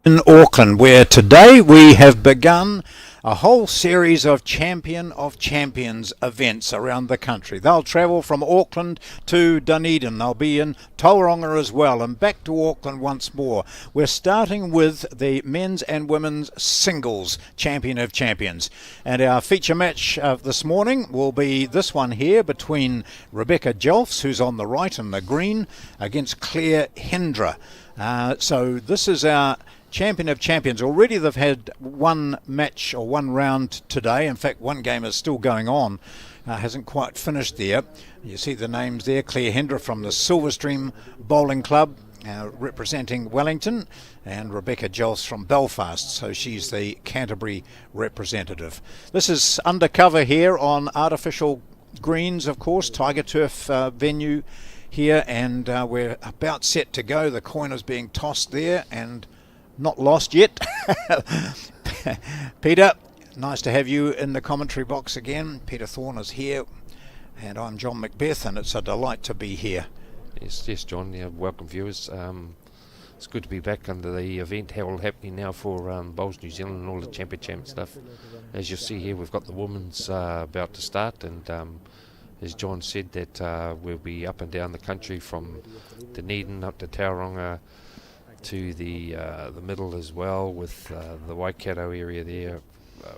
In Auckland, where today we have begun a whole series of Champion of Champions events around the country. They'll travel from Auckland to Dunedin. They'll be in Tauranga as well and back to Auckland once more. We're starting with the men's and women's singles Champion of Champions. And our feature match this morning will be this one here between Rebecca Jelfs, who's on the right in the green, against Claire Hendra. So this is our Champion of Champions. Already they've had one match or one round today. In fact, one game is still going on. Hasn't quite finished there. You see the names there. Claire Hendra from the Silverstream Bowling Club, representing Wellington, and Rebecca Jelfs from Belfast, so she's the Canterbury representative. This is undercover here on artificial greens, of course, Tiger Turf venue here, and we're about set to go. The coin is being tossed there and not lost yet. Peter, nice to have you in the commentary box again. Peter Thorne is here, and I'm John Macbeth, and it's a delight to be here. Yes, John. Yeah, welcome, viewers. It's good to be back under the event all happening now for Bowls New Zealand and all the champion stuff. As you'll see here, we've got the women's about to start, and as John said, that we'll be up and down the country from Dunedin up to Tauranga to the middle as well, with the Waikato area there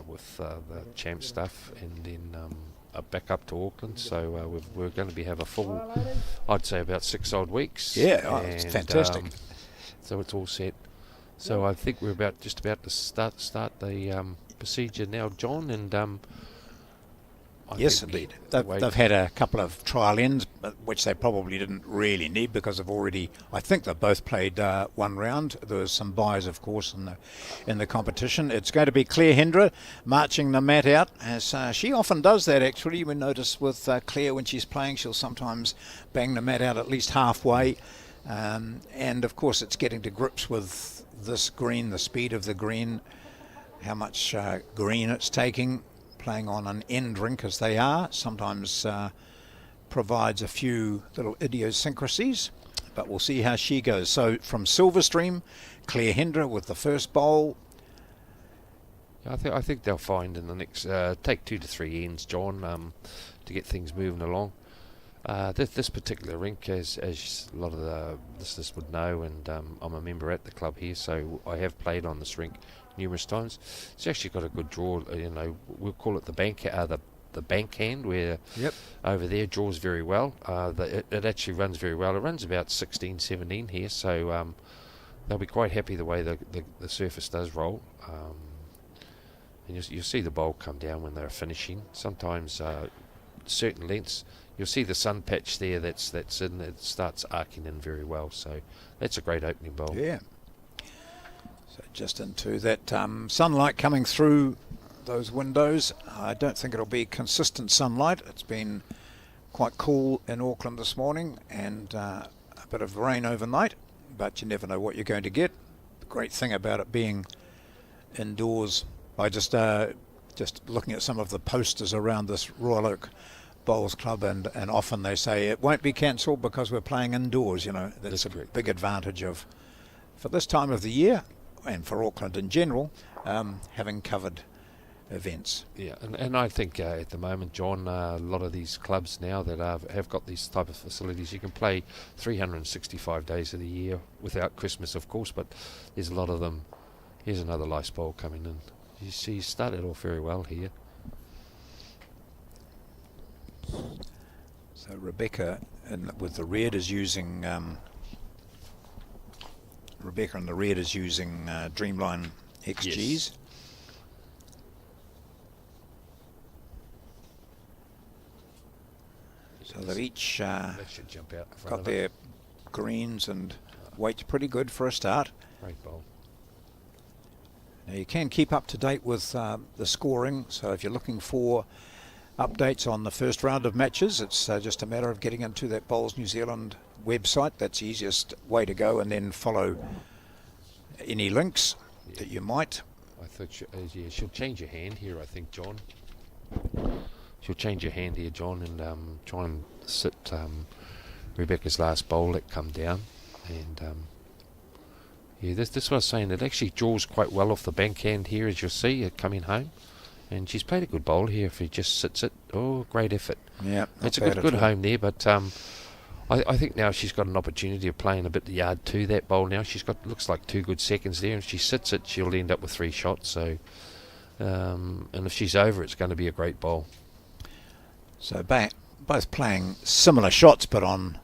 with the champ stuff, and then back up to Auckland. So we're going to have a full, I'd say about 6 odd weeks. Yeah, it's fantastic. So it's all set. So I think we're just about to start the procedure now, John, and yes, indeed. They've had a couple of trial ends, which they probably didn't really need because I think they've both played one round. There was some buys, of course, in the competition. It's going to be Claire Hendra marching the mat out, as she often does that, actually. We notice with Claire when she's playing, she'll sometimes bang the mat out at least halfway. And, of course, it's getting to grips with this green, the speed of the green, how much green it's taking. Playing on an end rink as they are sometimes provides a few little idiosyncrasies, but we'll see how she goes. So from Silverstream, Claire Hendra with the first bowl. I think they'll find in the next take 2 to 3 ends, John, to get things moving along. This particular rink, as a lot of the listeners would know, and I'm a member at the club here, so I have played on this rink numerous times. It's actually got a good draw. We'll call it the bank hand, where over there draws very well. It actually runs very well. It runs about 16, 17 here, so they'll be quite happy the way the surface does roll. And you'll see the bowl come down when they're finishing. Sometimes certain lengths, you'll see the sun patch there that's in. It starts arcing in very well, so that's a great opening bowl. Yeah. So just into that sunlight coming through those windows. I don't think it'll be consistent sunlight. It's been quite cool in Auckland this morning, and a bit of rain overnight, but you never know what you're going to get. The great thing about it being indoors, I just looking at some of the posters around this Royal Oak Bowls Club, and often they say it won't be cancelled because we're playing indoors. That's a big advantage for this time of the year, and for Auckland in general, having covered events. Yeah, and I think at the moment, John, a lot of these clubs now that have got these type of facilities, you can play 365 days of the year without Christmas, of course, but there's a lot of them. Here's another nice bowl coming in. You see, you started off very well here. So Rebecca, with the red, is using... Rebecca in the red is using Dreamline XGs. Yes. So they've each should jump out got their greens and weight's pretty good for a start. Great bowl. Now you can keep up to date with the scoring, so if you're looking for updates on the first round of matches, it's just a matter of getting into that Bowls New Zealand website. That's the easiest way to go, and then follow any links that you might. I thought she'll change your hand here, I think, John. She'll change your hand here, John, and try and sit Rebecca's last bowl that come down, and Yeah, this was I was saying. It actually draws quite well off the bankhand here, as you'll see, coming home. And she's played a good bowl here if he just sits it. Oh, great effort. Yeah, it's a good home there, but I think now she's got an opportunity of playing a bit the yard to that bowl now. She's got, looks like 2 good seconds there. If she sits it, she'll end up with 3 shots. So, and if she's over, it's going to be a great bowl. So both playing similar shots, but on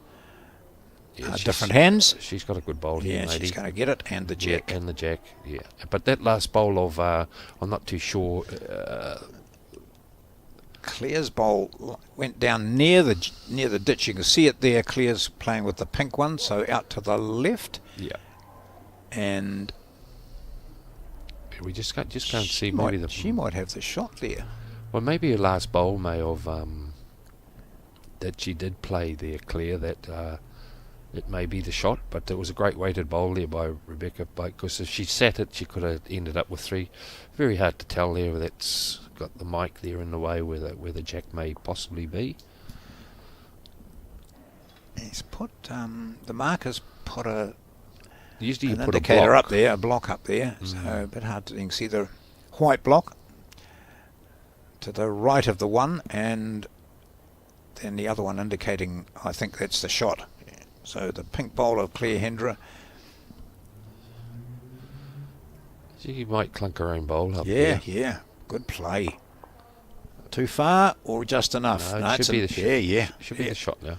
different hands. She's got a good bowl here, yeah, she's going to get it, and the jack. Yeah, and the jack, yeah. But that last bowl of, I'm not too sure. Claire's bowl went down near the ditch. You can see it there. Claire's playing with the pink one, so out to the left. Yeah. And we just can't see maybe she might have the shot there. Well, maybe her last bowl may have that she did play there, Claire. That it may be the shot, but it was a great weighted bowl there by Rebecca. Because if she sat it, she could have ended up with 3. Very hard to tell there. That's got the mic there in the way where the jack may possibly be. He's put the marker's put Usually an you put indicator a block up there, a block up there. So a bit hard to, you can see the white block to the right of the one, and then the other one indicating, I think that's the shot. So the pink bowl of Claire Hendra. She might clunk her own bowl up. Yeah. Good play. Too far or just enough? No, it should be the shot. Yeah. Should be the shot now.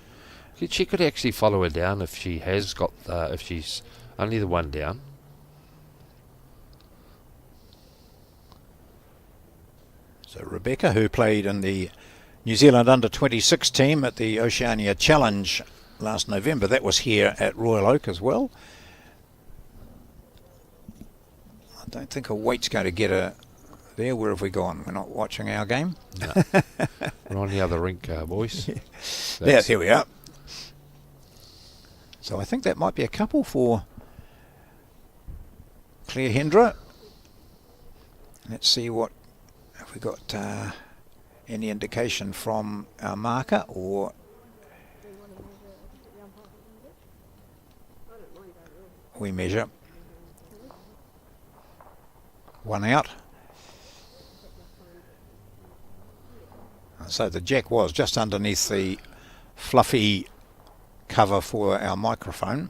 She could actually follow her down if she has got, if she's only the one down. So Rebecca, who played in the New Zealand under-26 team at the Oceania Challenge last November, that was here at Royal Oak as well. I don't think a weight's going to get her there. Where have we gone? We're not watching our game? No. We're on the other rink, boys. Yeah, here we are. So I think that might be a couple for Claire Hendra. Let's see what, have we got any indication from our marker, or we measure. One out. So the jack was just underneath the fluffy cover for our microphone.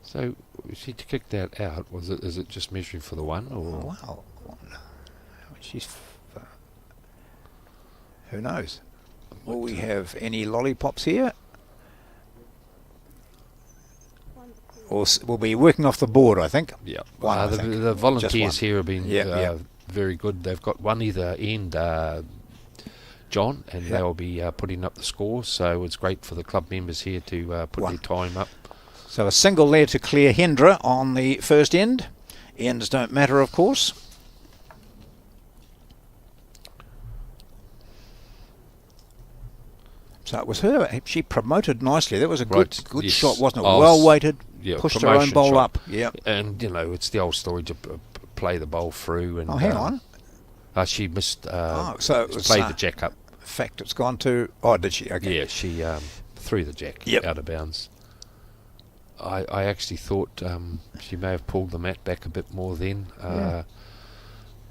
So she kicked that out. Is it just measuring for the one, or? Wow. She's. Who knows? Will we have any lollipops here? Or we'll be working off the board, I think. Yeah. One, the volunteers here have been very good. They've got one either end, John, and they'll be putting up the score. So it's great for the club members here to put their time up. So a single there to Claire Hendra on the first end. Ends don't matter, of course. So it was her. She promoted nicely. That was a good shot, wasn't it? Well weighted. Yeah, pushed her own bowl up. Yeah. And it's the old story to play the bowl through. And hang on. She missed. So it was played the jack up. In fact, it's gone to. Oh, did she? Okay. Yeah, she threw the jack out of bounds. I actually thought she may have pulled the mat back a bit more then.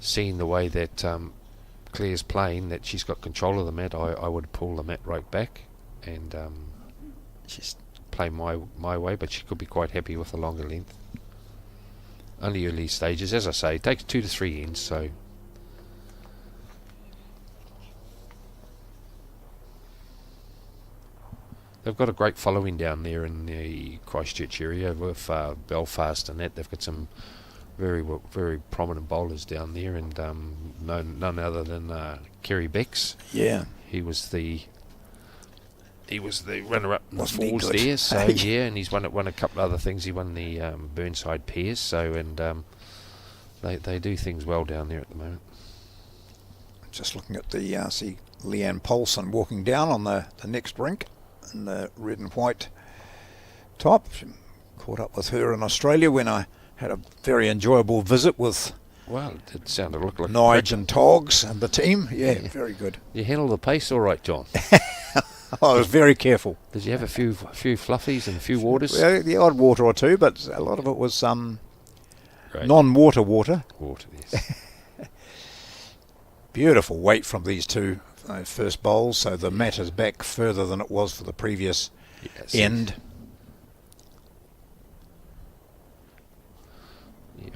Seeing the way that Claire's playing, that she's got control of the mat, I would pull the mat right back and just play my way, but she could be quite happy with a longer length. Only early stages, as I say, it takes 2 to 3 ends, so they've got a great following down there in the Christchurch area with Belfast and that. They've got some very very prominent bowlers down there, and none other than Kerry Becks. Yeah, he was the runner-up in the Falls there. So and he's won a couple of other things. He won the Burnside Pairs. So they do things well down there at the moment. Just looking at the see Leanne Polson walking down on the next rink in the red and white top. Caught up with her in Australia when I had a very enjoyable visit with. Well, it sounded like Nige and Togs and the team. Yeah, very good. You handle the pace all right, John. I was very careful. Did you have a few fluffies and a few waters? Well, the odd water or two, but a lot of it was Great. non-water water. Water, yes. Beautiful weight from these two first bowls, so the mat is back further than it was for the previous end. Yeah.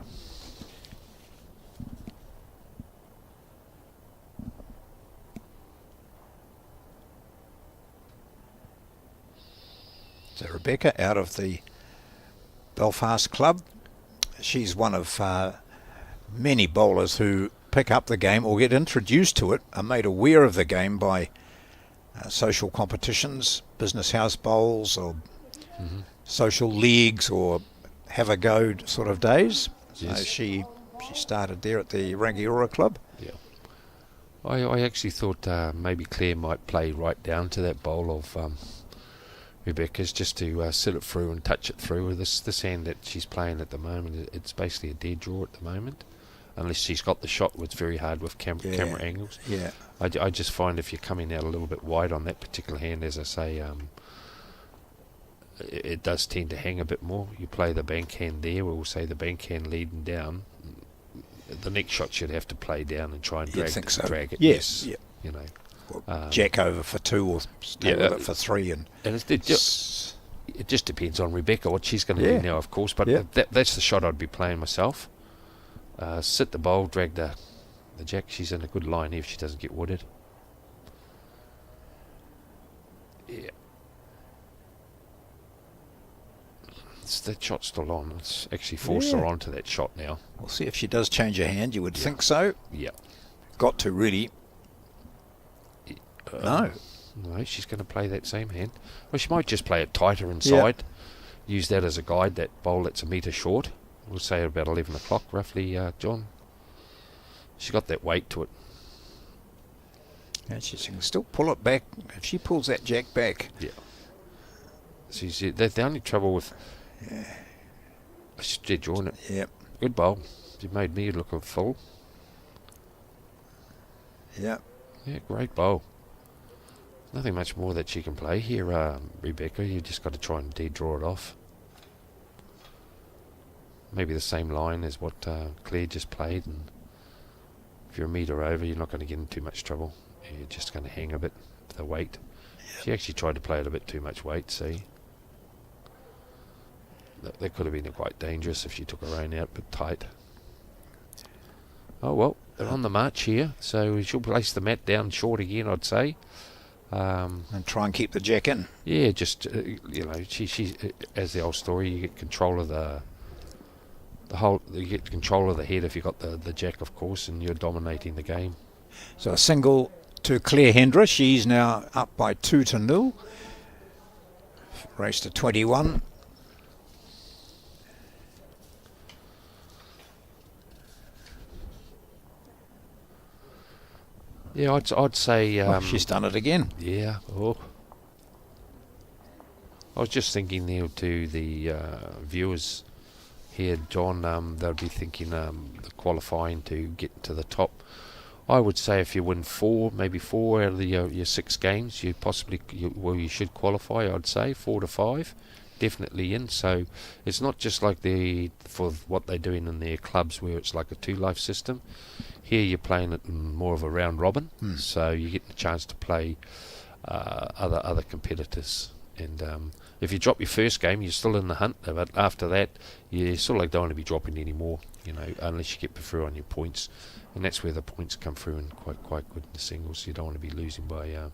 So Rebecca out of the Belfast club. She's one of many bowlers who pick up the game or get introduced to it, are made aware of the game by social competitions, business house bowls or social leagues or have a go sort of days. Yes. So she started there at the Rangiora club. Yeah. I actually thought maybe Claire might play right down to that bowl of Rebecca's, just to sit it through and touch it through. With this hand that she's playing at the moment, it's basically a dead draw at the moment, unless she's got the shot, which is very hard with camera angles. Yeah. I just find if you're coming out a little bit wide on that particular hand, as I say, it does tend to hang a bit more. You play the bank hand there, we'll say the bank hand leading down. The next shot should have to play down and try and drag it. Yes. Yeah. You know. Jack over for 2 or stay with it for 3, and it just depends on Rebecca what she's going to do now, of course. But that's the shot I'd be playing myself. Sit the bowl, drag the Jack. She's in a good line here if she doesn't get wooded. Yeah, that shot's still on. It's actually forced her onto that shot now. We'll see if she does change her hand. You would think so. Yeah, got to really. No, she's going to play that same hand. Well, she might just play it tighter inside. Use that as a guide. That bowl that's a metre short. We'll say about 11 o'clock, roughly, John. She's got that weight to it. And she can still pull it back. If she pulls that Jack back. Yeah. She's the only trouble with. She's dead drawing it. Yep. Good bowl. She made me look a fool. Yep. Yeah, great bowl. Nothing much more that she can play here, Rebecca. You just got to try and dead draw it off. Maybe the same line as what Claire just played, and if you're a metre over, you're not going to get in too much trouble. You're just going to hang a bit with the weight. Yep. She actually tried to play it a bit too much weight, see. That could have been quite dangerous if she took her own out, but tight. Oh well, they're on the march here, so she'll place the mat down short again, I'd say. And try and keep the Jack in. Yeah, just she as the old story, you get control of the whole. You get control of the head if you got the Jack, of course, and you're dominating the game. So a single to Claire Hendra. She's now up by 2-0. Race to 21. Yeah, I'd say she's done it again. Yeah. Oh. I was just thinking there to the viewers here, John. They'll be thinking the qualifying to get to the top. I would say if you win maybe four out of your 6 games, you should qualify. I'd say 4 to 5, definitely in. So it's not just like for what they're doing in their clubs where it's like a 2-life system. Here you're playing it in more of a round robin, so you get the chance to play other competitors. And if you drop your first game, you're still in the hunt. But after that, you sort of don't want to be dropping anymore, unless you get through on your points. And that's where the points come through and quite good in the singles. You don't want to be losing by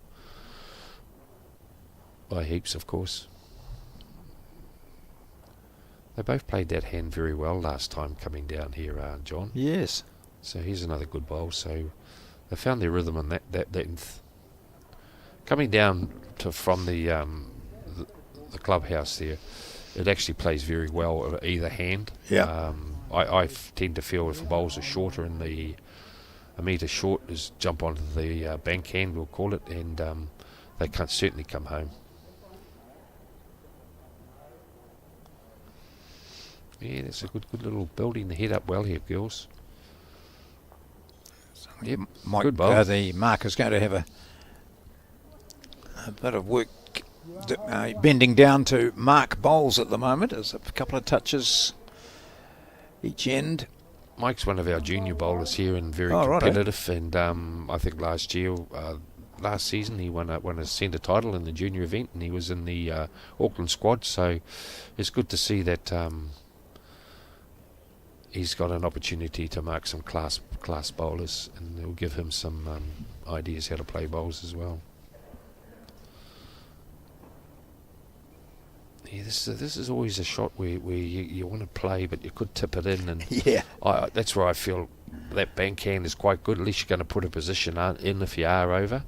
heaps, of course. They both played that hand very well last time coming down here, John. Yes. So here's another good bowl. So they found their rhythm in that coming down from the clubhouse there. It actually plays very well either hand. Yeah. I tend to feel if the bowls are shorter and a metre short, is jump onto the bank hand, we'll call it, and they can certainly come home. Yeah, that's a good little building the head up well here, girls. Yep. Mike, good bowl. the marker's going to have A bit of work bending down to mark bowls at the moment. There's a couple of touches each end. Mike's one of our junior bowlers here and very competitive. And I think last season he won a centre title in the junior event, and he was in the Auckland squad. So it's good to see that he's got an opportunity to mark some class bowlers, and it'll give him some ideas how to play bowls as well. Yeah, this is always a shot where you want to play, but you could tip it in, and that's where I feel that bankhand is quite good. At least you're going to put a position in if you are over.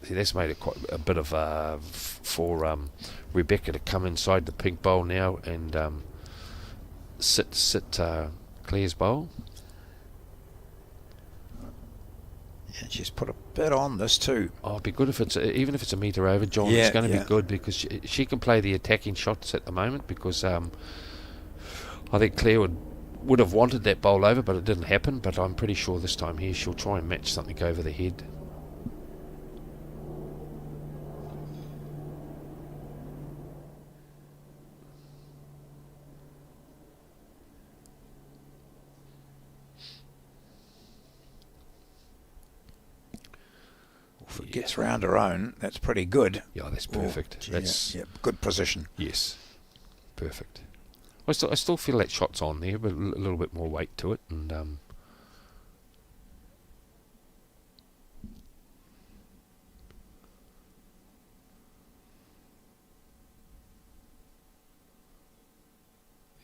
See, that's made it quite a bit of for Rebecca to come inside the pink bowl now and sit Claire's bowl. And she's put a bit on this too. Oh, it'd be good if even if it's a metre over, John. It's going to be good because she can play the attacking shots at the moment. Because I think Claire would have wanted that bowl over, but it didn't happen. But I'm pretty sure this time here she'll try and match something over the head. If it gets round her own, that's pretty good. Yeah, that's perfect. That's good position. Yes, perfect. I still feel that shot's on there, but a little bit more weight to it, and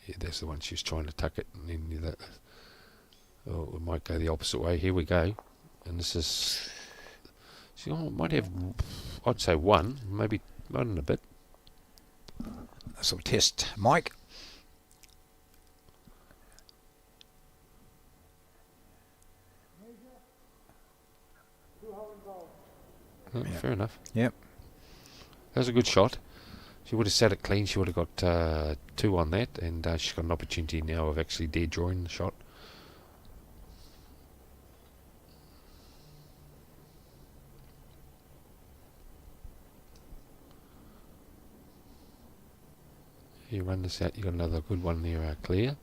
yeah, that's the one she's trying to tuck it, and then we might go the opposite way. Here we go, and this is. She might have, I'd say one, maybe one and a bit. This will test Mike. Fair enough. Yep. That was a good shot. She would have sat it clean. She would have got 2 on that, and she's got an opportunity now of actually dead drawing the shot. You run this out, you got another good one there, Claire.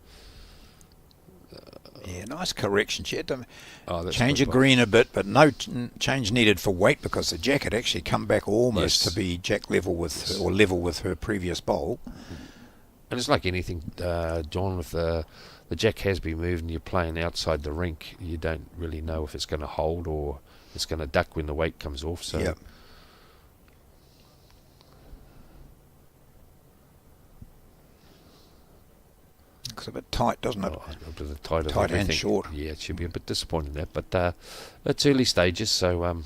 Yeah, nice correction. She had to change the her green a bit, but no change needed for weight because the jack had actually come back almost to be jack level with or level with her previous bowl. And it's like anything, John, if the jack has been moved and you're playing outside the rink, you don't really know if it's going to hold or it's going to duck when the weight comes off. So. Yep. Looks a bit tight, doesn't it? A bit tight and short. Yeah, it should be a bit disappointing that, but it's early stages, so well,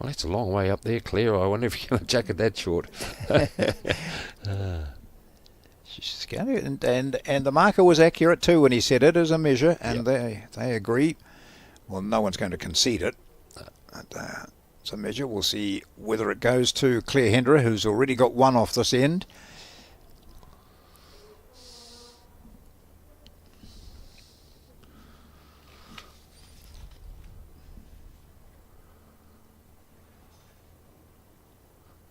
that's a long way up there, Claire. I wonder if you're going to chuck it that short. She's going to, and the marker was accurate too when he said it as a measure, and they agree. Well, no one's going to concede it. It's a measure. We'll see whether it goes to Claire Hendra, who's already got one off this end.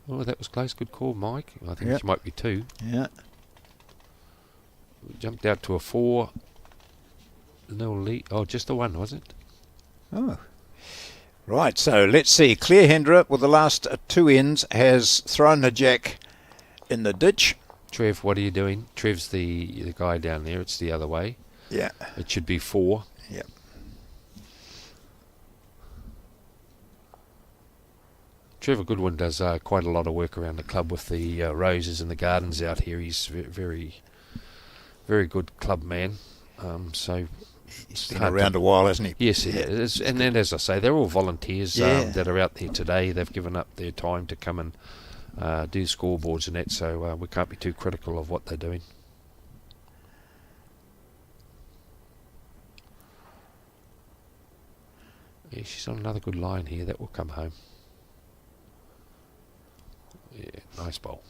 Oh, that was close. Good call, Mike. I think she might be 2. Yeah. Jumped out to a 4. No lead. Oh, just a 1, was it? Oh. Right, so let's see. Claire Hendra, with the last 2 ends, has thrown the jack in the ditch. Trev, what are you doing? Trev's the guy down there. It's the other way. Yeah. It should be 4. Yep. Trevor Goodwin does quite a lot of work around the club with the roses and the gardens out here. He's very, very good club man. So he's been around a while, hasn't he? Yes, he is. And then, as I say, they're all volunteers that are out there today. They've given up their time to come and do scoreboards and that, so we can't be too critical of what they're doing. Yeah, she's on another good line here. That will come home. Yeah, nice bowl.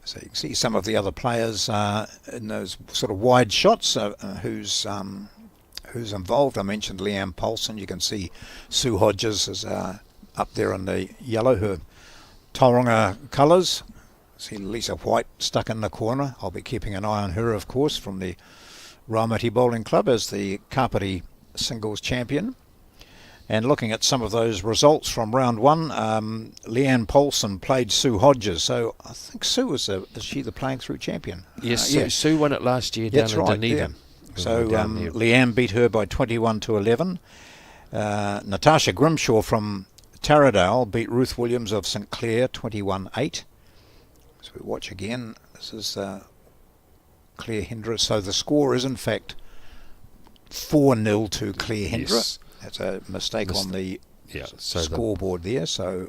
So you can see some of the other players in those sort of wide shots who's involved. I mentioned Leanne Paulson. You can see Sue Hodges is up there in the yellow, her Tauranga colours. See Lisa White stuck in the corner. I'll be keeping an eye on her, of course, from the Raumati Bowling Club as the Kapiti singles champion. And looking at some of those results from round one, Leanne Paulson played Sue Hodges. So I think Sue is she the playing through champion? Yes, Sue won it last year down in Dunedin. Yeah. So Leanne beat her by 21-11. Natasha Grimshaw from Taradale beat Ruth Williams of St Clair 21-8. So we watch again. This is Claire Hendra. So the score is in fact 4-0 to Claire Hendra. Yes. That's a mistake on the scoreboard there. So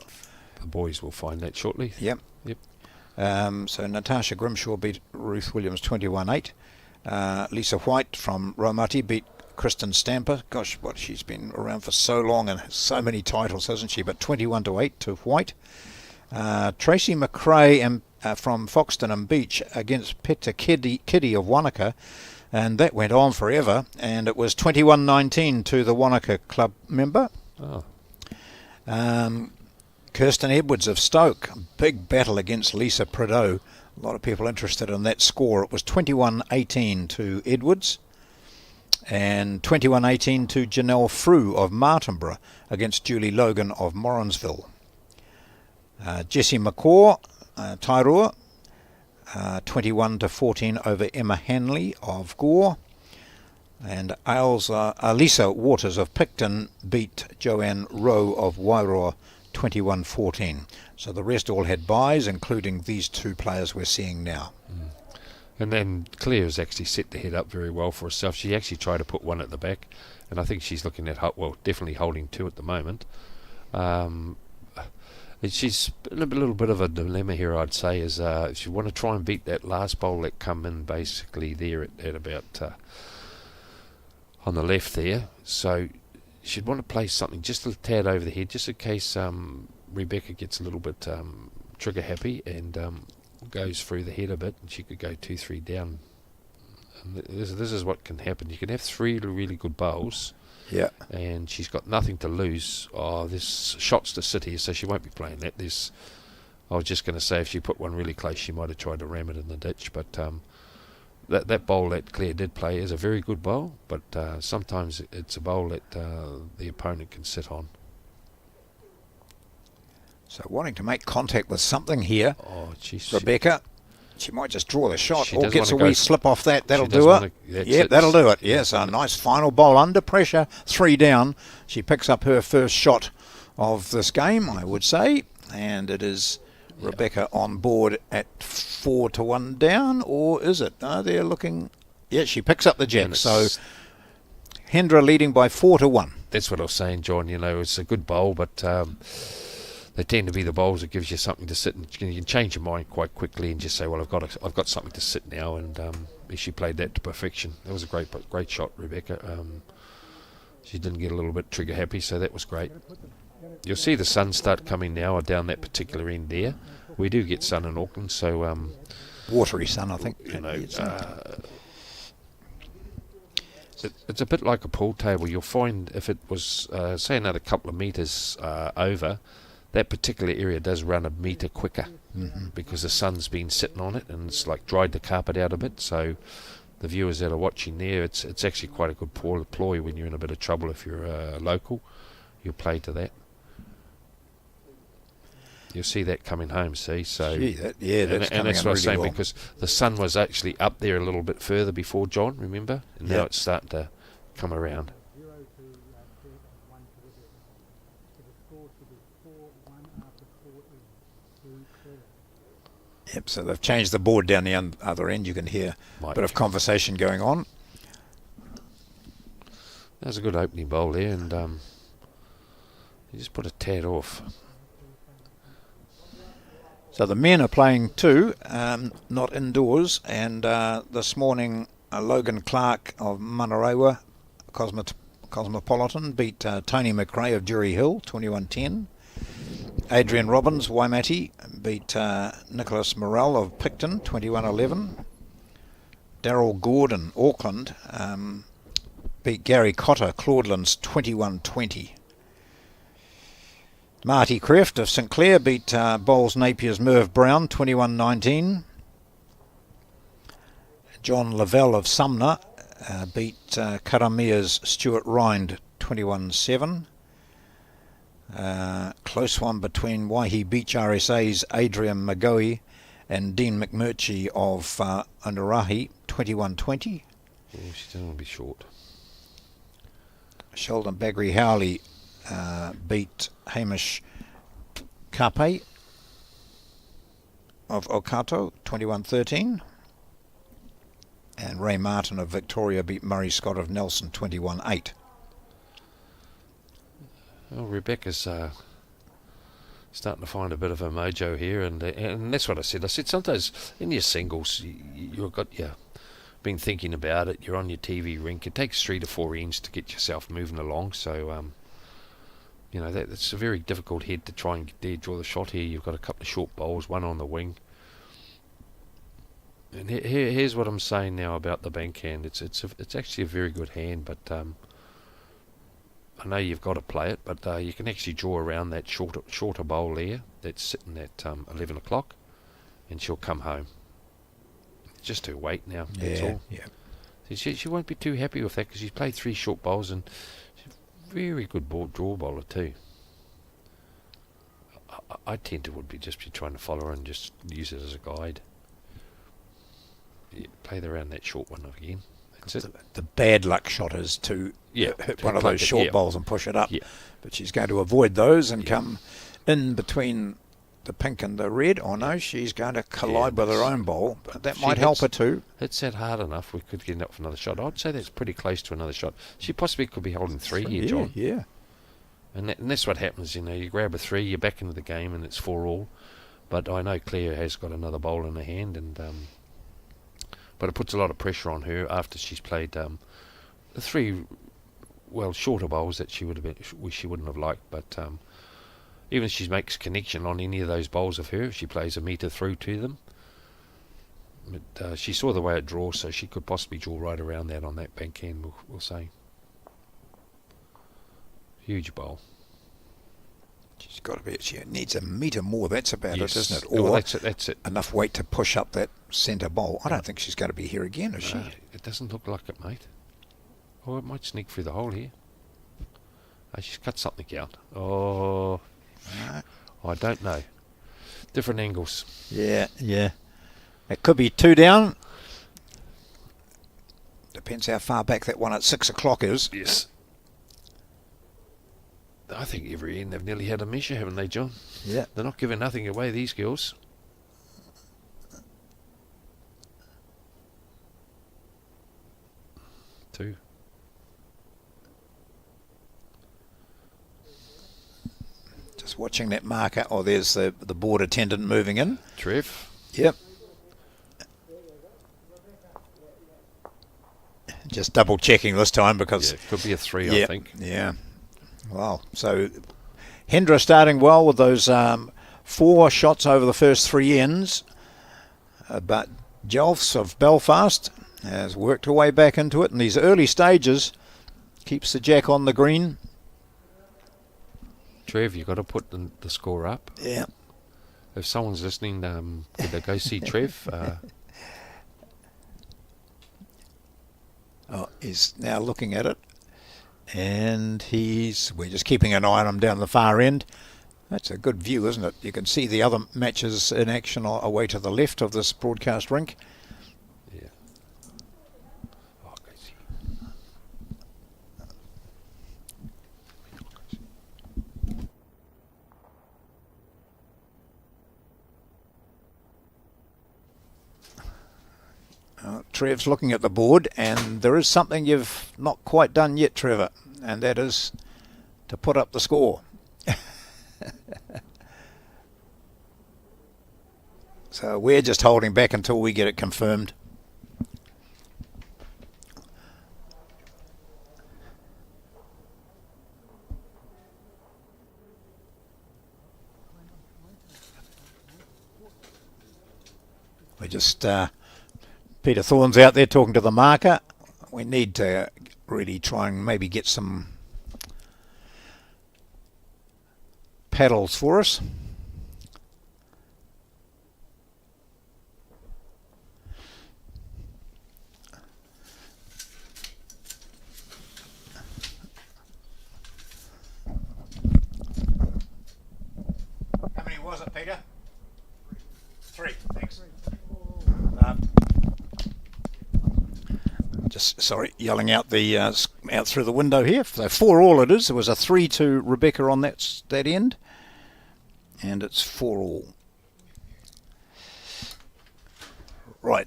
the boys will find that shortly. Yep. So Natasha Grimshaw beat Ruth Williams 21-8. Lisa White from Raumati beat Kristen Stamper. Gosh, she's been around for so long and has so many titles, hasn't she? But 21-8 to White. Tracy McRae from Foxton and Beach against Peter Kiddy of Wanaka. And that went on forever, and it was 21-19 to the Wanaka club member. Oh. Kirsten Edwards of Stoke, big battle against Lisa Prideaux. A lot of people interested in that score. It was 21-18 to Edwards, and 21-18 to Janelle Frew of Martinborough against Julie Logan of Morrinsville. Jessie Mccor, Tairua, 21-14 over Emma Hanley of Gore, and Lisa Waters of Picton beat Joanne Rowe of Wairoa 21-14. So the rest all had byes, including these two players we're seeing now. And then Claire has actually set the head up very well for herself. She actually tried to put one at the back, and I think she's looking at definitely holding two at the moment. She's in a little bit of a dilemma here, I'd say, is if you want to try and beat that last bowl that come in basically there at about on the left there. So she'd want to play something just a tad over the head, just in case Rebecca gets a little bit trigger happy and goes through the head a bit, and she could go 2-3 down. And this is what can happen. You can have three really good bowls. Yeah, and she's got nothing to lose. There's shots to sit here, so she won't be playing that. I was just going to say, if she put one really close, she might have tried to ram it in the ditch. But that bowl that Claire did play is a very good bowl, but sometimes it's a bowl that the opponent can sit on. So wanting to make contact with something here, Rebecca. She might just draw the shot or gets a wee slip off that. That'll do it. That'll do it. Yes, a nice final bowl under pressure, 3 down. She picks up her first shot of this game, I would say, and it is Rebecca on board at 4-1 down, or is it? They're looking. Yeah, she picks up the jack. So Hendra leading by 4-1. That's what I was saying, John. It's a good bowl, but they tend to be the bowls that gives you something to sit, and you can change your mind quite quickly and just say, well, I've got something to sit now, and she played that to perfection. That was a great shot, Rebecca. She didn't get a little bit trigger happy, so that was great. You'll see the sun start coming now down that particular end there. We do get sun in Auckland, so watery sun, I think. It's a bit like a pool table. You'll find if it was, say, another couple of metres over, that particular area does run a metre quicker because the sun's been sitting on it and it's like dried the carpet out a bit. So the viewers that are watching there, it's actually quite a good ploy when you're in a bit of trouble. If you're a local, you'll play to that. You'll see that coming home, see? So that's and that's what I was saying, well. because the sun was actually up there a little bit further before, John, remember? And now it's starting to come around. Yep, so they've changed the board down the other end. You can hear a bit of conversation going on. That was a good opening bowl there, and you just put a tad off. So the men are playing too, not indoors, and this morning Logan Clark of Manarewa Cosmopolitan beat Tony McRae of Jury Hill 21-10. Adrian Robbins, Waimati, beat Nicholas Morrell of Picton, 21-11. Darryl Gordon, Auckland, beat Gary Cotter, Claudelands, 21-20. Marty Kreft of St Clair beat Bowles Napier's Merv Brown, 21-19. John Lavelle of Sumner beat Karamia's Stuart Rind, 21-7. Close one between Waihi Beach RSA's Adrian Magoe and Dean McMurchie of Onarahi, 21-20. Yeah, she doesn't want to be short. Sheldon Bagri Howley beat Hamish Kape of Okato, 21-13. And Ray Martin of Victoria beat Murray Scott of Nelson, 21-8. Well, Rebecca's starting to find a bit of a mojo here, and that's what I said. I said sometimes in your singles, you've got your been thinking about it. You're on your TV rink. It takes 3 to 4 ends to get yourself moving along. So you know that's a very difficult head to try and dare draw the shot here. You've got a couple of short bowls, one on the wing. And here's what I'm saying now about the bank hand. It's actually a very good hand, but I know you've got to play it, but you can actually draw around that shorter bowl there that's sitting at 11 o'clock, and she'll come home. Just her weight now, that's all. Yeah. She won't be too happy with that because she's played 3 short bowls, and she's a very good draw bowler too. I tend to would be trying to follow her and just use it as a guide. Yeah, play around that short one again. That's it. The bad luck shot is to hit one of those short bowls and push it up. Yeah. But she's going to avoid those and come in between the pink and the red. Oh no, she's going to collide with her own bowl. But that might help her too. Hits that hard enough, we could get up for another shot. I'd say that's pretty close to another shot. She possibly could be holding 3 here, John. Yeah. And that's what happens, you grab a 3, you're back into the game, and it's 4-all. But I know Claire has got another bowl in her hand, and but it puts a lot of pressure on her after she's played the 3 shorter bowls that she wouldn't have liked. But even if she makes connection on any of those bowls of her, she plays a metre through to them. But she saw the way it draws, so she could possibly draw right around that on that bank end, we'll say. Huge bowl. She's got to be. She needs a metre more. That's about it, isn't it? Or that's it. Enough weight to push up that centre bowl. I don't think she's going to be here again, is she? It doesn't look like it, mate. Oh, it might sneak through the hole here. Oh, she's cut something out. Oh, I don't know. Different angles. Yeah. It could be 2 down. Depends how far back that one at 6 o'clock is. Yes. I think every end they've nearly had a measure, haven't they, John? Yeah. They're not giving nothing away, these girls. Two. Just watching that marker. Oh, there's the board attendant moving in. Trev. Yep. Just double checking this time because... Yeah, could be a 3, I think. Yeah. Wow. So Hendra starting well with those 4 shots over the first 3 ends. But Jelfs of Belfast has worked her way back into it in these early stages. Keeps the jack on the green. Trev, you've got to put the score up. Yeah. If someone's listening, could they go see Trev? He's now looking at it. And we're just keeping an eye on him down the far end. That's a good view, isn't it? You can see the other matches in action away to the left of this broadcast rink. Yeah. Oh, crazy. Trev's looking at the board, and there is something you've not quite done yet, Trevor, and that is to put up the score. So we're just holding back until we get it confirmed. We just Peter Thorne's out there talking to the marker. We need to really try and maybe get some paddles for us. How many was it, Peter? Three. Thanks. Just yelling out the out through the window here. So 4 all it is. There was a 3 to Rebecca on that end, and it's 4 all. Right.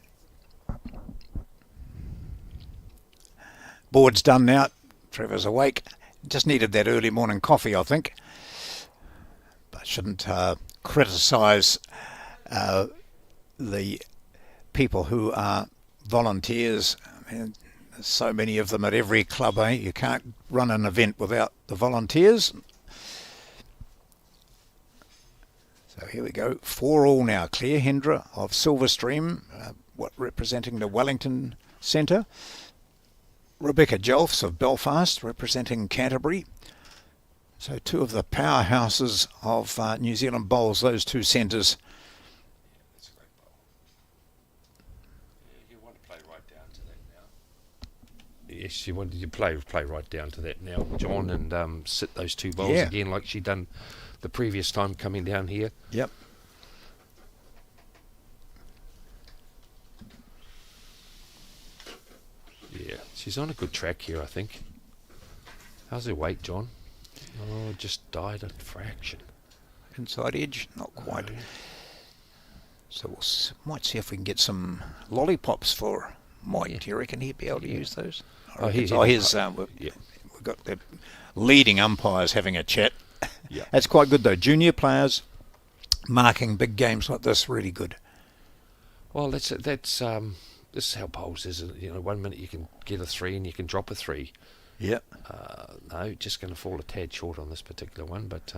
Board's done now. Trevor's awake. Just needed that early morning coffee, I think. But I shouldn't criticise the people who are volunteers. I mean, there's so many of them at every club, eh? You can't run an event without the volunteers. So here we go. 4 all now. Claire Hendra of Silverstream, representing the Wellington Centre. Rebecca Jelfs of Belfast, representing Canterbury. So 2 of the powerhouses of New Zealand bowls, those 2 centres. That's a great bowl. You want to play right down to that now. Yes, you wanted to play right down to that now, John, and sit those 2 bowls again like she done the previous time coming down here. Yep. Yeah, she's on a good track here, I think. How's her weight, John? Oh, just died a fraction. Inside edge, not quite. So we'll might see if we can get some lollipops for Mike. Yeah. Do you reckon he'd be able to use those? We've got the leading umpires having a chat. Yeah. That's quite good though. Junior players marking big games like this, really good. Well, that's this is how bowls is. You know, 1 minute you can get a 3 and you can drop a 3. Yeah. No, just going to fall a tad short on this particular one, but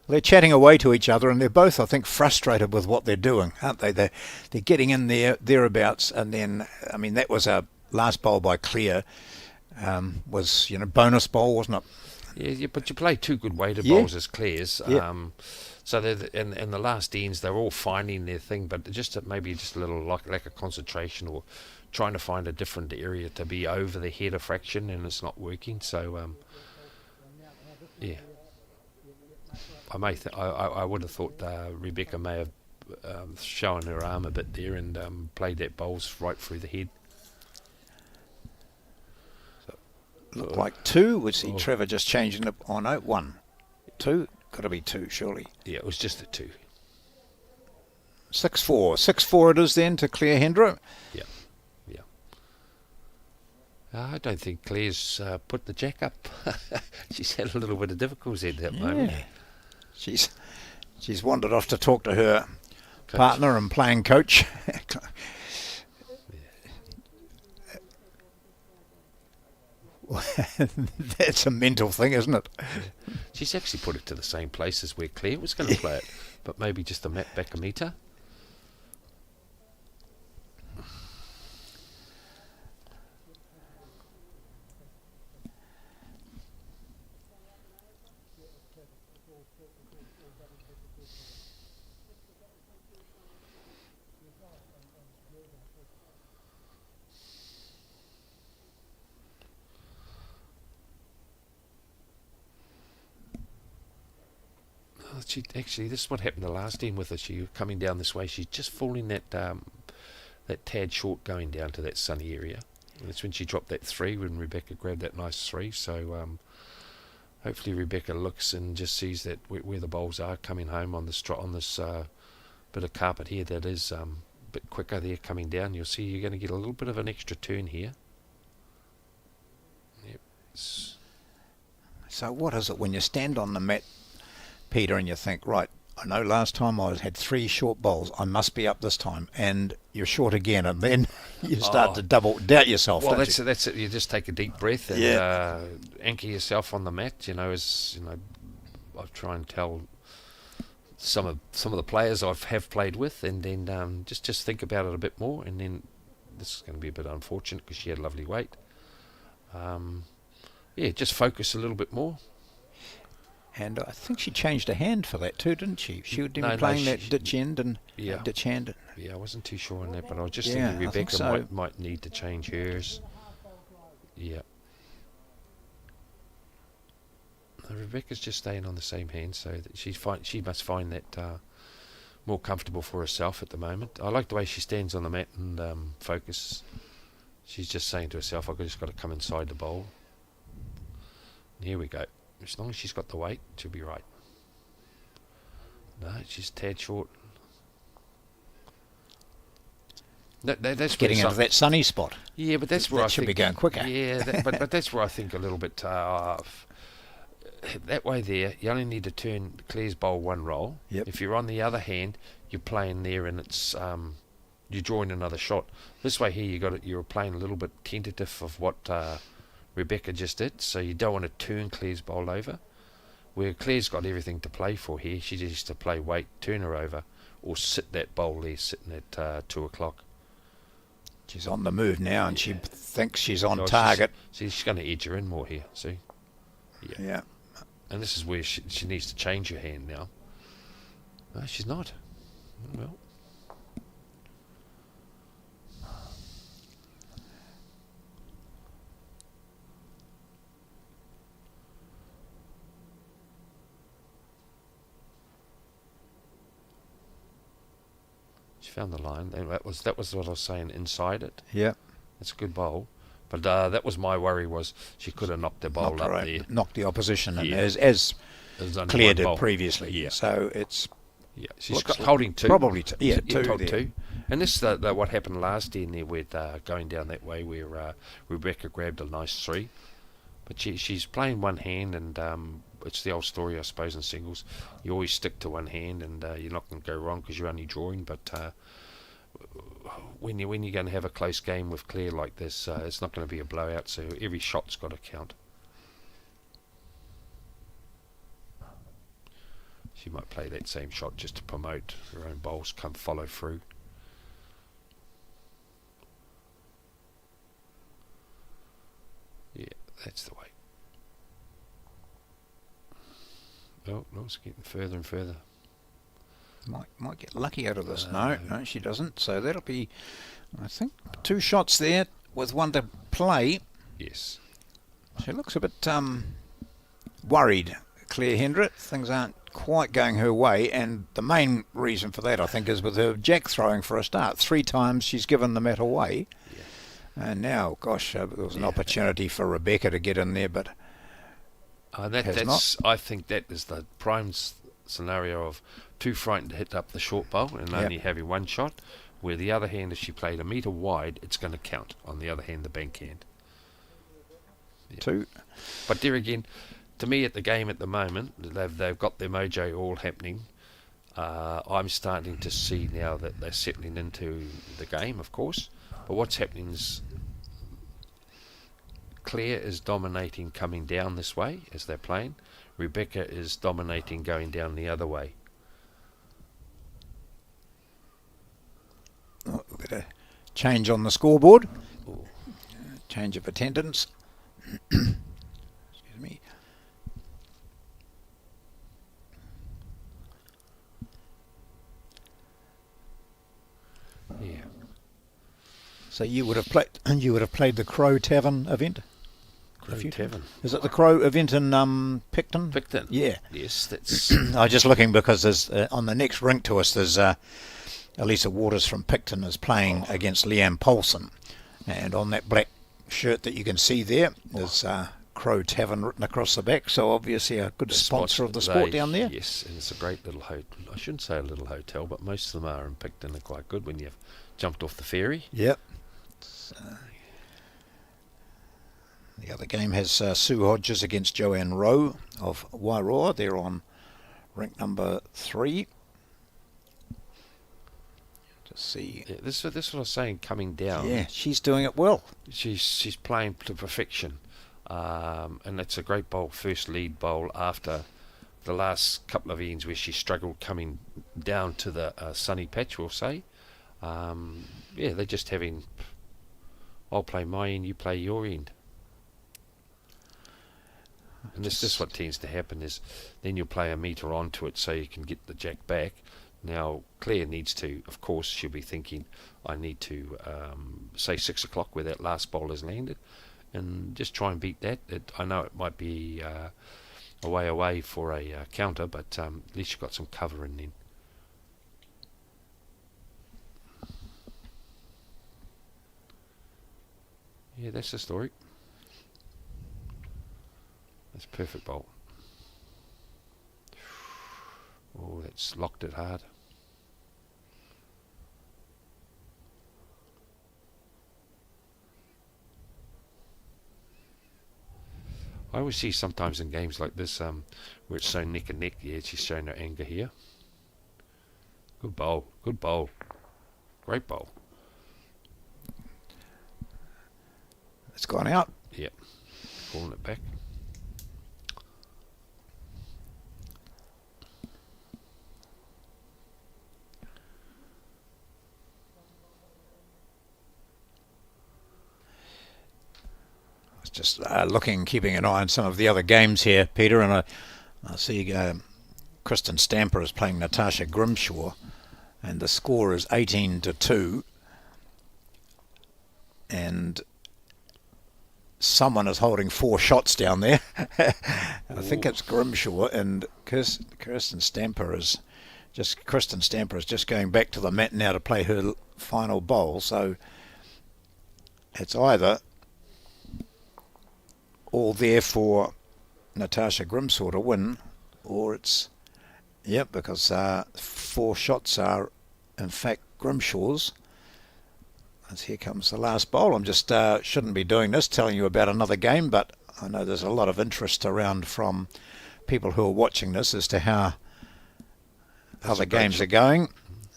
they're chatting away to each other, and they're both, I think, frustrated with what they're doing, aren't they? They're getting in there thereabouts, and then I mean that was a last bowl by Claire, was bonus bowl, wasn't it? Yeah, but you play 2 good weighted bowls as Claire's. Yeah. So they're in the last ends, they're all finding their thing, but maybe just a little lack of concentration, or trying to find a different area to be over the head a fraction, and it's not working. So yeah, I would have thought Rebecca may have shown her arm a bit there and played that bowls right through the head. Looked like 2. We see Trevor just changing it. Oh no, 1, 2. Got to be 2, surely. Yeah, it was just a 2. 6-4. 6-4 it is then to Claire Hendra. Yeah. I don't think Claire's put the jack up. She's had a little bit of difficulty at that moment. She's wandered off to talk to her partner and playing coach. That's a mental thing, isn't it? She's actually put it to the same place as where Claire was going to play it, but maybe just back a metre. This is what happened the last game with her. She coming down this way. She's just falling that tad short going down to that sunny area. And that's when she dropped that 3 when Rebecca grabbed that nice 3. So hopefully Rebecca looks and just sees that where the bowls are coming home on this bit of carpet here that is a bit quicker there coming down. You'll see you're going to get a little bit of an extra turn here. Yep. So what is it when you stand on the mat, Peter, and you think, right, I know last time I had 3 short bowls, I must be up this time, and you're short again, and then you start to doubt yourself. Well, that's it. You just take a deep breath and anchor yourself on the mat. I try and tell some of the players have played with, and then just think about it a bit more. And then this is going to be a bit unfortunate because she had lovely weight. Just focus a little bit more. And I think she changed her hand for that too, didn't she? She would be No, playing she- that ditch end and Yeah. ditch hand. Yeah, I wasn't too sure on that, but I was just Yeah, thinking I think Rebecca so. might need to change hers. Yeah. Rebecca's just staying on the same hand, so that she must find that more comfortable for herself at the moment. I like the way she stands on the mat and focuses. She's just saying to herself, I've just got to come inside the bowl. And here we go. As long as she's got the weight, she'll be right. No, she's a tad short. That's Getting where into that sunny spot. Yeah, but that's where That I should think be going quicker. Yeah, but that's where I think a little bit. That way there, you only need to turn Claire's bowl one roll. Yep. If you're on the other hand, you're playing there, and it's you're drawing another shot. This way here, you're playing a little bit tentative of what Rebecca just did. So you don't want to turn Claire's bowl over. Where Claire's got everything to play for here, she just needs to play weight, turn her over, or sit that bowl there, sitting at 2 o'clock. She's on the move now, and she thinks she's on So target. She's going to edge her in more here. See. Yeah. And this is where she needs to change her hand now. No, she's not. Well. She found the line. That was what I was saying, inside it. Yeah. It's a good bowl. But that was my worry, was she could have knocked the bowl up there. Knocked the opposition, and Yeah. as There's only Claire one did bowl. previously. Yeah. So it's Yeah, she's looks holding two. probably two. Yeah, two top there. two. And this is what happened last year there with going down that way where Rebecca grabbed a nice three. But she's playing one hand, and it's the old story, I suppose, in singles. You always stick to one hand, and you're not going to go wrong because you're only drawing. But when you're going to have a close game with Claire like this, it's not going to be a blowout. So every shot's got to count. She might play that same shot just to promote her own bowls, come follow through. Yeah, that's the way. Oh, no, it's getting further and further. Might get lucky out of this. No, she doesn't. So that'll be, I think, 2 shots there with 1 to play. Yes. She looks a bit worried, Claire Hendrick. Things aren't quite going her way, and the main reason for that, I think, is with her jack throwing for a start. 3 times she's given the mat away. Yeah. And now, gosh, there was an opportunity for Rebecca to get in there, but that's. I think that is the prime scenario of too frightened to hit up the short bowl and only having 1 shot. Where the other hand, if she played a metre wide, it's going to count. On the other hand, the bank hand. Yeah. 2. But there again, to me at the game at the moment, they've got their mojo all happening. I'm starting to see now that they're settling into the game, of course. But what's happening is Claire is dominating coming down this way as they're playing. Rebecca is dominating going down the other way. Oh, we've got a change on the scoreboard. Ooh. Change of attendance. Excuse me. Yeah. So you would have played the Crow Tavern event. Crow Tavern. Is it the Crow event in Picton? Picton. Yeah. Yes, that's. I was just looking because there's on the next rink to us there's Elisa Waters from Picton is playing against Leanne Paulson, and on that black shirt that you can see there is Crow Tavern written across the back. So obviously a good sponsor of the sport down there. Yes, and it's a great little hotel. I shouldn't say a little hotel, but most of them are in Picton. Are quite good when you've jumped off the ferry. Yep. The other game has Sue Hodges against Joanne Rowe of Wairoa. They're on rink number 3. To see. Yeah, this is what I was saying. Coming down. Yeah, she's doing it well. She's playing to perfection, and it's a great bowl. First lead bowl after the last couple of ends where she struggled coming down to the sunny patch, we'll say. They're just having, I'll play my end, you play your end. And this what tends to happen is then you'll play a metre onto it so you can get the jack back. Now, Claire needs to, of course, she'll be thinking, I need to, say 6 o'clock where that last bowl has landed, and just try and beat that. I know it might be a way away for a counter, but at least you've got some cover in then. Yeah, that's the story. That's a perfect bowl. Oh, that's locked it hard. I always see sometimes in games like this where it's so neck and neck. Yeah, she's showing her anger here. Good bowl. Good bowl. Great bowl. It's gone out. Yep. Pulling it back. Just keeping an eye on some of the other games here, Peter, and I see Kristen Stamper is playing Natasha Grimshaw, and the score is 18-2, and someone is holding 4 shots down there. I think it's Grimshaw, and Kristen Stamper is just going back to the mat now to play her final bowl, so it's either all there for Natasha Grimshaw to win, or it's, because 4 shots are in fact Grimshaw's. As here comes the last bowl. I'm just shouldn't be doing this, telling you about another game, but I know there's a lot of interest around from people who are watching this as to how other games are going.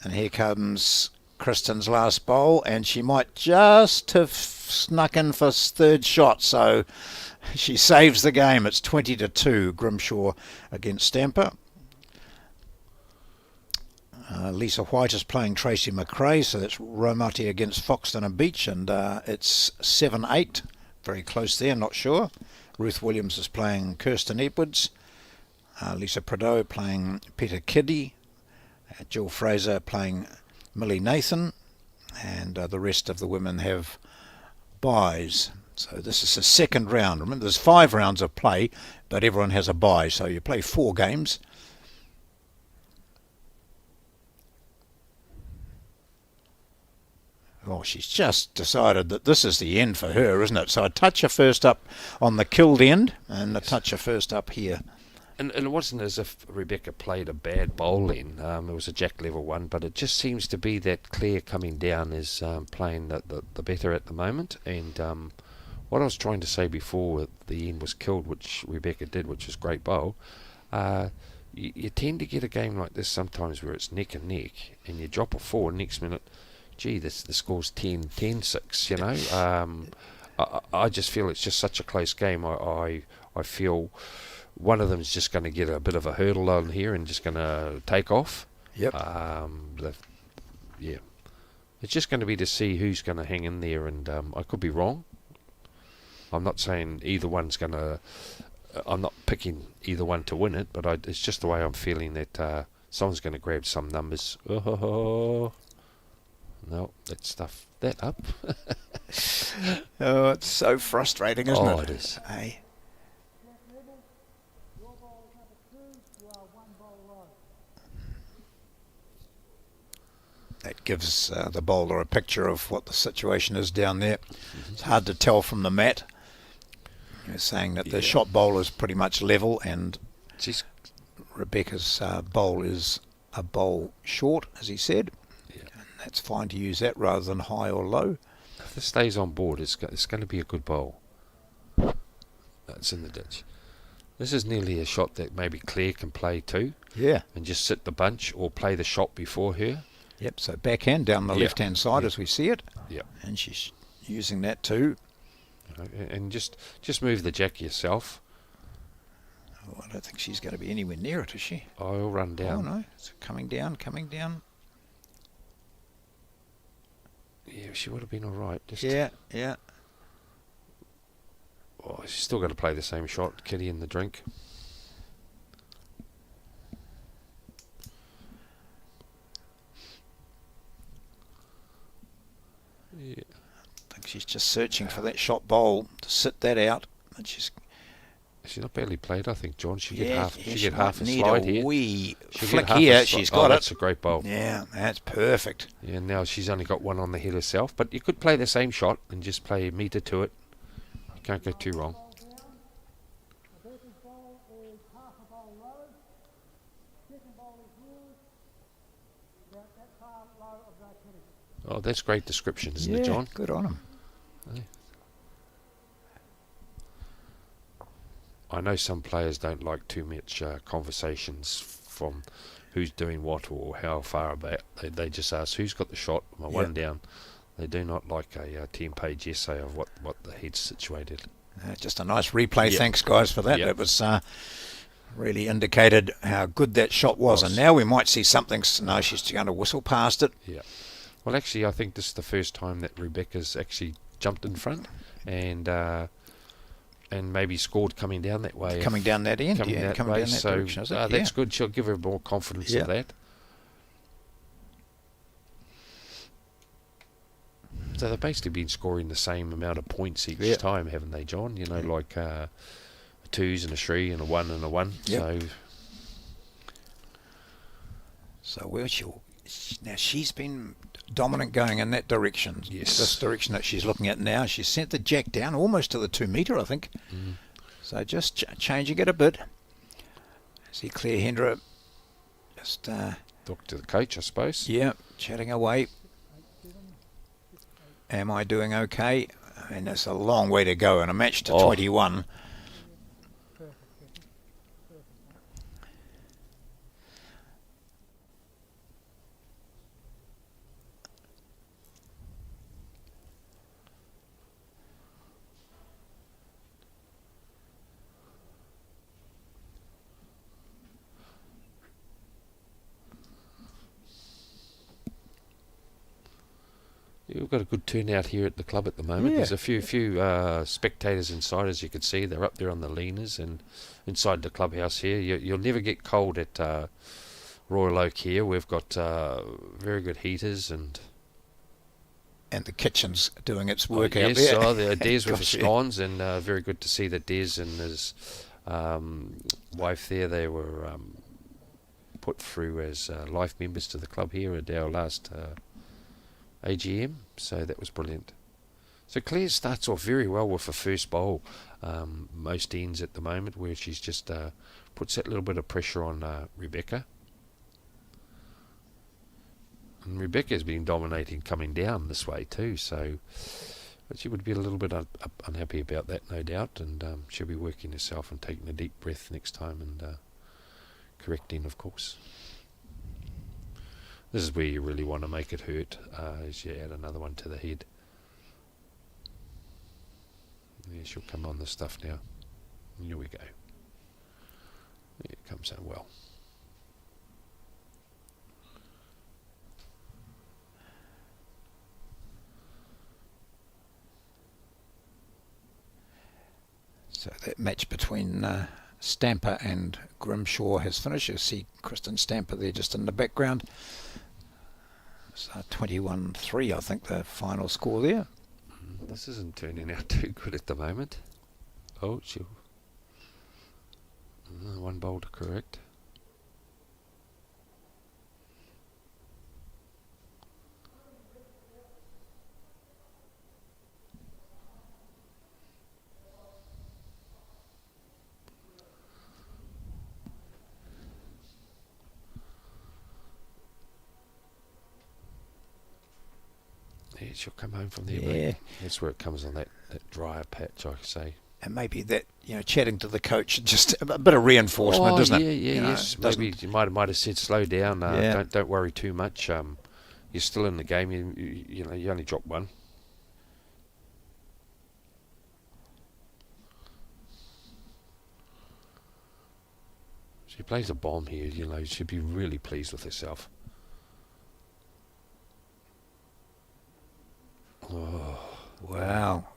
And here comes Kristen's last bowl, and she might just have snuck in for 3rd shot, so she saves the game. It's 20-2, Grimshaw against Stamper. Lisa White is playing Tracy Mccor, so that's Romati against Foxton and Beach, and it's 7-8, very close there, not sure. Ruth Williams is playing Kirsten Edwards. Lisa Prideaux playing Peter Kiddy. Jill Fraser playing Millie Nathan, and the rest of the women have byes. So this is the 2nd round. Remember, there's 5 rounds of play, but everyone has a bye, so you play 4 games. Oh, she's just decided that this is the end for her, isn't it? So a toucher first up on the killed end, and a toucher first up here. And it wasn't as if Rebecca played a bad bowl in. It was a jack level one, but it just seems to be that Claire coming down is playing the better at the moment. And what I was trying to say before, the end was killed, which Rebecca did, which is great bowl. You tend to get a game like this sometimes where it's neck and neck, and you drop a 4, next minute, gee, the score's 10-6, you know. I just feel it's just such a close game. I feel one of them is just going to get a bit of a hurdle on here and just going to take off. Yep. It's just going to be to see who's going to hang in there, and I could be wrong. I'm not saying either one's going to... I'm not picking either one to win it, but it's just the way I'm feeling that someone's going to grab some numbers. Oh, no, let's stuff that up. Oh, it's so frustrating, isn't it? Oh, it is. Hey. That gives the bowler a picture of what the situation is down there. It's hard to tell from the mat. You're saying that the shot bowl is pretty much level, and Rebecca's bowl is a bowl short, as he said. Yeah. And that's fine to use that rather than high or low. If this stays on board, it's going to be a good bowl. That's in the ditch. This is nearly a shot that maybe Claire can play too. Yeah. And just sit the bunch or play the shot before her. Yep, so backhand down the left-hand side as we see it. Yeah. And she's using that too. And just move the jack yourself. Oh, I don't think she's going to be anywhere near it, is she? Oh, he'll run down. Oh, no. It's coming down. Yeah, she would have been all right. Yeah. Oh, she's still got to play the same shot. Kitty in the drink. Yeah. I think she's just searching for that shot bowl to sit that out. And she's not badly played, I think, John. She get half a need slide a here. wee She'll flick get here. She's got it. That's a great bowl. Yeah, that's perfect. Yeah, now she's only got one on the head herself, but you could play the same shot and just play a metre to it. You can't go too wrong. Oh, that's great description, isn't it, John? Good on him. I know some players don't like too much conversations from who's doing what or how far about. They just ask who's got the shot, my one down. They do not like a 10-page essay of what the head's situated. Just a nice replay. Yep. Thanks, guys, for that. Yep. It was really indicated how good that shot was. And now we might see something. No, she's going to whistle past it. Yeah. Well, actually, I think this is the first time that Rebecca's actually jumped in front and maybe scored coming down that way. Coming down that end, coming that direction, is it? That's good. She'll give her more confidence of that. So they've basically been scoring the same amount of points each time, haven't they, John? You know, like a 2s and a 3 and a 1 and a 1. Yep. So where now she's been dominant going in that direction. Yes. This direction that she's looking at now. She's sent the jack down almost to the 2 metre, I think. So just changing it a bit. See Claire Hendra just... talk to the coach, I suppose. Yeah, chatting away. Am I doing okay? I mean, there's a long way to go in a match to 21. We've got a good turnout here at the club at the moment. There's a few spectators inside, as you can see. They're up there on the leaners and inside the clubhouse here. You'll never get cold at Royal Oak here. We've got very good heaters and the kitchen's doing its work out there. Yes, Des with the scones, and very good to see that Des and his wife there, they were put through as life members to the club here at our last AGM, so that was brilliant. So Claire starts off very well with the first bowl. Most ends at the moment, where she's just puts that little bit of pressure on Rebecca. And Rebecca's been dominating coming down this way too, so but she would be a little bit unhappy about that, no doubt, and she'll be working herself and taking a deep breath next time and correcting, of course. This is where you really want to make it hurt, as you add another one to the head. Yeah, she'll come on the stuff now. Here we go. It comes out well. So that match between Stamper and Grimshaw has finished. You see Kristen Stamper there just in the background. It's 21-3, I think, the final score there. This isn't turning out too good at the moment. Oh, she'll... one bowl to correct. Yeah, she'll come home from there. Yeah. That's where it comes on that drier patch, I say. And maybe that, chatting to the coach, just a bit of reinforcement, isn't it? Yes. Maybe you might have said, slow down. Don't worry too much. You're still in the game. You only dropped one. She plays a bomb here, she'd be really pleased with herself. Oh. Wow.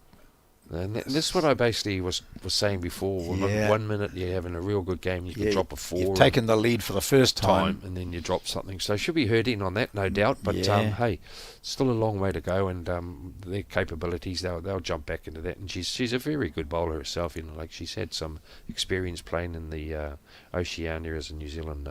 And this is what I basically was saying before. Yeah. 1 minute you're having a real good game, you can drop a 4. You've taken the lead for the first time. And then you drop something. So she'll be hurting on that, no doubt. But hey, still a long way to go, and their capabilities, they'll jump back into that. And she's a very good bowler herself. Like she's had some experience playing in the Oceania as a New Zealand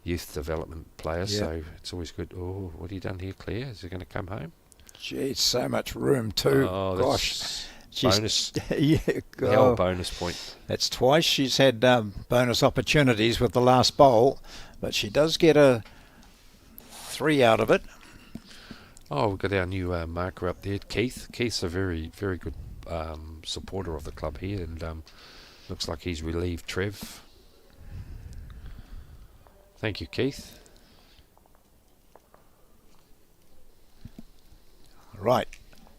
youth development player. So it's always good. Oh, what have you done here, Claire? Is he going to come home? Geez, so much room too. Oh, gosh. Bonus. Yeah, Hell bonus point. That's twice she's had bonus opportunities with the last bowl, but she does get a 3 out of it. Oh, we've got our new marker up there, Keith. Keith's a very, very good supporter of the club here, and looks like he's relieved Trev. Thank you, Keith. Right,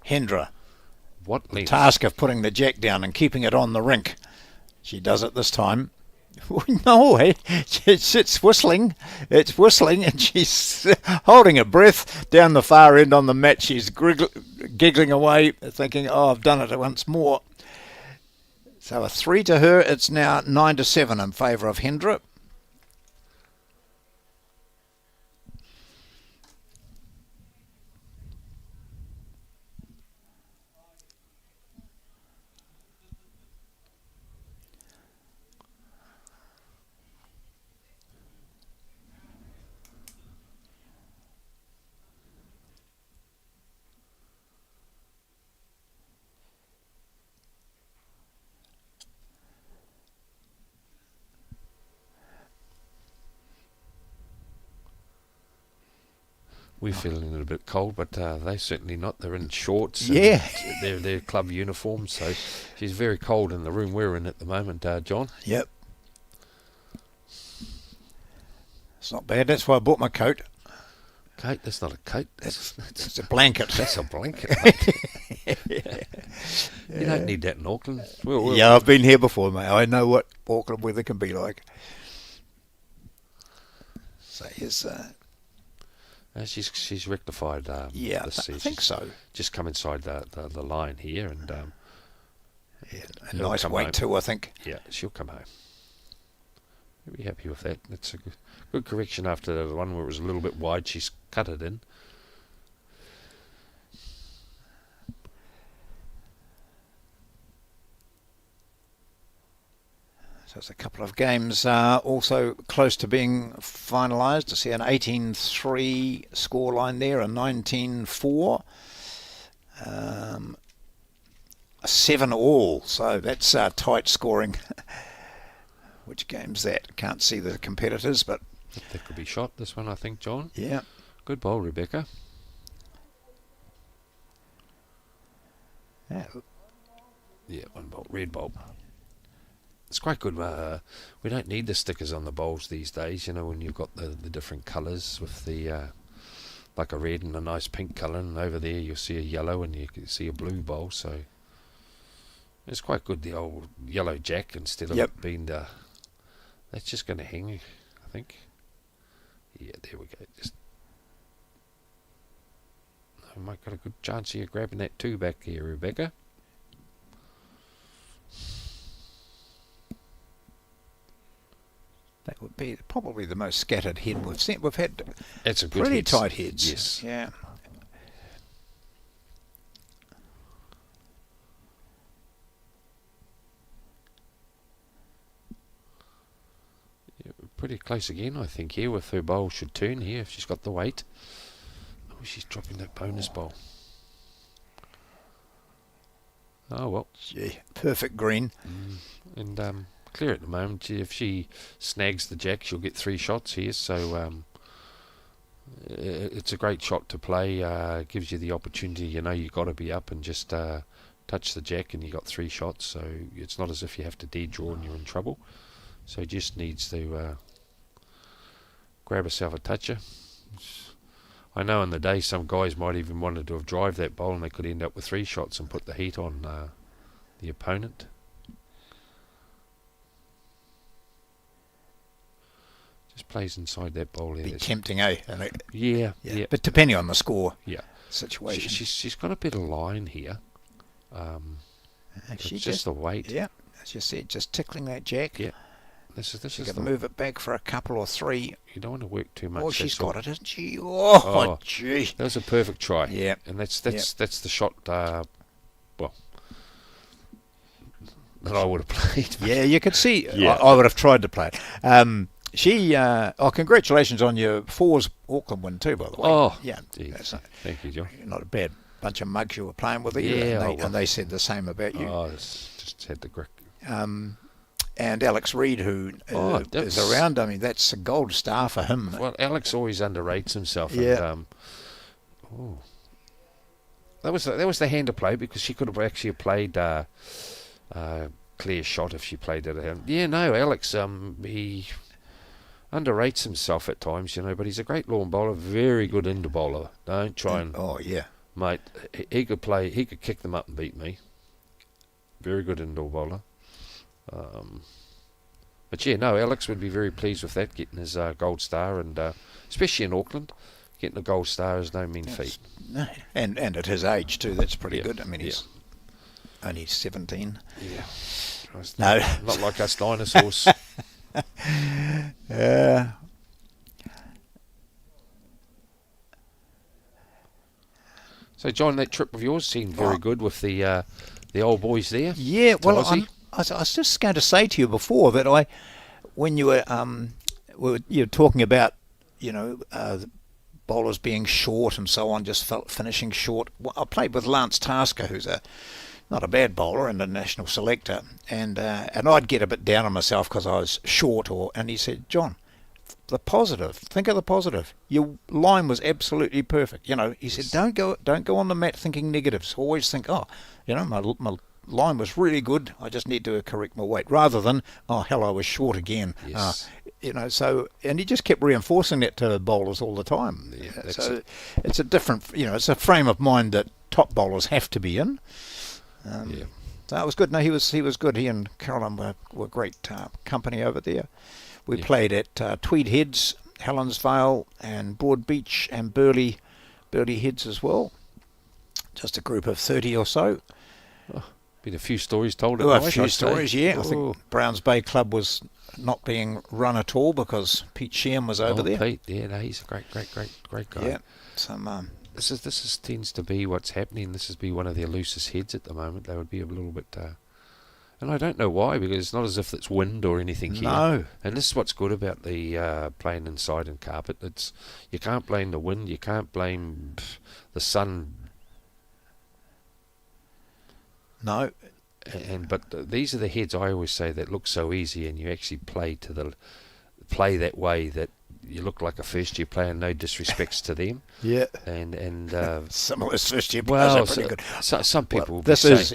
Hendra. What the task of putting the jack down and keeping it on the rink. She does it this time. No, it's whistling. It's whistling, and she's holding her breath down the far end on the mat. She's giggling away, thinking, "Oh, I've done it once more." So a 3 to her. It's now 9-7 in favour of Hendra. We're feeling a little bit cold, but they're certainly not. They're in shorts. Yeah. They're club uniforms, so she's very cold in the room we're in at the moment, John. Yep. It's not bad. That's why I bought my coat. Coat? That's not a coat. It's a blanket. That's a blanket, mate. You don't need that in Auckland. Yeah, I've been here before, mate. I know what Auckland weather can be like. So here's... she's rectified. Yeah, this I think so. Just come inside the line here, and a nice weight too, I think. Yeah, she'll come home. We'll be happy with that. That's a good correction after the one where it was a little bit wide. She's cut it in. So it's a couple of games also close to being finalised. I see an 18-3 scoreline there, a 19-4, a 7-all. So that's tight scoring. Which game's that? Can't see the competitors, but... That could be shot, this one, I think, John. Yeah. Good bowl, Rebecca. Yeah, one bowl, red bowl. It's quite good. We don't need the stickers on the bowls these days, when you've got the different colours with the like a red and a nice pink colour, and over there you'll see a yellow and you can see a blue bowl, so it's quite good, the old yellow jack instead of it being the... That's just going to hang, I think. Yeah, there we go. I might got a good chance here grabbing that 2 back here, Rebecca. That would be probably the most scattered head we've seen. We've had it's a good pretty heads. tight heads. Yes. Yeah. Pretty close again, I think, here, with her bowl should turn here if she's got the weight. Oh, she's dropping that bonus bowl. Oh, well. Gee, perfect green. And clear at the moment. If she snags the jack, she'll get 3 shots here, so it's a great shot to play. Gives you the opportunity, you've got to be up and just touch the jack, and you got 3 shots, so it's not as if you have to dead draw and you're in trouble. So he just needs to grab herself a toucher. I know in the day some guys might even wanted to have drive that bowl, and they could end up with 3 shots and put the heat on the opponent. plays inside that bowl there. Be tempting, eh? And Yeah, yeah. But depending on the score Yeah. situation. She's got a bit of line here. She It's just the weight. Yeah, as you said, just tickling that jack. Yeah. This is She's got to move it back for a couple or three. You don't want to work too much. Oh, she's got it, hasn't she? Oh, gee. That was a perfect try. Yeah. And that's the shot, well, that I would have played. Yeah, you could see. Yeah. I would have tried to play it. Congratulations on your fours Auckland win too, by the way. Oh, yeah. Thank you, John. Not a bad bunch of mugs you were playing with. Yeah, and they said the same about you. Oh, just had the grip. And Alex Reid, who is around. I mean, that's a gold star for him. Well, Alex always underrates himself. Yeah. And, that was the hand to play, because she could have actually played clear shot if she played it. Yeah, no, Alex, he underrates himself at times, but he's a great lawn bowler, very good indoor bowler. Don't try and... Oh, yeah. Mate, he could play, he could kick them up and beat me. Very good indoor bowler. But yeah, no, Alex would be very pleased with that, getting his gold star, and especially in Auckland, getting a gold star is no mean feat. No, and at his age too, that's pretty good. I mean, he's only 17. Yeah. No, not like us dinosaurs. So, John, that trip of yours seemed very good with the old boys there. Yeah, well, I was just going to say to you before that when you were talking about the bowlers being short and so on, just finishing short. Well, I played with Lance Tasker, who's not a bad bowler and a national selector, and I'd get a bit down on myself because I was short, and he said, John, the positive. Think of the positive. Your line was absolutely perfect. He said, don't go on the mat thinking negatives. Always think, my line was really good. I just need to correct my weight, rather than, oh hell, I was short again. Yes. So, and he just kept reinforcing that to bowlers all the time. Yeah, so it's a different, it's a frame of mind that top bowlers have to be in. So it was good. No, he was good. He and Caroline were great company over there. We played at Tweed Heads, Helensvale, and Broadbeach, and Burleigh Heads as well. Just a group of 30 or so. Been a few stories told. A few stories, yeah. I think Browns Bay Club was not being run at all because Pete Sheehan was over there. Pete, yeah, he's a great guy. Yeah, some. This tends to be what's happening. This has been one of their loosest heads at the moment. They would be a little bit, and I don't know why, because it's not as if it's wind or anything here. No. And this is what's good about the playing inside in carpet. You can't blame the wind. You can't blame the sun. No. But these are the heads I always say that look so easy, and you actually play that way that you look like a first year player. No disrespects to them. Yeah. And some of those first year players are pretty good. Some people.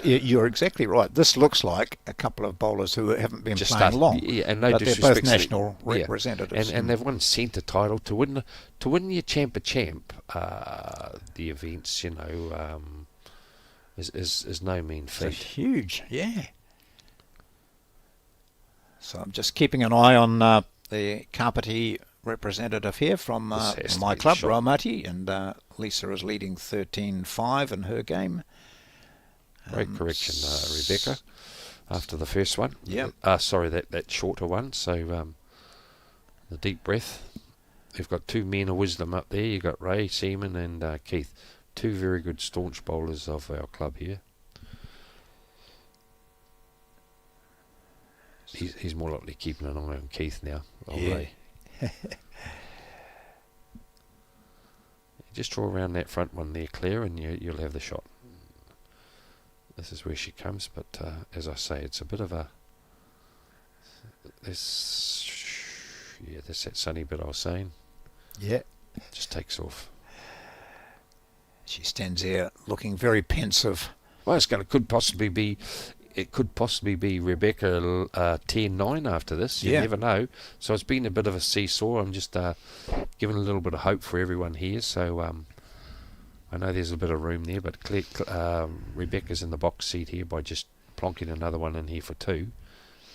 You're exactly right. This looks like a couple of bowlers who haven't been playing long. Yeah, and no but disrespect. They're both national representatives. And they've won centre title to win your champ. The events, is no mean feat. It's huge, yeah. So I'm just keeping an eye on the Kapiti representative here from my club, Raumati, and Lisa is leading 13-5 in her game. Great correction, Rebecca, after the first one. Yeah. Sorry, that shorter one. So the deep breath. We've got two men of wisdom up there. You've got Ray, Seaman, and Keith. Two very good staunch bowlers of our club here. He's more likely keeping an eye on Keith now. Yeah. Just draw around that front one there, Claire, and you'll have the shot. This is where she comes, but as I say, it's a bit of a... that's that sunny bit I was saying. Yeah. Just takes off. She stands there looking very pensive. Well, it could possibly be Rebecca 10-9 after this. You never know. So it's been a bit of a seesaw. I'm just giving a little bit of hope for everyone here. So I know there's a bit of room there, but Rebecca's in the box seat here by just plonking another one in here for two,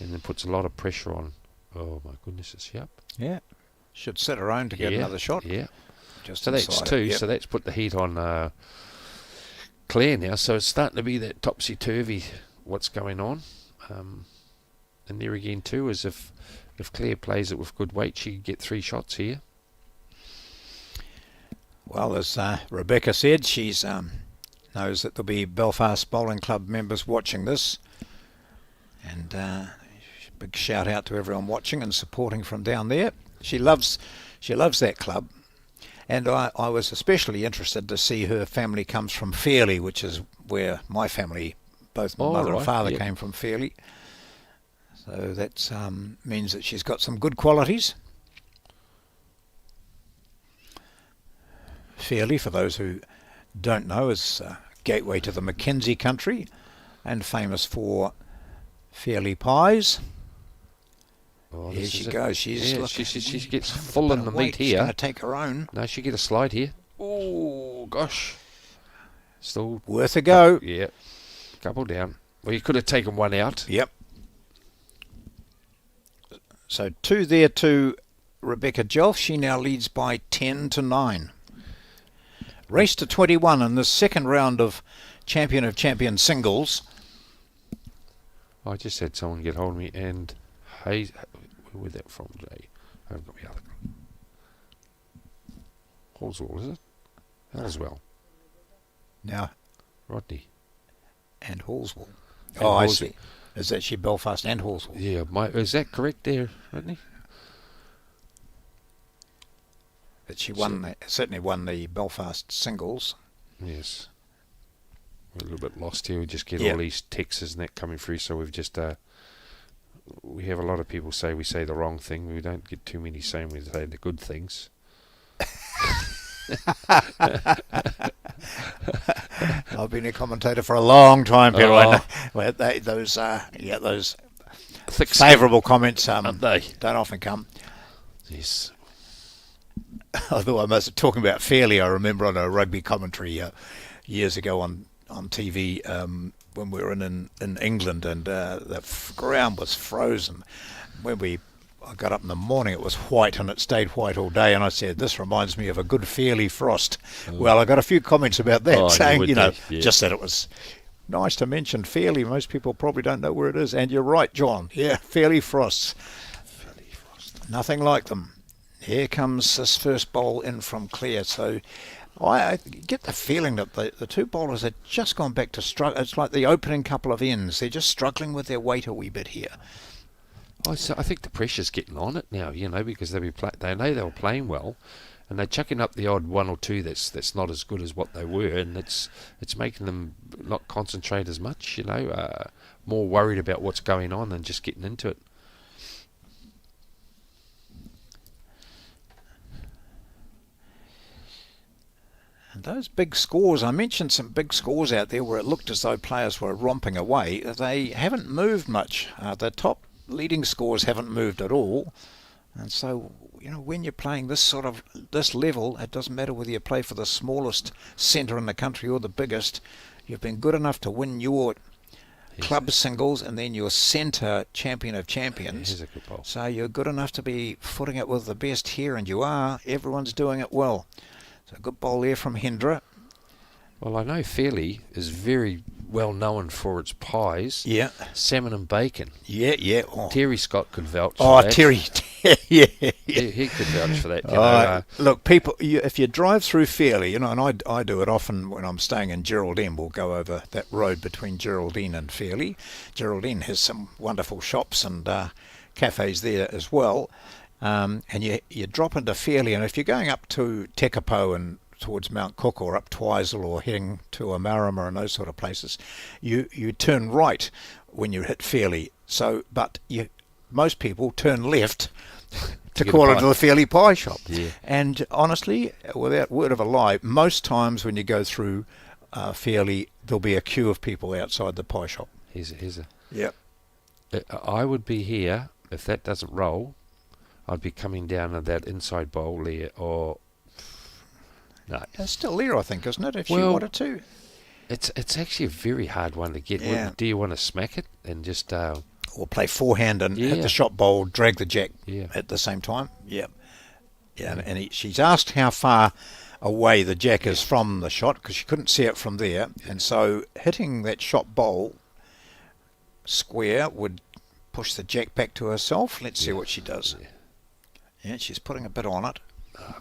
and then puts a lot of pressure on. Oh my goodness, is she up? Yeah. should set her own to get another shot. Yeah. Just so that's inside two. it. Yep. So that's put the heat on Claire now. So it's starting to be that topsy-turvy what's going on. And there again too is if Claire plays it with good weight, she could get 3 shots here. Well, as Rebecca said, she's knows that there'll be Belfast Bowling Club members watching this, and big shout out to everyone watching and supporting from down there. She loves that club, and I was especially interested to see her family comes from Fairley, which is where my family, both my mother and father, came from Fairley. So that means that she's got some good qualities. Fairley, for those who don't know, is a gateway to the Mackenzie country and famous for Fairley pies. Oh, Here she goes. She gets full in the meat here. She's going to take her own. No, she get a slide here. Oh, gosh. Still worth a go. Yeah. Couple down. Well, you could have taken one out. Yep. So 2 there to Rebecca Jelf. She now leads by 10-9. Race to 21 in the second round of Champion singles. I just had someone get hold of me, and Hayes, where was that from today? I haven't got my other. Halswell, is it? Halswell. Now, Rodney. And Halswell. And oh, Halswell. I see. Is that she Belfast and Halswell? Yeah, is that correct there, Rodney? That she certainly won the Belfast singles. Yes. We're a little bit lost here. We just get all these texts and that coming through, so we've just we have a lot of people say we say the wrong thing. We don't get too many saying we say the good things. I've been a commentator for a long time, Peter. Those favourable comments they don't often come. Yes. Although I was talking about Fairley, I remember on a rugby commentary years ago on TV when we were in England, and the ground was frozen. When I got up in the morning, it was white, and it stayed white all day, and I said, this reminds me of a good Fairley frost. Well, I got a few comments about that, saying, just that it was nice to mention Fairley. Most people probably don't know where it is, and you're right, John. Yeah, Fairley frosts. Fairley frost. Nothing like them. Here comes this first bowl in from Claire. So I get the feeling that the two bowlers have just gone back to struggle. It's like the opening couple of ends. They're just struggling with their weight a wee bit here. I think the pressure's getting on it now, because they know they were playing well, and they're chucking up the odd one or two that's not as good as what they were, and it's making them not concentrate as much, more worried about what's going on than just getting into it. And those big scores, I mentioned some big scores out there where it looked as though players were romping away. They haven't moved much. The top leading scores haven't moved at all. And so, when you're playing this level, it doesn't matter whether you play for the smallest centre in the country or the biggest. You've been good enough to win your club singles and then your centre champion of champions. So you're good enough to be footing it with the best here, and you are. Everyone's doing it well. So a good bowl there from Hendra. Well, I know Fairley is very well known for its pies. Yeah. Salmon and bacon. Yeah. Oh. Terry Scott could vouch for that. Terry. Yeah. He could vouch for that. Look, people, if you drive through Fairley, and I do it often when I'm staying in Geraldine. We'll go over that road between Geraldine and Fairley. Geraldine has some wonderful shops and cafes there as well. And you drop into Fairley, and if you're going up to Tekapo and towards Mccor or up Twizel or heading to Amarama and those sort of places, you turn right when you hit Fairley. So, but most people turn left to call into the Fairley pie shop. Yeah. And honestly, without word of a lie, most times when you go through Fairley, there'll be a queue of people outside the pie shop. Here's a. Yep. I would be here if that doesn't roll. I'd be coming down to that inside bowl there, or no. It's still there, I think, isn't it? If you wanted to. It's actually a very hard one to get. Yeah. Do you want to smack it and just or play forehand and hit the shot bowl, drag the jack at the same time? Yeah. Yeah, and she's asked how far away the jack is from the shot because she couldn't see it from there, and so hitting that shot bowl square would push the jack back to herself. Let's see what she does. Yeah, she's putting a bit on it.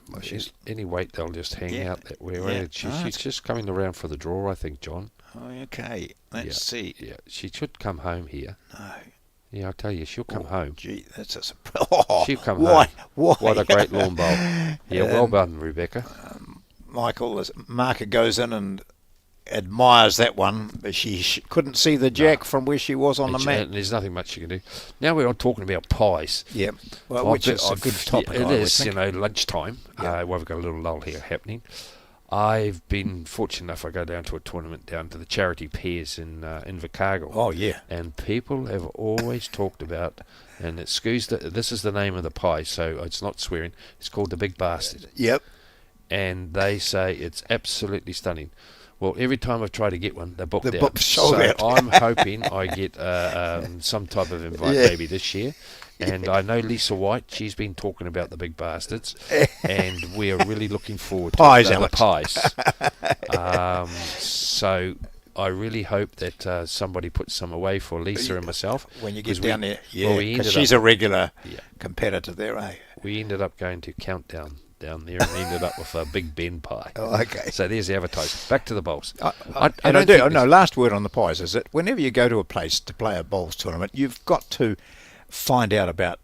Well, any weight, they'll just hang out that way. Yeah. She's just coming around for the draw, I think, John. Okay, let's see. Yeah, she should come home here. No. Yeah, I'll tell you, she'll come home. Gee, that's a She'll come home. Why? What a great lawn bowl. Yeah, well done, Rebecca. Michael, as Marker goes in and admires that one, but she couldn't see the jack from where she was on the mat. And there's nothing much she can do. Now we're on talking about pies. Yeah, well, which is a good topic. It I would is, think. lunchtime. Yeah. We've got a little lull here happening. I've been fortunate enough. I go down to a tournament down to the Charity Pears in Invercargill. Oh yeah, and people have always talked about, and this is the name of the pie, so it's not swearing. It's called the Big Bastard. Yep. And they say it's absolutely stunning. Well, every time I've tried to get one, they're booked out. Sold out. I'm hoping I get some type of invite maybe this year. And I know Lisa White, she's been talking about the Big Bastards, and we're really looking forward to the pies. So I really hope that somebody puts some away for Lisa and myself. When you get down there, yeah, because well, she's a regular competitor there, eh? We ended up going to Countdown down there and ended up with a Big Ben pie. Oh, okay. So there's the advertisement. Back to the bowls. Last word on the pies is that whenever you go to a place to play a bowls tournament, you've got to find out about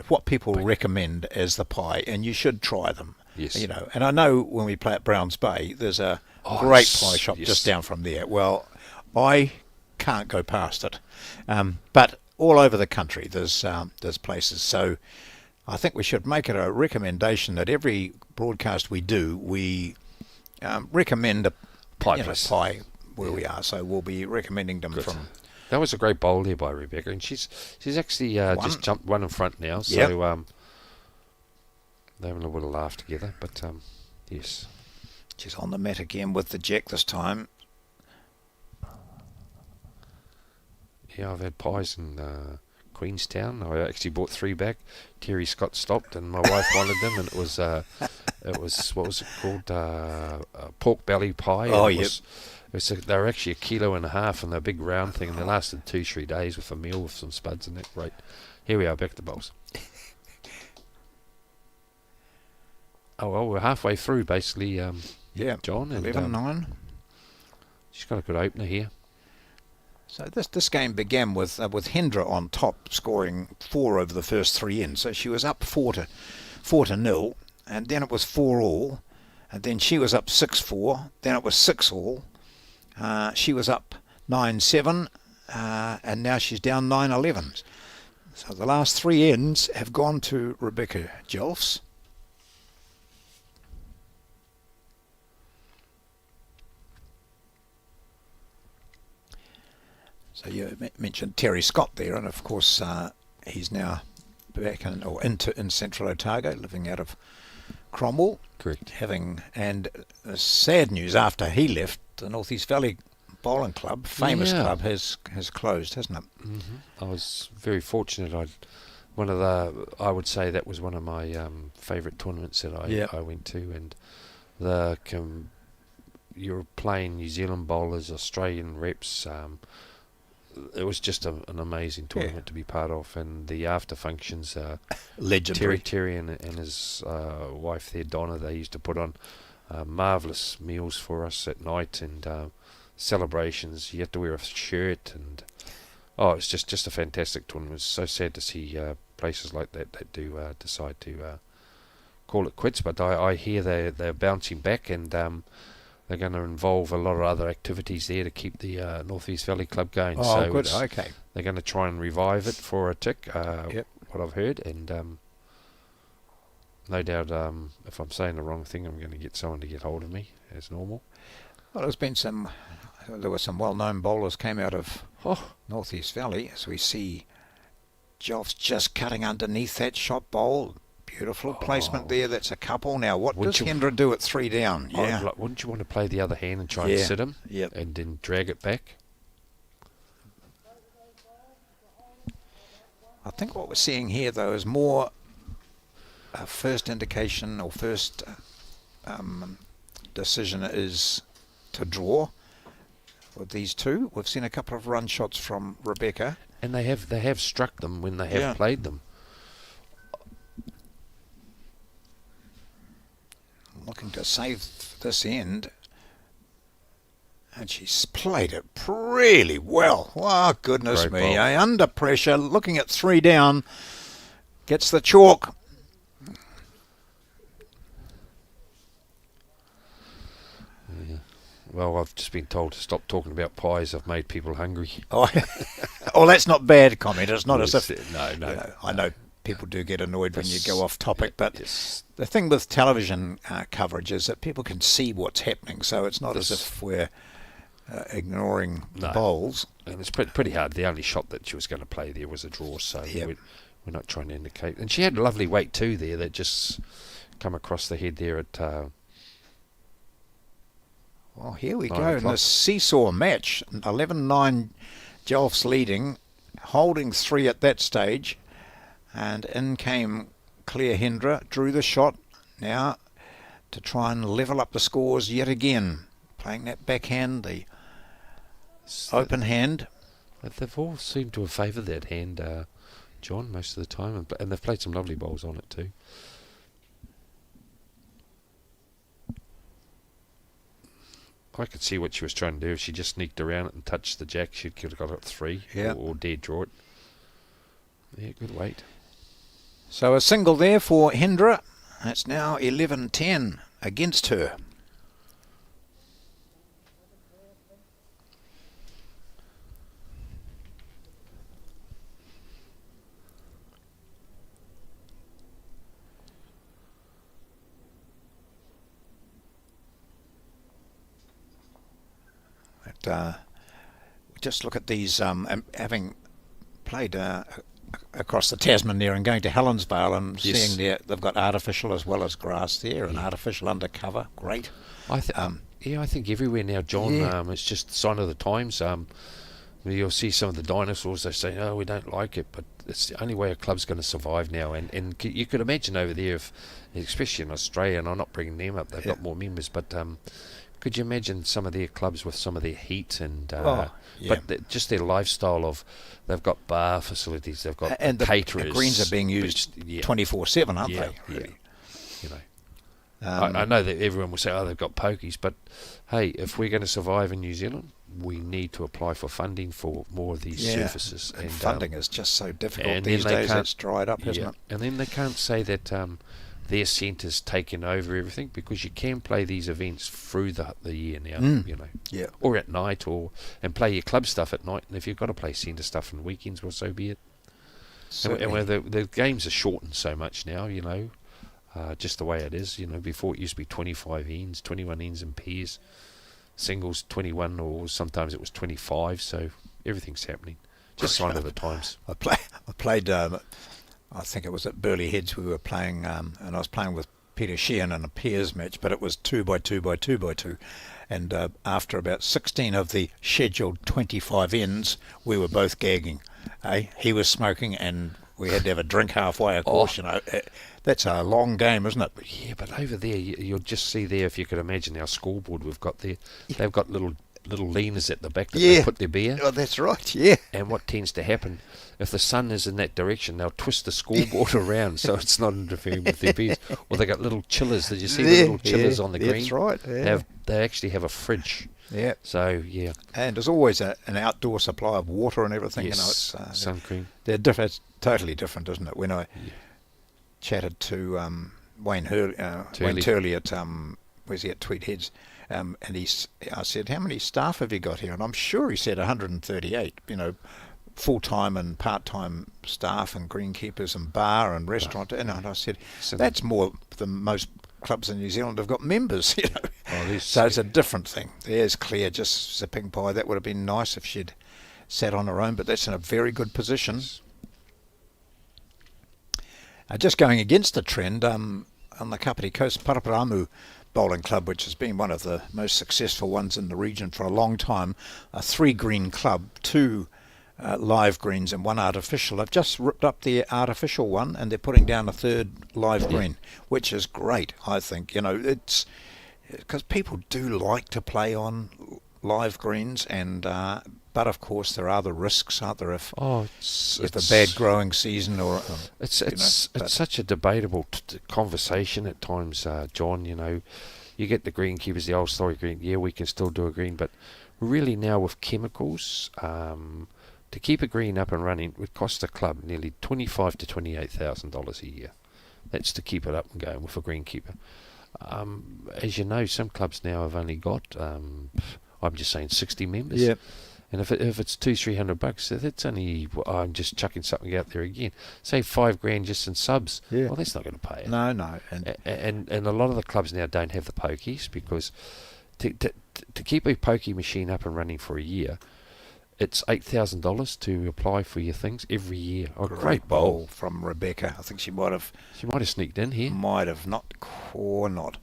what people recommend as the pie, and you should try them. Yes. And I know when we play at Browns Bay, there's a great pie shop just down from there. Well, I can't go past it, but all over the country there's places. So I think we should make it a recommendation that every broadcast we do, we recommend a pie where we are. So we'll be recommending them from. That was a great bowl there by Rebecca, and she's actually just jumped one in front now. So they're having a little laugh together. But yes, she's on the mat again with the jack this time. Yeah, I've had pies in Queenstown. I actually bought 3 back. Terry Scott stopped, and my wife wanted them, and it was what was it called? A pork belly pie. Oh, yep. They were actually 1.5 kilos, and they're a big round thing, and they lasted 2-3 days with a meal with some spuds and that. Great. Here we are, back to the bowls. Oh well, we're halfway through basically. John. 11-9. She's got a good opener here. So this game began with Hendra on top, scoring 4 over the first 3 ends. So she was up 4-0, and then it was 4-all, and then she was up 6-4. Then it was 6-all. She was up 9-7, and now she's down 9-11. So the last 3 ends have gone to Rebecca Jelfs. So you mentioned Terry Scott there, and of course he's now back in Central Otago, living out of Cromwell. Correct. And sad news after he left, the North East Valley Bowling Club, famous club, has closed, hasn't it? Mm-hmm. I was very fortunate. I would say that was one of my favourite tournaments that I went to, and you're playing New Zealand bowlers, Australian reps. It was just an amazing tournament to be part of, and the after functions, legendary. Terry and his wife there, Donna, they used to put on marvellous meals for us at night, and celebrations. You had to wear a shirt, and it's just a fantastic tournament. It's so sad to see places like that do decide to call it quits, but I hear they're bouncing back, and they're going to involve a lot of other activities there to keep the North East Valley Club going. Oh, good. Okay. They're going to try and revive it for a tick, what I've heard. And no doubt, if I'm saying the wrong thing, I'm going to get someone to get hold of me, as normal. Well, there were some well-known bowlers came out of North East Valley, as we see Jelfs just cutting underneath that shot bowl. Beautiful placement there. That's a couple. Now, what does Hendra do at 3 down? Yeah. Wouldn't you want to play the other hand and try and sit him? Yep. And then drag it back? I think what we're seeing here, though, is more first indication or first decision is to draw with these two. We've seen a couple of run shots from Rebecca. And they have struck them when they have played them. Looking to save this end. And she's played it really well. Oh, goodness Great me. ball. Under pressure, looking at 3 down. Gets the chalk. Well, I've just been told to stop talking about pies. I've made people hungry. Oh, that's not bad comment. It's not Yes, as if... No. I know people do get annoyed when you go off topic, but Yes. the thing with television coverage is that people can see what's happening, so it's not as if we're ignoring the bowls. And it's pretty hard. The only shot that she was going to play there was a draw, so we're not trying to indicate. And she had a lovely weight too there that just come across the head there at... Well, here we 9 go in o'clock. the seesaw match. 11-9, Jelf's leading, holding 3 at that stage. And in came Claire Hendra, drew the shot. Now to try and level up the scores yet again. Playing that backhand, the open hand. They've all seemed to have favoured that hand, John, most of the time. And they've played some lovely bowls on it too. I could see what she was trying to do. If she just sneaked around it and touched the jack, she could have got it 3 or dared draw it. Yeah, good weight. So a single there for Hendra. That's now 11-10 against her. Just look at these, having played across the Tasman there and going to Helensvale and seeing they've got artificial as well as grass there and artificial undercover. Great. I think everywhere now, John, it's just the sign of the times. You'll see some of the dinosaurs, they say, oh, we don't like it, but it's the only way a club's going to survive now. And you could imagine over there, especially in Australia, and I'm not bringing them up, they've got more members, but could you imagine some of their clubs with some of their heat and but just their lifestyle of they've got bar facilities, they've got and caterers. The greens are being used 24/7, aren't they? Really? You know, I know that everyone will say, oh, they've got pokies, but hey, if we're going to survive in New Zealand, we need to apply for funding for more of these surfaces. And funding is just so difficult and these days. It's dried up, isn't it? And then they can't say that their centre's taken over everything, because you can play these events through the year now, you know, or at night, and play your club stuff at night. And if you've got to play centre stuff on weekends, well, so be it. And where the games are shortened so much now, you know, just the way it is. You know, before it used to be 25 ends, 21 ends in pairs, singles 21, or sometimes it was 25. So everything's happening. Just sign of the times. I played. I think it was at Burleigh Heads we were playing, and I was playing with Peter Sheehan in a pairs match, but it was 2x2x2x2. And after about 16 of the scheduled 25 ends, we were both gagging. He was smoking, and we had to have a drink halfway, of course. You know, that's a long game, isn't it? Yeah, but over there, you'll just see there, if you could imagine our scoreboard we've got there, they've got little leaners at the back that they put their beer. Oh, that's right, yeah. And what tends to happen, if the sun is in that direction, they'll twist the scoreboard around so it's not interfering with their beers. Or they got little chillers. Did you see the little chillers on the green? That's right. Yeah. They actually have a fridge. Yeah. So, yeah. And there's always an outdoor supply of water and everything. Yes, you know, it's sun cream. They're different. It's totally different, isn't it? When I chatted to Wayne Turley at where's he at Tweed Heads, and I said, how many staff have you got here? And I'm sure he said 138. You know, full-time and part-time staff and greenkeepers and bar and restaurant. And I said, that's more than most clubs in New Zealand have got members. You know, so it's a different thing. There's Claire just sipping by. That would have been nice if she'd sat on her own, but that's in a very good position. Just going against the trend, on the Kapiti Coast, Paraparamu Bowling Club, which has been one of the most successful ones in the region for a long time, a 3 green club, 2 live greens and one artificial. They've just ripped up the artificial one and they're putting down a third live green, which is great, I think. It's because people do like to play on live greens, and but of course there are the risks, aren't there? If a bad growing season, or it's such a debatable conversation at times, John. You get the greenkeepers, the old story green. Yeah, we can still do a green, but really now with chemicals, to keep a green up and running would cost a club nearly $25,000 to $28,000 a year. That's to keep it up and going with a greenkeeper. As you know, some clubs now have only got, I'm just saying, 60 members. Yep. And if it's $200-300, that's only, I'm just chucking something out there again. Say $5,000 just in subs. Yeah. Well, that's not going to pay it. No. And a lot of the clubs now don't have the pokies, because to keep a pokey machine up and running for a year, it's $8,000 to apply for your things every year. Oh, great bowl from Rebecca. I think she might have sneaked in here. Might have not, or not.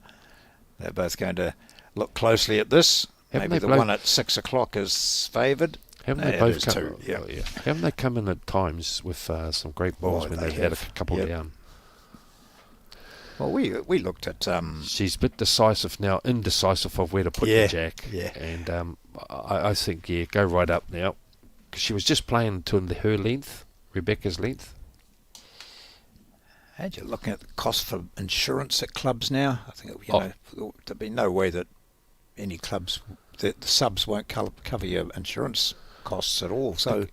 They're both going to look closely at this. Maybe the one at 6 o'clock is favoured. Haven't they both come? Yeah. Haven't they come in at times with some great balls when they've had a couple down? Well, we looked at. She's a bit decisive now, indecisive of where to put the jack. Yeah. And I think, go right up now. Because she was just playing to her length, Rebecca's length. And you're looking at the cost for insurance at clubs now. I think there'd be no way that any clubs, the subs won't cover your insurance costs at all. So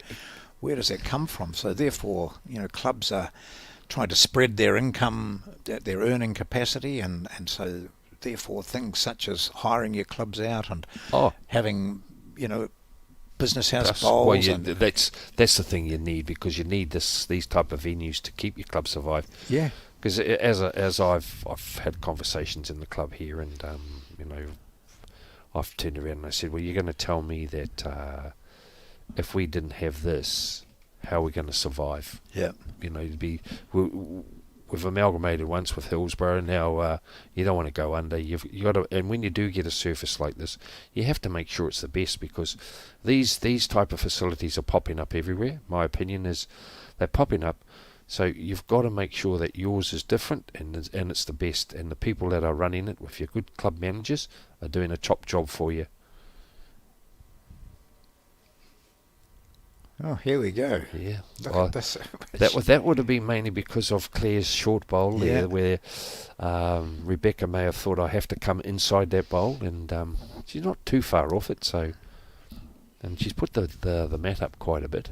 where does that come from? So therefore, clubs are trying to spread their income, their earning capacity, and so therefore things such as hiring your clubs out and having, business house bowls. Well, that's the thing you need, because you need these type of venues to keep your club survive. Yeah. Because as I've had conversations in the club here, and I've turned around and I said, well, you're going to tell me that if we didn't have this, how are we going to survive? Yeah. We've amalgamated once with Hillsborough. Now you don't want to go under. You've got to, and when you do get a surface like this, you have to make sure it's the best, because these type of facilities are popping up everywhere. My opinion is they're popping up, so you've got to make sure that yours is different and it's the best. And the people that are running it with your good club managers are doing a top job for you. Oh, here we go. Yeah. Look at this. That would have been mainly because of Claire's short bowl there, where Rebecca may have thought, I have to come inside that bowl, and she's not too far off it. So, and she's put the mat up quite a bit.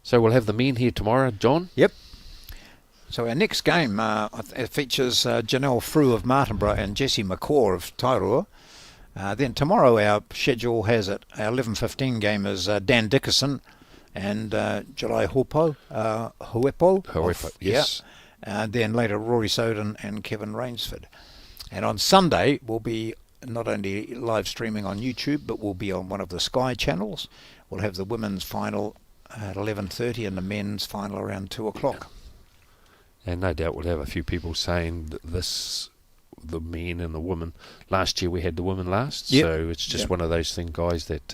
So we'll have the men here tomorrow, John. Yep. So our next game it features Janelle Frew of Martinborough and Jessie Mccor of Tairua. Then tomorrow our schedule has it. Our 11:15 game is Dan Dickerson and July Huepo. Yes. Then later Rory Soden and Kevin Rainsford. And on Sunday we'll be not only live streaming on YouTube, but we'll be on one of the Sky channels. We'll have the women's final at 11:30 and the men's final around 2 o'clock. And no doubt we'll have a few people saying the men and the women. Last year we had the women last, so it's just one of those things, guys, that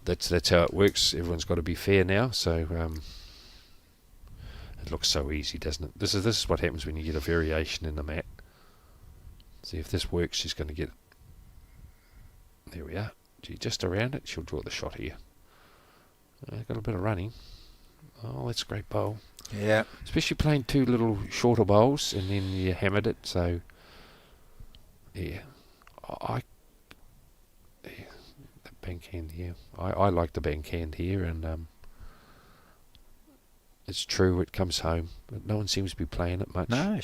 that's how it works. Everyone's got to be fair now, so it looks so easy, doesn't it? This is what happens when you get a variation in the mat. See if this works, she's going to get it. There we are. Gee, just around it, she'll draw the shot here. Got a bit of running. Oh, that's a great bowl. Yeah. Especially playing two little shorter bowls and then you hammered it, so the bankhand here. I like the bankhand here, and it's true it comes home, but no one seems to be playing it much. No.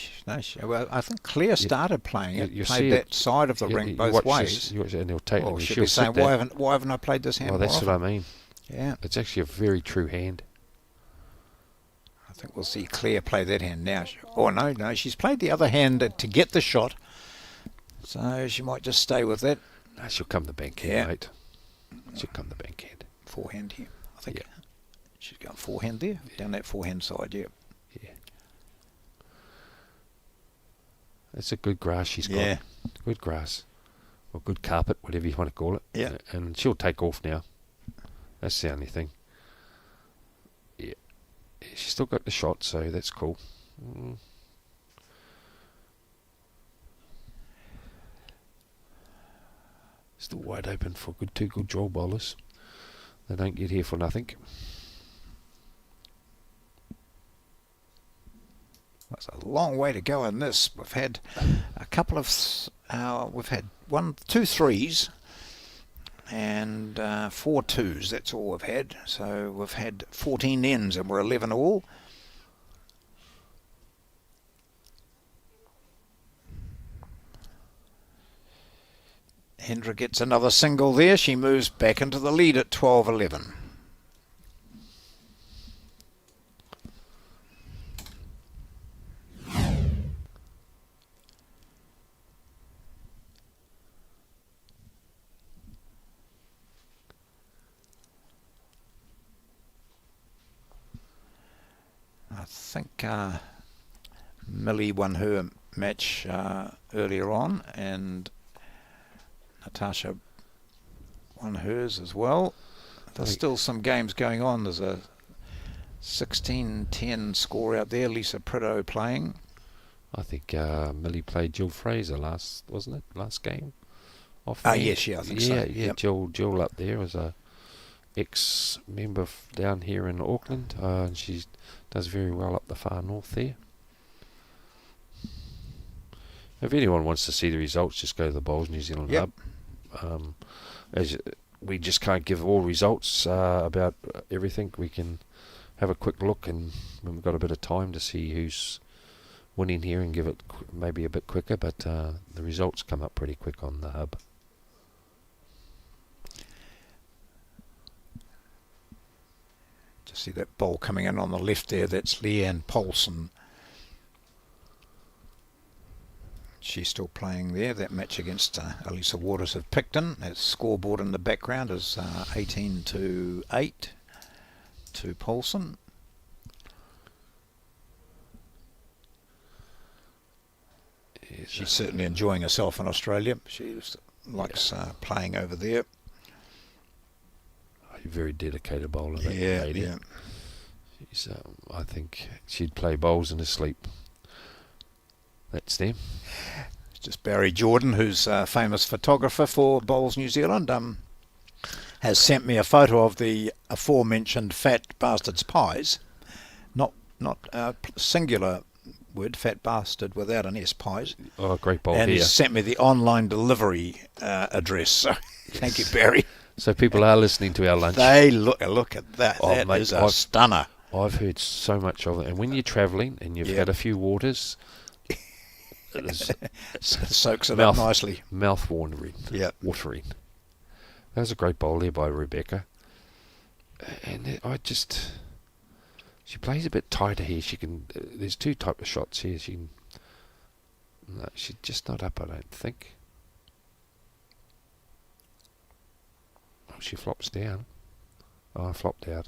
Well, I think Claire started playing it. You played that side of the ring both ways. And he'll take it. She'll be saying, why haven't I played this hand? Well, that's what I mean. Yeah. It's actually a very true hand. I think we'll see Claire play that hand now. Oh, no, she's played the other hand to get the shot. So she might just stay with that. No, she'll come the bankhand, mate. She'll come the bankhand. Forehand here, I think. Yeah. She's going forehand there, down that forehand side, yeah. It's a good grass she's got. Yeah. Good grass. Or good carpet, whatever you want to call it. Yeah. And she'll take off now. That's the only thing. Yeah. She's still got the shot, so that's cool. Still wide open for two good draw bowlers. They don't get here for nothing. That's a long way to go in this. We've had a couple of, we've had 2 threes and 4 twos. That's all we've had. So we've had 14 ends and we're 11 all. Hendra gets another single there. She moves back into the lead at 12-11. I think Millie won her match earlier on, and Natasha won hers as well. There's still some games going on. There's a 16-10 score out there. Lisa Prideaux playing. I think Millie played Jill Fraser wasn't it? Last game? Yes, I think so. Yeah, Yep. Jill up there was a ex-member down here in Auckland. And she does very well up the far north there. If anyone wants to see the results, just go to the Bowls New Zealand Yep. Hub. As we just can't give all results about everything, we can have a quick look, and when we've got a bit of time to see who's winning here and give it maybe a bit quicker, but the results come up pretty quick on the hub. Just see that bowl coming in on the left there. That's Leanne Paulson. She's still playing there. That match against Elisa Waters of Picton. That scoreboard in the background is 18-8 to Paulson. She's certainly enjoying herself in Australia. She likes playing over there. A very dedicated bowler, that lady. Yeah. She's, I think she'd play bowls in her sleep. That's them. Just Barry Jordan, who's a famous photographer for Bowls New Zealand, has sent me a photo of the aforementioned Fat Bastards pies. Not singular word, Fat Bastard without an S, pies. Oh, great bowl and here. he's sent me the online delivery address. So thank you, Barry. So people are listening to our lunch. They look at that. Oh, That mate, is a stunner. I've heard so much of it. And when you're travelling and you've had a few waters, soaks it up nicely. Mouth watering. Yeah. Watering. That was a great bowl there by Rebecca. And she plays a bit tighter here. She can. There's 2 types of shots here. She's just not up, I don't think. Oh, she flops down. Oh, flopped out.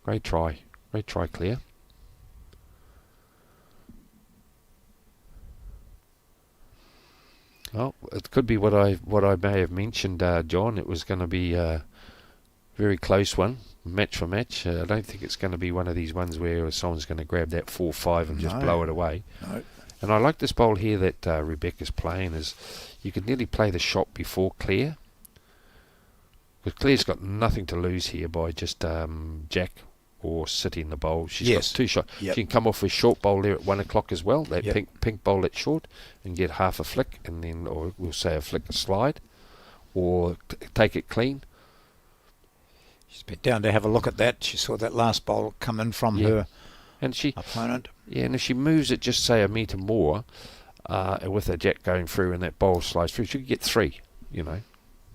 Great try. Great try, Claire. Well, it could be what I may have mentioned, John. It was going to be a very close one, match for match. I don't think it's going to be one of these ones where someone's going to grab that 4-5 and just blow it away. No. And I like this bowl here that Rebecca's playing, is you could nearly play the shot before Claire. Because Claire's got nothing to lose here by just jack or sit in the bowl. She's got 2 shots. Yep. She can come off with short bowl there at 1 o'clock as well. That Yep. pink bowl at short, and get half a flick, and then, or we'll say a flick, a slide, or take it clean. She's been down to have a look at that. She saw that last bowl come in from her and opponent. Yeah, and if she moves it just say a metre more, with a jack going through and that bowl slides through, she could get 3.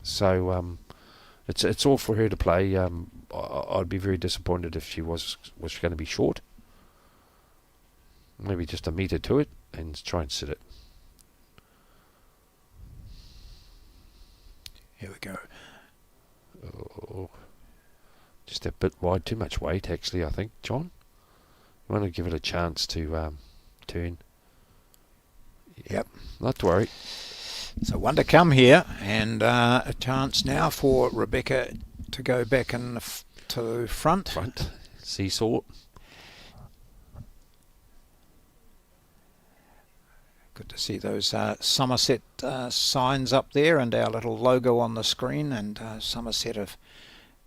So it's all for her to play. I'd be very disappointed if she was going to be short. Maybe just a metre to it and try and sit it. Here we go. Oh, just a bit wide, too much weight actually, I think, John. You want to give it a chance to turn. Yep. Not to worry. So one to come here, and a chance now for Rebecca to go back in to front. Seesaw. Good to see those Somerset signs up there and our little logo on the screen. And Somerset have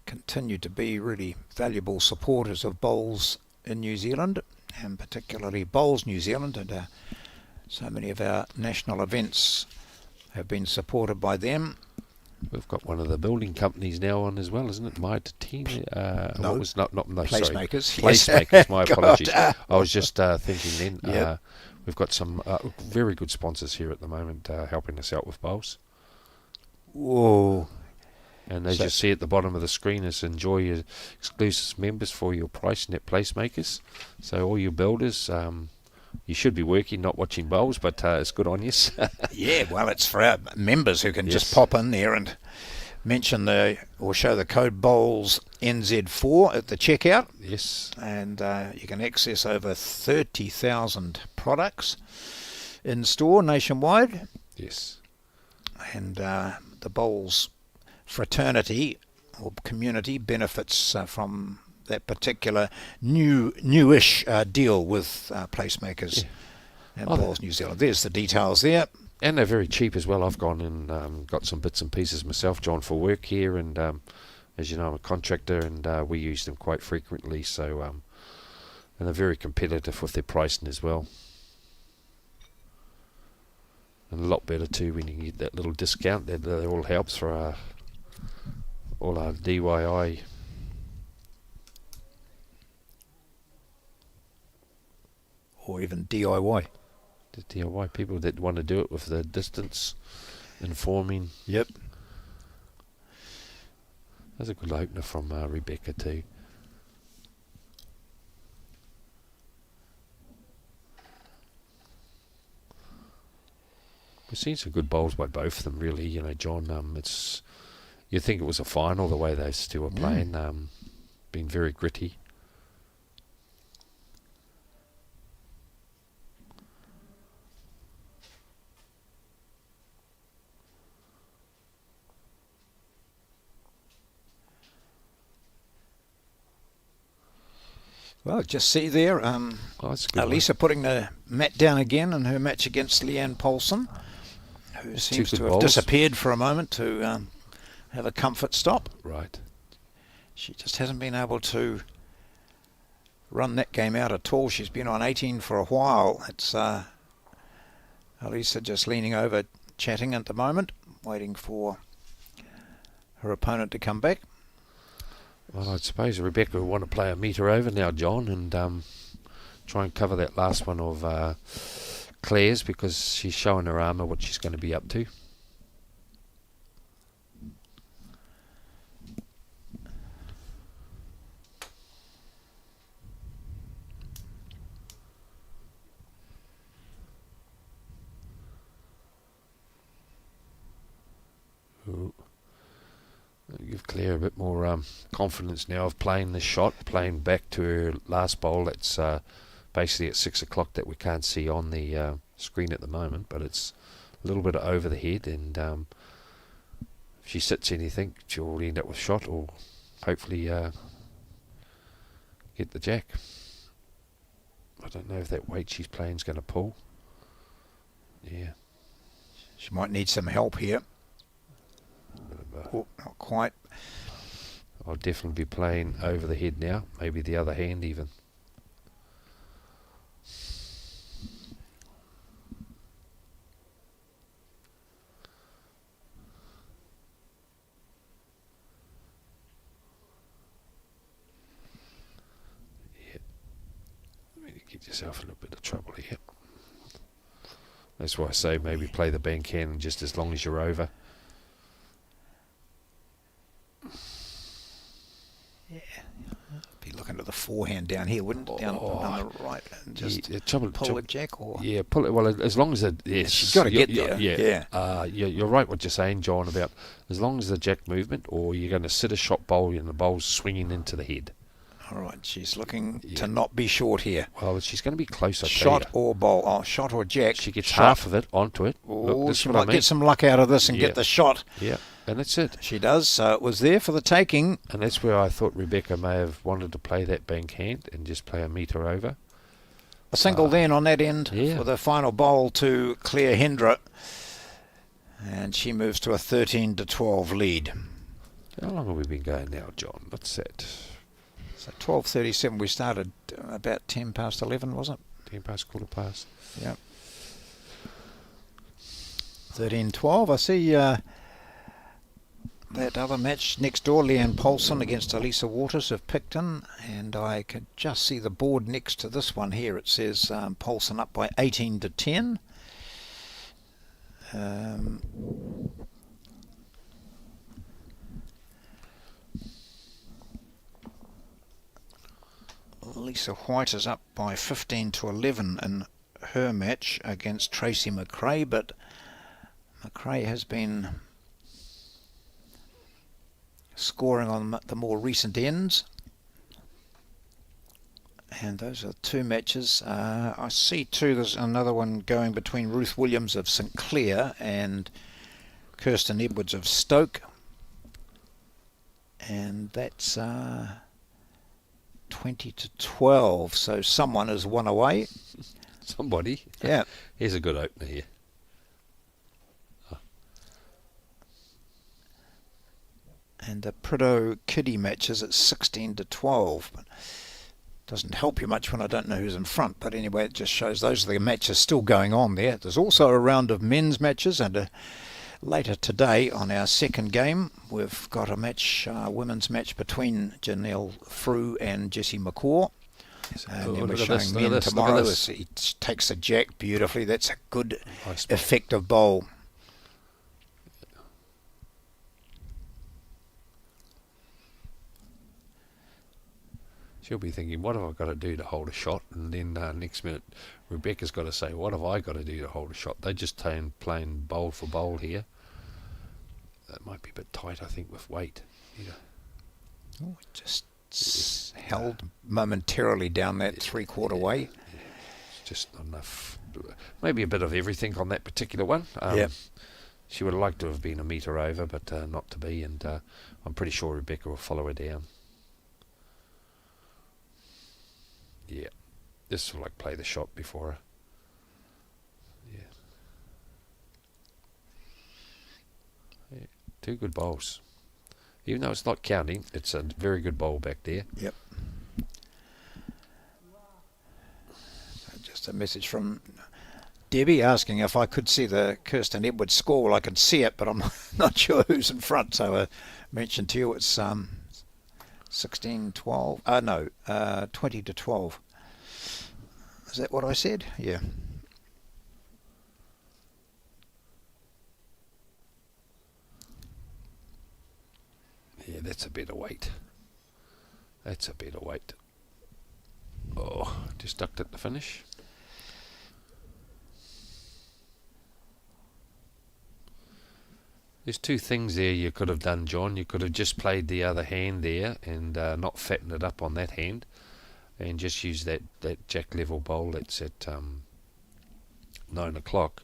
continued to be really valuable supporters of bowls in New Zealand, and particularly Bowls New Zealand. And so many of our national events have been supported by them. We've got one of the building companies now on as well, isn't it? My team. No, what was not Placemakers. Sorry. Placemakers. My apologies. I was just thinking then. Yep. We've got some very good sponsors here at the moment helping us out with bowls. Whoa. And as you see at the bottom of the screen is enjoy your exclusive members for your price net placemakers. So all you builders, you should be working, not watching bowls, but it's good on you. Yeah, well, it's for our members who can just pop in there and mention or show the code bowls NZ4 at the checkout. Yes. And you can access over 30,000 products in store nationwide. Yes. And the bowls fraternity or community benefits from that particular newish deal with Placemakers and Bowls New Zealand. There's the details there. And they're very cheap as well. I've gone and got some bits and pieces myself, John, for work here. And as you know, I'm a contractor and we use them quite frequently. So, and they're very competitive with their pricing as well. And a lot better too when you get that little discount. That all helps for all our DIY. Or even DIY. The DIY people that want to do it with the distance informing. Yep. That's a good opener from Rebecca too. We've seen some good bowls by both of them, really. You know, John. You'd think it was a final the way those two were playing. Been very gritty. Well, just see there, Elisa putting the mat down again in her match against Leanne Paulson, who seems to have disappeared for a moment to have a comfort stop. Right. She just hasn't been able to run that game out at all. She's been on 18 for a while. It's Elisa just leaning over, chatting at the moment, waiting for her opponent to come back. Well, I suppose Rebecca will want to play a metre over now, John, and try and cover that last one of Claire's, because she's showing her armour what she's going to be up to. Ooh. Give Claire a bit more confidence now of playing this shot, playing back to her last bowl. That's basically at 6 o'clock that we can't see on the screen at the moment, but it's a little bit over the head, and if she sits anything, she'll end up with shot or hopefully get the jack. I don't know if that weight she's playing is going to pull. Yeah. She might need some help here. Oh, not quite. I'll definitely be playing over the head now. Maybe the other hand even. Yeah. Maybe get yourself in a bit of trouble here. That's why I say maybe play the backhand just as long as you're over. Yeah, be looking at the forehand down here, wouldn't it? Down on the right, and just pull a jack, or pull it. Well, as long as she's got to get there. Yeah. You're right. What you're saying, John, about as long as the jack movement, or you're going to sit a shot bowl and the bowl's swinging into the head. All right, she's looking to not be short here. Well, she's going to be close, I tell Shot you. or bowl. Oh, shot or jack. She gets shot. half of it onto it. Oh, Look, this she is what might I mean. get some luck out of this and get the shot. Yeah, and that's it. She does. So it was there for the taking. And that's where I thought Rebecca may have wanted to play that bank hand and just play a metre over. A single then on that end for the final bowl to Claire Hendra. And she moves to a 13-12 lead. How long have we been going now, John? What's that? So 12:37. We started about 10 past 11, wasn't it? 10 past, quarter past. Yep. 13-12. I see that other match next door, Leanne Paulson against Elisa Waters of Picton, and I could just see the board next to this one here. It says Paulson up by 18-10. Lisa White is up by 15-11 in her match against Tracy McRae, but McRae has been scoring on the more recent ends. And those are two matches. I see too there's another one going between Ruth Williams of St Clair and Kirsten Edwards of Stoke. And that's 20-12. So someone has won away. Somebody. Yeah. Here's a good opener here. And the Prideaux Kiddie matches at 16-12. But doesn't help you much when I don't know who's in front. But anyway, it just shows those are the matches still going on there. There's also a round of men's matches, and later today on our second game, we've got a match, women's match between Janelle Frew and Jessie Mccor. And then we're showing men tomorrow. He takes the jack beautifully. That's a good, effective bowl. She'll be thinking, what have I got to do to hold a shot? And then next minute, Rebecca's got to say, what have I got to do to hold a shot? They're just playing bowl for bowl here. That might be a bit tight, I think, with weight. Oh, it just held momentarily down that three-quarter way. Yeah, it's just not enough. Maybe a bit of everything on that particular one. She would have liked to have been a metre over, but not to be. And I'm pretty sure Rebecca will follow her down. Yeah, this will like play the shot before her. Yeah, two good bowls. Even though it's not counting, it's a very good bowl back there. Yep. Just a message from Debbie asking if I could see the Kirsten Edwards score. Well, I could see it, but I'm not sure who's in front. So I mentioned to you it's 16-12. 20-12. Is that what I said? Yeah. Yeah, that's a better weight. That's a better weight. Oh, just ducked at the finish. There's two things there you could have done, John. You could have just played the other hand there and not fattened it up on that hand, and just use that jack level bowl that's at 9 o'clock.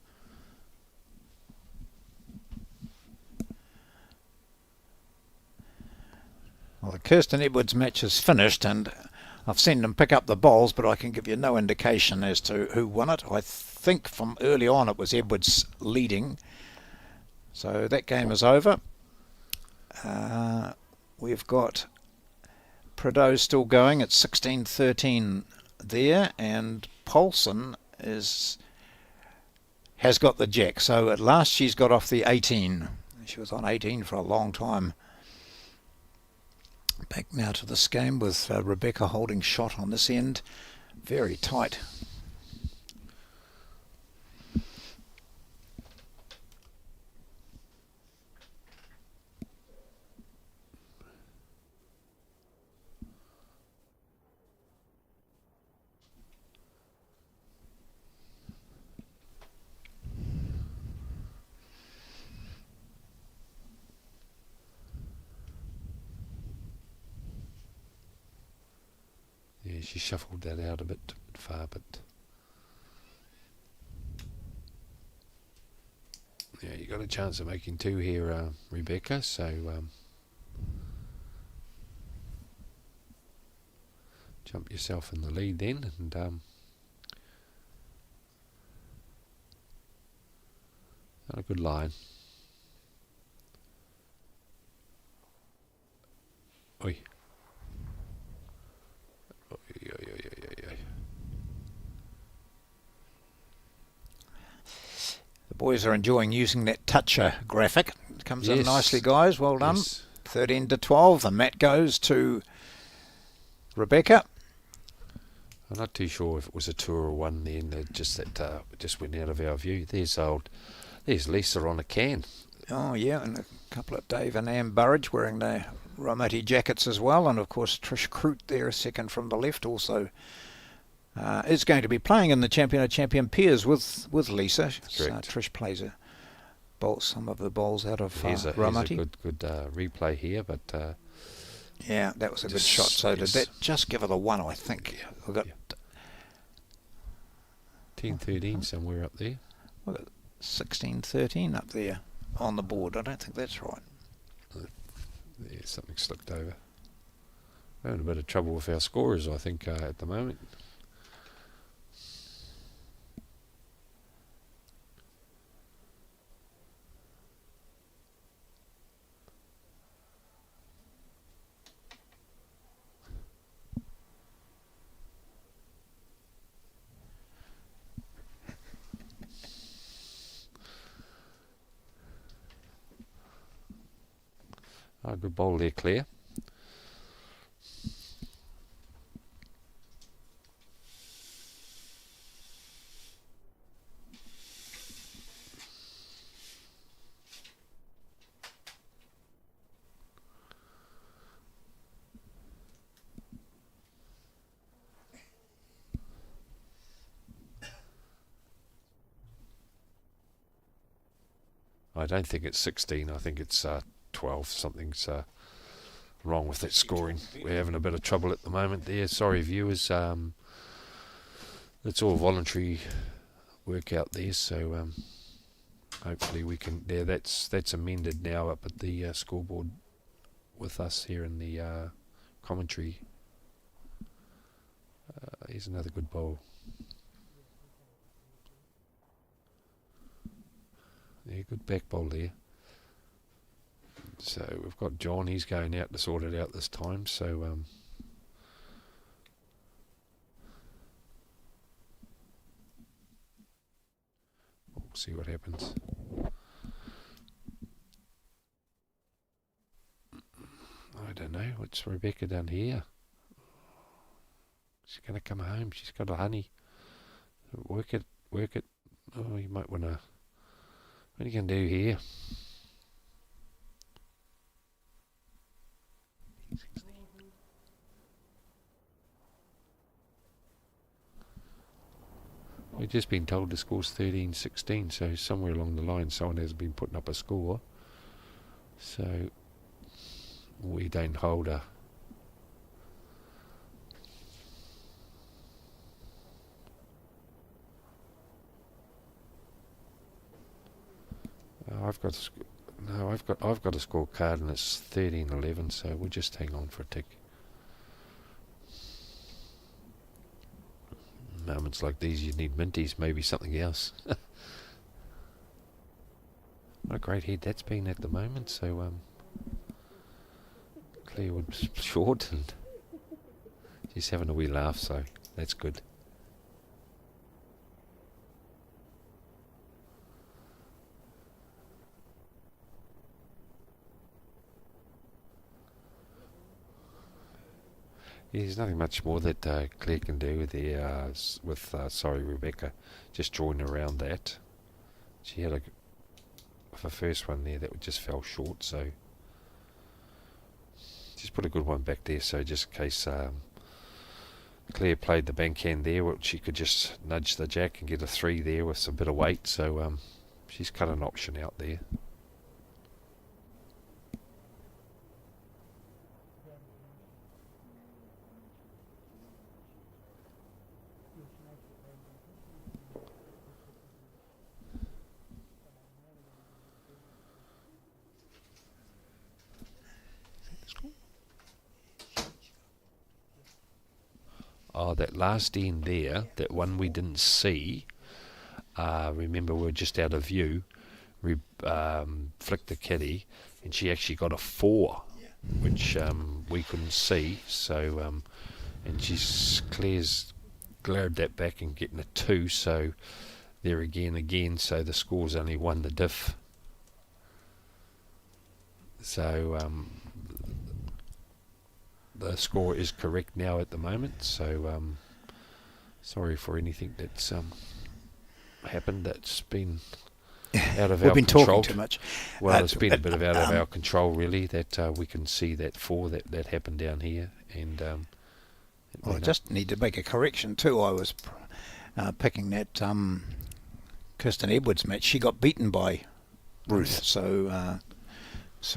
Well, the Kirsten Edwards match is finished, and I've seen them pick up the bowls, but I can give you no indication as to who won it. I think from early on it was Edwards leading. So that game is over. We've got Prideaux still going at 16-13 there, and Paulson has got the jack. So at last she's got off the 18. She was on 18 for a long time. Back now to this game with Rebecca holding shot on this end. Very tight. Yeah, she shuffled that out a bit far, but yeah, you got a chance of making 2 here, Rebecca. So jump yourself in the lead then, and not a good line. Oi. Oi, oi, oi, oi, oi. The boys are enjoying using that toucher graphic. It comes in Yes. nicely, guys. Well done. Yes. 13 to 12. The mat goes to Rebecca. I'm not too sure if it was a 2 or a 1 then. Just went out of our view. There's Lisa on a can. Oh, yeah, and a couple of Dave and Ann Burridge wearing their Romati jackets as well. And, of course, Trish Croot there, second from the left, also is going to be playing in the Champion of Champion Peers with Lisa. Trish plays some of the bowls out of Romati. Here's a good replay here, but... yeah, that was a good shot. So did that just give her the 1, I think? Yeah, We've got 10-13 somewhere up there. We've got 16-13 up there on the board. I don't think that's right. Yeah, something slipped over. We're having a bit of trouble with our scorers, I think, at the moment. Good bowl there, Claire. I don't think it's 16. I think it's 12. Something's wrong with that scoring. We're having a bit of trouble at the moment there. Sorry, viewers. It's all voluntary work out there, so hopefully we can... There, that's amended now up at the scoreboard with us here in the commentary. Here's another good bowl. Yeah, good back bowl there. So we've got John, he's going out to sort it out this time, so we'll see what happens. I don't know, what's Rebecca done here? She's going to come home, she's got a honey. Work it. Oh, you might want to... What are you going to do here? We've just been told the score's 13-16, so somewhere along the line someone has been putting up a score. So we don't hold a... I've got a scorecard and it's 13-11, so we'll just hang on for a tick. Moments like these, you need minties, maybe something else. What a great head that's been at the moment. So Claire was short and she's having a wee laugh, so that's good. Yeah, there's nothing much more that Claire can do there with Rebecca, just drawing around that. She had with the first one there that just fell short, so just put a good one back there, so just in case Claire played the bankhand there, she could just nudge the jack and get a 3 there with some bit of weight, so she's cut an option out there. that last end there, that one we didn't see. Remember, we were just out of view. We flicked the kitty, and she actually got a 4, which we couldn't see. So, and Claire's glared that back and getting a 2. So there again. So the score's only 1 the diff. So the score is correct now at the moment. So sorry for anything that's happened. That's been out of We've our been control. talking too much. Well, it's been a bit of out of our control, really. That we can see that 4 that happened down here, and well, I just need to make a correction too. I was picking that Kirsten Edwards match. She got beaten by Ruth, so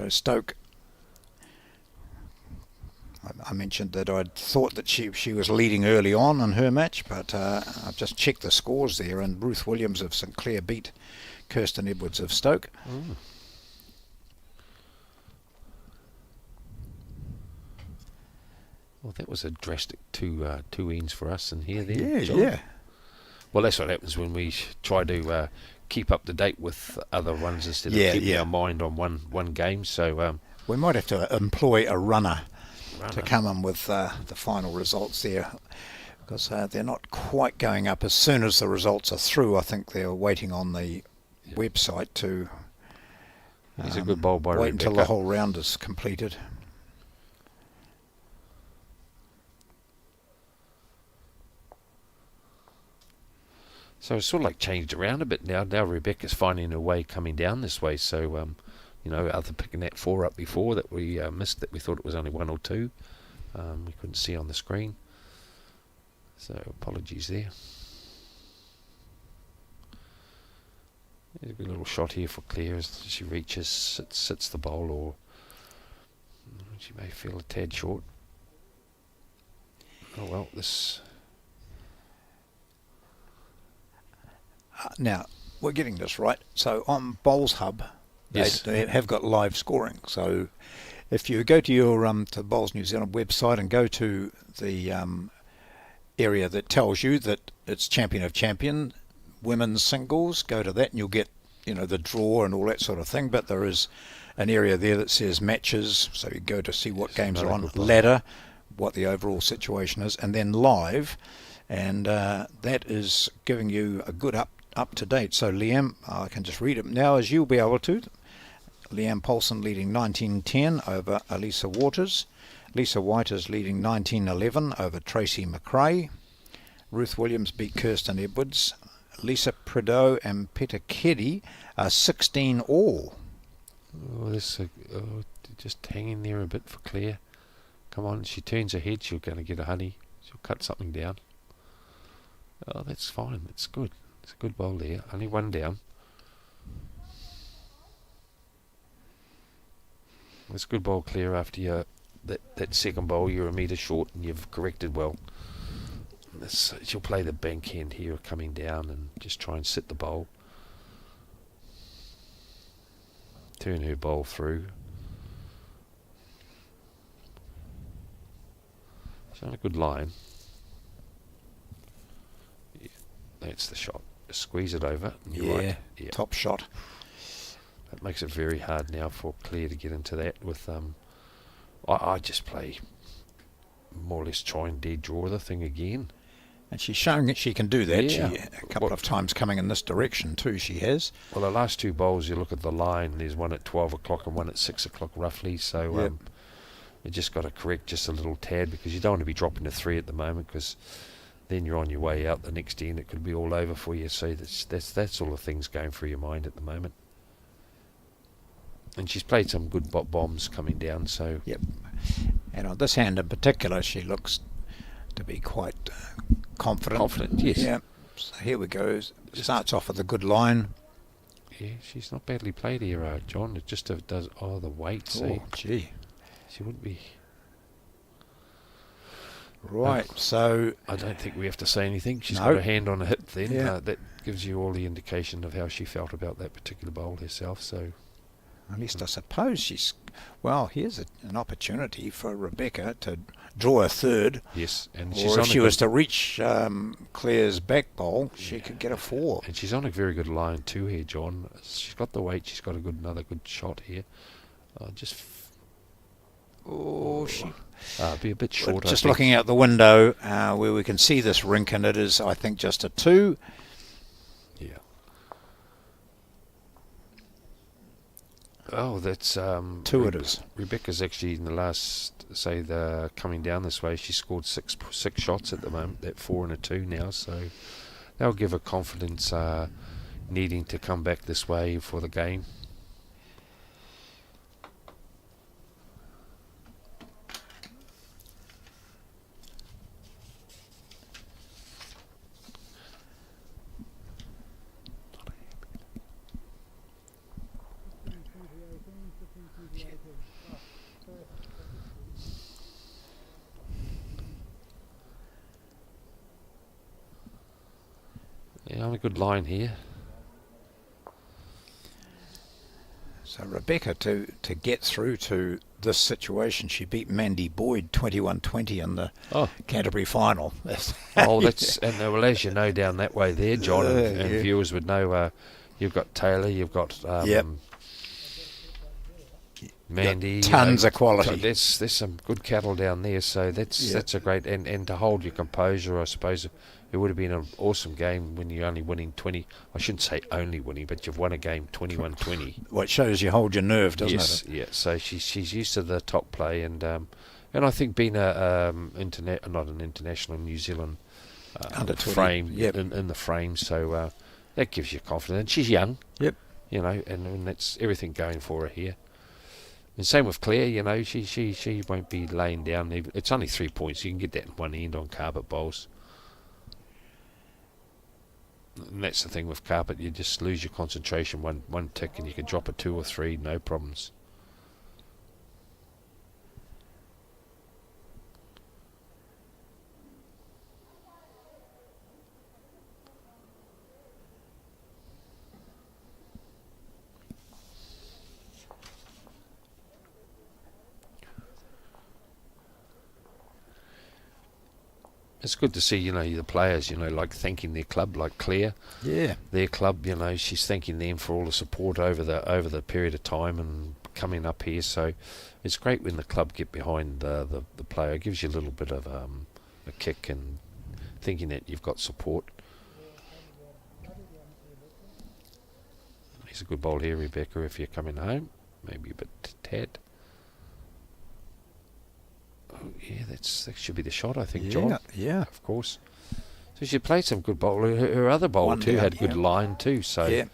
Stoke. I mentioned that I'd thought that she was leading early on in her match, but I've just checked the scores there, and Ruth Williams of St Clair beat Kirsten Edwards of Stoke. Mm. Well, that was a drastic two ends for us in here then. Yeah, John. yeah. Well, that's what happens when we try to keep up to date with other ones instead of keeping our mind on one game. So we might have to employ a runner to come in with the final results there, because they're not quite going up as soon as the results are through. I think they're waiting on the website to He's a good bowl by wait Rebecca. until the whole round is completed. So it's sort of like changed around a bit now. Now Rebecca's finding her way coming down this way. So, after picking that 4 up before that we missed, that we thought it was only 1 or 2. We couldn't see on the screen. So apologies there. There's a good little shot here for Claire as she reaches, sits the bowl, or she may feel a tad short. Oh well, this... Now, we're getting this right. So on Bowls Hub, they have got live scoring. So if you go to your to the Bowls New Zealand website and go to the area that tells you that it's Champion of Champion, women's singles, go to that and you'll get, the draw and all that sort of thing. But there is an area there that says matches, so you go to see what games are on, ladder, what the overall situation is, and then live. And that is giving you a good up to date. So Liam, I can just read it now as you'll be able to. Liam Paulson leading 19-10 over Elisa Waters. Lisa White is leading 19-11 over Tracy McRae. Ruth Williams beat Kirsten Edwards. Lisa Prideaux and Peter Keddy are 16 all. Oh, this just hanging there a bit for Claire. Come on, she turns her head, she'll going to get a honey. She'll cut something down. Oh, that's fine. That's good. It's a good bowl there. Only 1 down. It's a good bowl, Claire, after that second bowl. You're a metre short and you've corrected well. She'll play the bank hand here coming down and just try and sit the bowl. Turn her bowl through. She's on a good line. Yeah, that's the shot. Just squeeze it over. You're right. Yeah, top shot. That makes it very hard now for Claire to get into that. With I just play more or less try and dead draw the thing again. And she's showing that she can do that. Yeah. She, a couple of times coming in this direction too, she has. Well, the last 2 bowls, you look at the line, there's one at 12 o'clock and one at 6 o'clock roughly. So you just got to correct just a little tad, because you don't want to be dropping to 3 at the moment, because then you're on your way out the next end. It could be all over for you. So that's all the things going through your mind at the moment. And she's played some good bombs coming down. So yep. And on this hand in particular, she looks to be quite confident. Confident, yes. Yeah. So here we go. Starts off with a good line. Yeah, she's not badly played here, John. It just does the weight. See, oh, gee. She wouldn't be. Right, so I don't think we have to say anything. She's No. got her hand on her hip then. Yeah. That gives you all the indication of how she felt about that particular bowl herself. So At least I suppose she's... Well, here's an opportunity for Rebecca to draw a third. Yes, and Or if she was to reach Claire's back bowl, she could get a 4. And she's on a very good line too here, John. She's got the weight. She's got another good shot here. Be a bit short. Just looking out the window where we can see this rink, and it is, I think, just a 2. Yeah. Oh, that's 2 it is. Rebecca's actually in the last, coming down this way, she scored six shots at the moment. That 4 and a 2 now, so that'll give her confidence, needing to come back this way for the game. Yeah, on a good line here. So Rebecca, to get through to this situation, she beat Mandy Boyd 21-20 in the Canterbury final. That's well, as you know, down that way there, John, and viewers would know. You've got Taylor, you've got Mandy, tons of quality. So there's some good cattle down there. So that's a great and to hold your composure, I suppose. It would have been an awesome game when you're only winning 20. I shouldn't say only winning, but you've won a game 21-20. What shows you hold your nerve, doesn't it? Yeah. So she's used to the top play, and I think being not an international New Zealand under frame in the frame, so that gives you confidence. And she's young. Yep. You know, and that's everything going for her here. And same with Claire, you know, she won't be laying down. It's only 3 points. You can get that in one end on carpet bowls. And that's the thing with carpet, you just lose your concentration one tick and you can drop a 2 or 3, no problems. It's good to see, you know, the players, you know, like thanking their club, like Claire. Yeah. Their club, you know, she's thanking them for all the support over the period of time and coming up here. So it's great when the club get behind the player. It gives you a little bit of a kick and thinking that you've got support. Here's a good bowl here, Rebecca, if you're coming home. Maybe a bit tad. Oh, yeah, that should be the shot, I think, John. Yeah. Of course. So she played some good bowl. Her other bowl too had good line too. So yeah.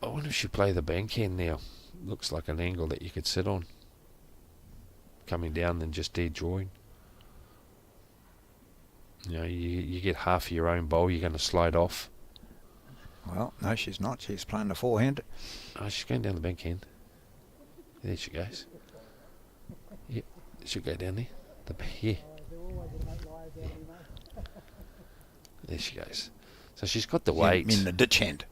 I wonder if she play the bankhand now. Looks like an angle that you could sit on. Coming down and just dead drawing. You know, you get half of your own bowl, you're going to slide off. Well, no, she's not. She's playing the forehand. Oh, she's going down the bankhand. There she goes. Yep, she'll go down there. Yeah. There she goes. So she's got the weight. You mean the ditch hand?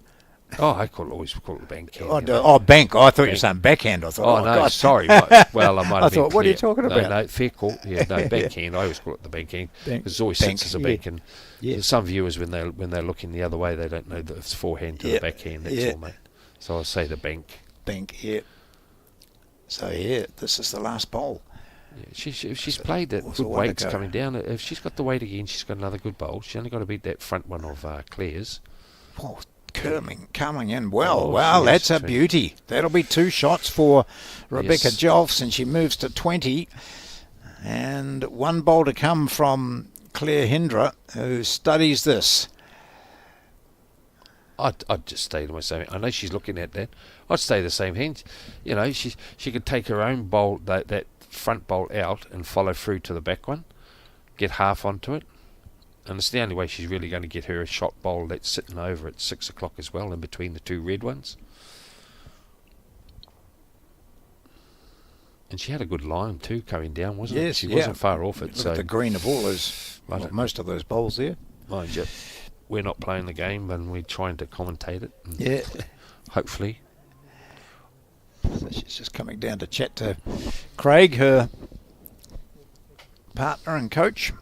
Oh, I always call it bankhand. Bank. I thought you were saying backhand. I thought, no, God. Sorry. Well, I might have I been thought, what are you clear. talking about? No, fair call. Yeah, no, backhand. I always call it the bankhand. Because it always sits as a bank. And some viewers, when they're looking the other way, they don't know that it's forehand to the backhand. That's all, mate. So I'll say the bank. Bank, yeah. So, this is the last bowl. Yeah, if she's played it, good weights coming down. If she's got the weight again, she's got another good bowl. She's only got to beat that front one of Claire's. Oh, coming in well. Wow, that's a beauty. That'll be 2 shots for Rebecca Jolfs, and she moves to 20. And 1 bowl to come from Claire Hindra, who studies this. I'd just stay to my same. I know she's looking at that. I'd stay the same hand. You know, she could take her own bowl, that front bowl out, and follow through to the back one, get half onto it, and it's the only way she's really going to get her a shot bowl that's sitting over at 6 o'clock as well, in between the 2 red ones. And she had a good line too coming down, wasn't it? She wasn't far off it. Look at the green of all those, most of those bowls there. Mind you. we're not playing the game and we're trying to commentate it. Yeah. Hopefully. So she's just coming down to chat to Craig, her partner and coach.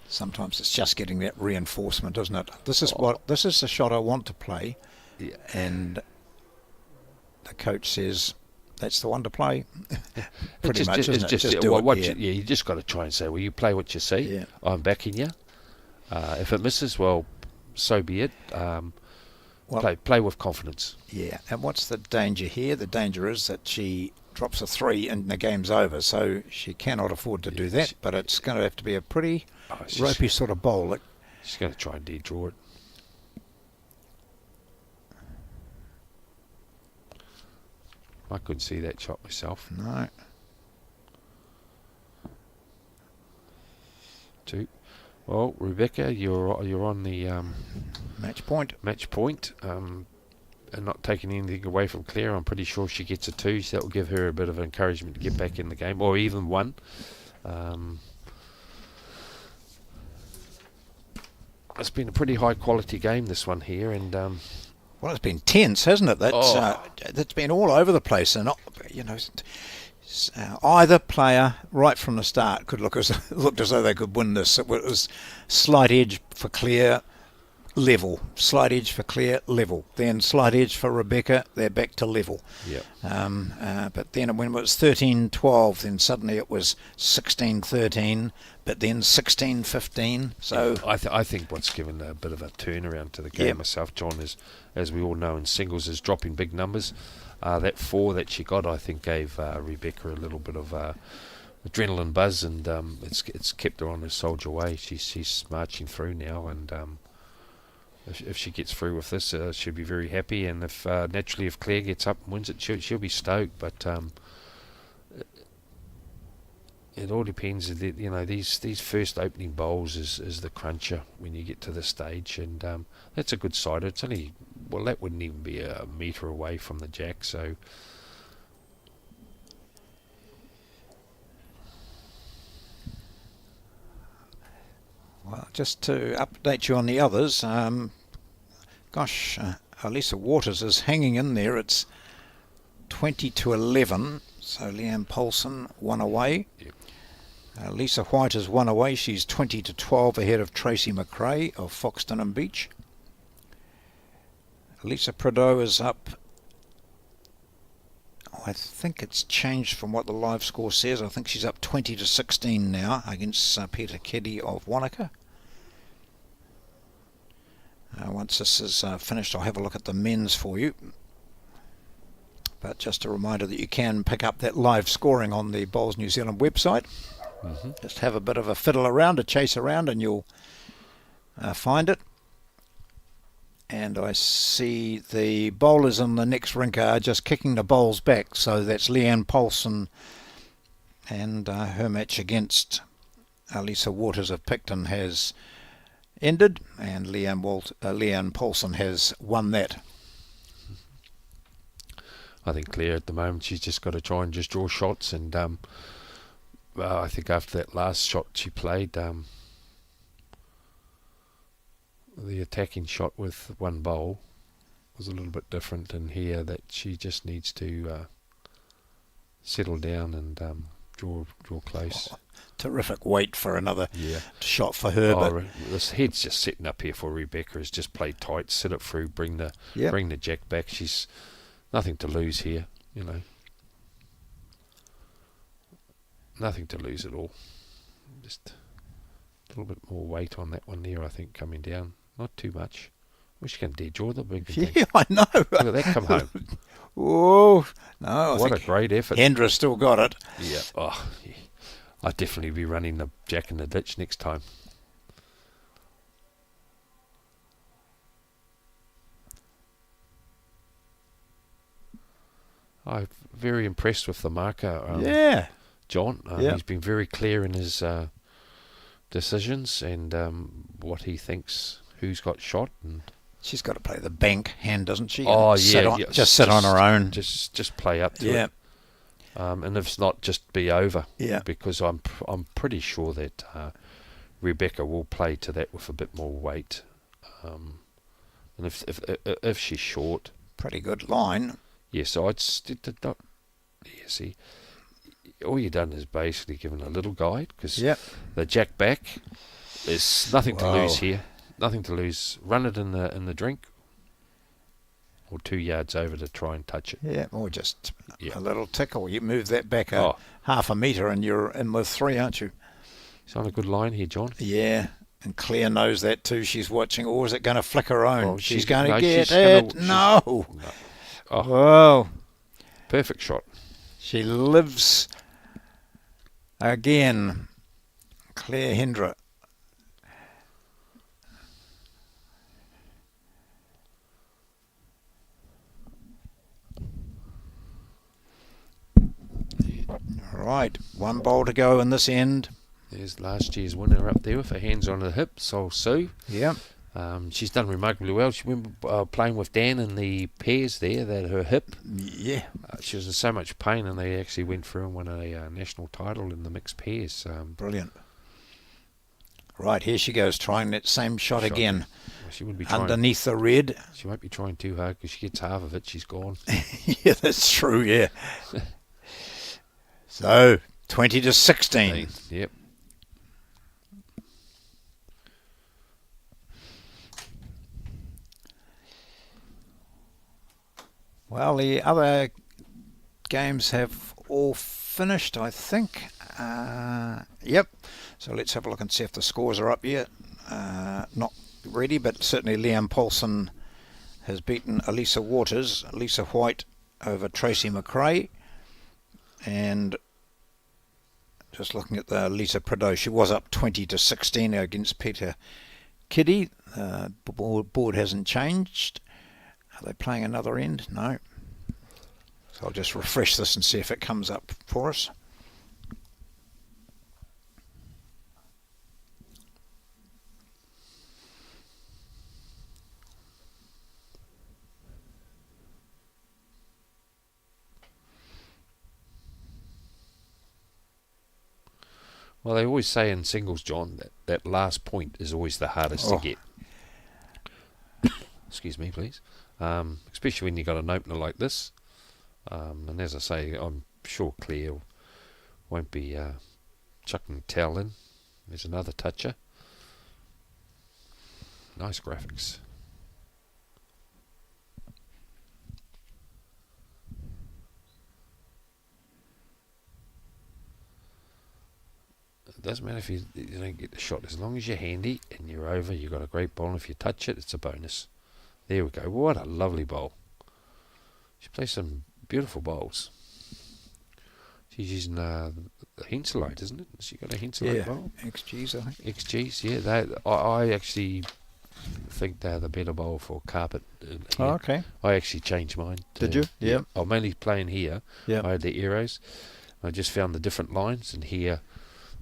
Sometimes it's just getting that reinforcement, isn't it? This is the shot I want to play. Yeah. And the coach says that's the one to play. Pretty much, isn't it? Just do it. You just got to try and say, well, you play what you see. Yeah. I'm backing you. If it misses, well, so be it. Play with confidence. Yeah, and what's the danger here? The danger is that she drops a 3 and the game's over, so she cannot afford to do that, but it's going to have to be a pretty ropey sort of bowl. She's going to try and de-draw it. I couldn't see that shot myself. No. 2. Well, Rebecca, you're on the match point. And not taking anything away from Claire. I'm pretty sure she gets a 2, so that will give her a bit of encouragement to get back in the game, or even 1. It's been a pretty high quality game, this one here, and well, it's been tense, hasn't it? That's been all over the place, and either player right from the start could looked as though they could win this. It was slight edge for Claire, level, slight edge for Claire, level, then slight edge for Rebecca, they're back to level. But then when it was 13-12, then suddenly it was 16-13, but then 16-15. So I think what's given a bit of a turnaround to the game myself, John, is, as we all know in singles, is dropping big numbers. That 4 that she got, I think, gave Rebecca a little bit of adrenaline buzz, and it's kept her on her soldier way. She's marching through now, and if she gets through with this, she'll be very happy. And if naturally, if Claire gets up and wins it, she'll be stoked. But it all depends. These first opening bowls is the cruncher when you get to this stage, and that's a good side. It's only, well, that wouldn't even be a metre away from the jack, so. Well, just to update you on the others, Elisa Waters is hanging in there. It's 20-11, so Leanne Paulson 1 away. Yep. Lisa White is 1 away. She's 20-12 ahead of Tracy McRae of Foxton and Beach. Lisa Prideaux is up. I think it's changed from what the live score says. I think she's up 20-16 now against Peter Keddy of Wanaka. Once this is finished, I'll have a look at the men's for you. But just a reminder that you can pick up that live scoring on the Bowls New Zealand website. Mm-hmm. Just have a bit of a fiddle around, a chase around, and you'll find it. And I see the bowlers in the next rink are just kicking the bowls back. So that's Leanne Paulson and her match against Lisa Waters of Picton has ended, and Leanne Paulson has won that. I think Claire at the moment, she's just got to try and just draw shots, and I think after that last shot she played, the attacking shot with one bowl was a little bit different, and here that she just needs to settle down and draw close. Terrific weight for another shot for her. But this head's just setting up here for Rebecca. Has just played tight, sit it through, bring the jack back. She's nothing to lose here, nothing to lose at all. Just a little bit more weight on that one there, I think, coming down. Not too much. Wish you can de-draw the big thing. Yeah, I know. Look at that come home. Oh, no. What a great effort. Hendra's still got it. Yeah. Oh, yeah. I'd definitely be running the jack in the ditch next time. I'm very impressed with the marker. John. He's been very clear in his decisions and what he thinks, who's got shot, and She's got to play the bank hand, doesn't she? Oh, And yeah. just sit on her own. Just play up to Yeah. it. And if it's not, just be over. Yeah. Because I'm pretty sure that Rebecca will play to that with a bit more weight. And if she's short, Pretty good line. yes, I'd see. All you've done is basically given a little guide, because Yep. the jack back, there's nothing to Wow. lose here. Nothing to lose. Run it in the drink, or 2 yards over to try and touch it. Yeah, or just Yeah. a little tickle. You move that back Oh. half a metre and you're in with 3, aren't you? He's on a good line here, John. Yeah. And Claire knows that too. She's watching. Or is it going to flick her own? Oh, she's going to no, get she's it. gonna- No. Oh, Whoa. perfect shot. She lives again. Claire Hendra. Right, 1 bowl to go in this end. There's last year's winner up there with her hands on her hips, Sol Sue. Yeah. She's done remarkably well. She remember playing with Dan in the pairs there, that her hip. Yeah. She was in so much pain, and they actually went through and won a national title in the mixed pairs. Brilliant. Right, here she goes, trying that same shot again. She wouldn't be trying. Underneath the red. She won't be trying too hard, because she gets half of it, she's gone. Yeah, that's true, yeah. So, 20 to 16. Yep. Well, the other games have all finished, I think. Yep. So let's have a look and see if the scores are up yet. Not ready, but certainly Liam Paulson has beaten Elisa Waters. Lisa White over Tracy McRae. And just looking at the Lisa Prideaux, she was up 20 to 16 against Peter Kiddy. Board hasn't changed. Are they playing another end? No. So I'll just refresh this and see if it comes up for us. Well, they always say in singles, John, that last point is always the hardest to get. Excuse me, please. Especially when you've got an opener like this. And as I say, I'm sure Claire won't be chucking towel in. There's another toucher. Nice graphics. It doesn't matter if you don't get the shot. As long as you're handy and you're over, you've got a great bowl. And if you touch it, it's a bonus. There we go. What a lovely bowl. She plays some beautiful bowls. She's using the Henselite, isn't it? Has she got a Henselite bowl? XGs, I think. XGs, yeah. I actually think they're the better bowl for carpet. Oh, okay. I actually changed mine. Did you? Yeah. I'm mainly playing here. Yeah. I had the Aeros. I just found the different lines, and here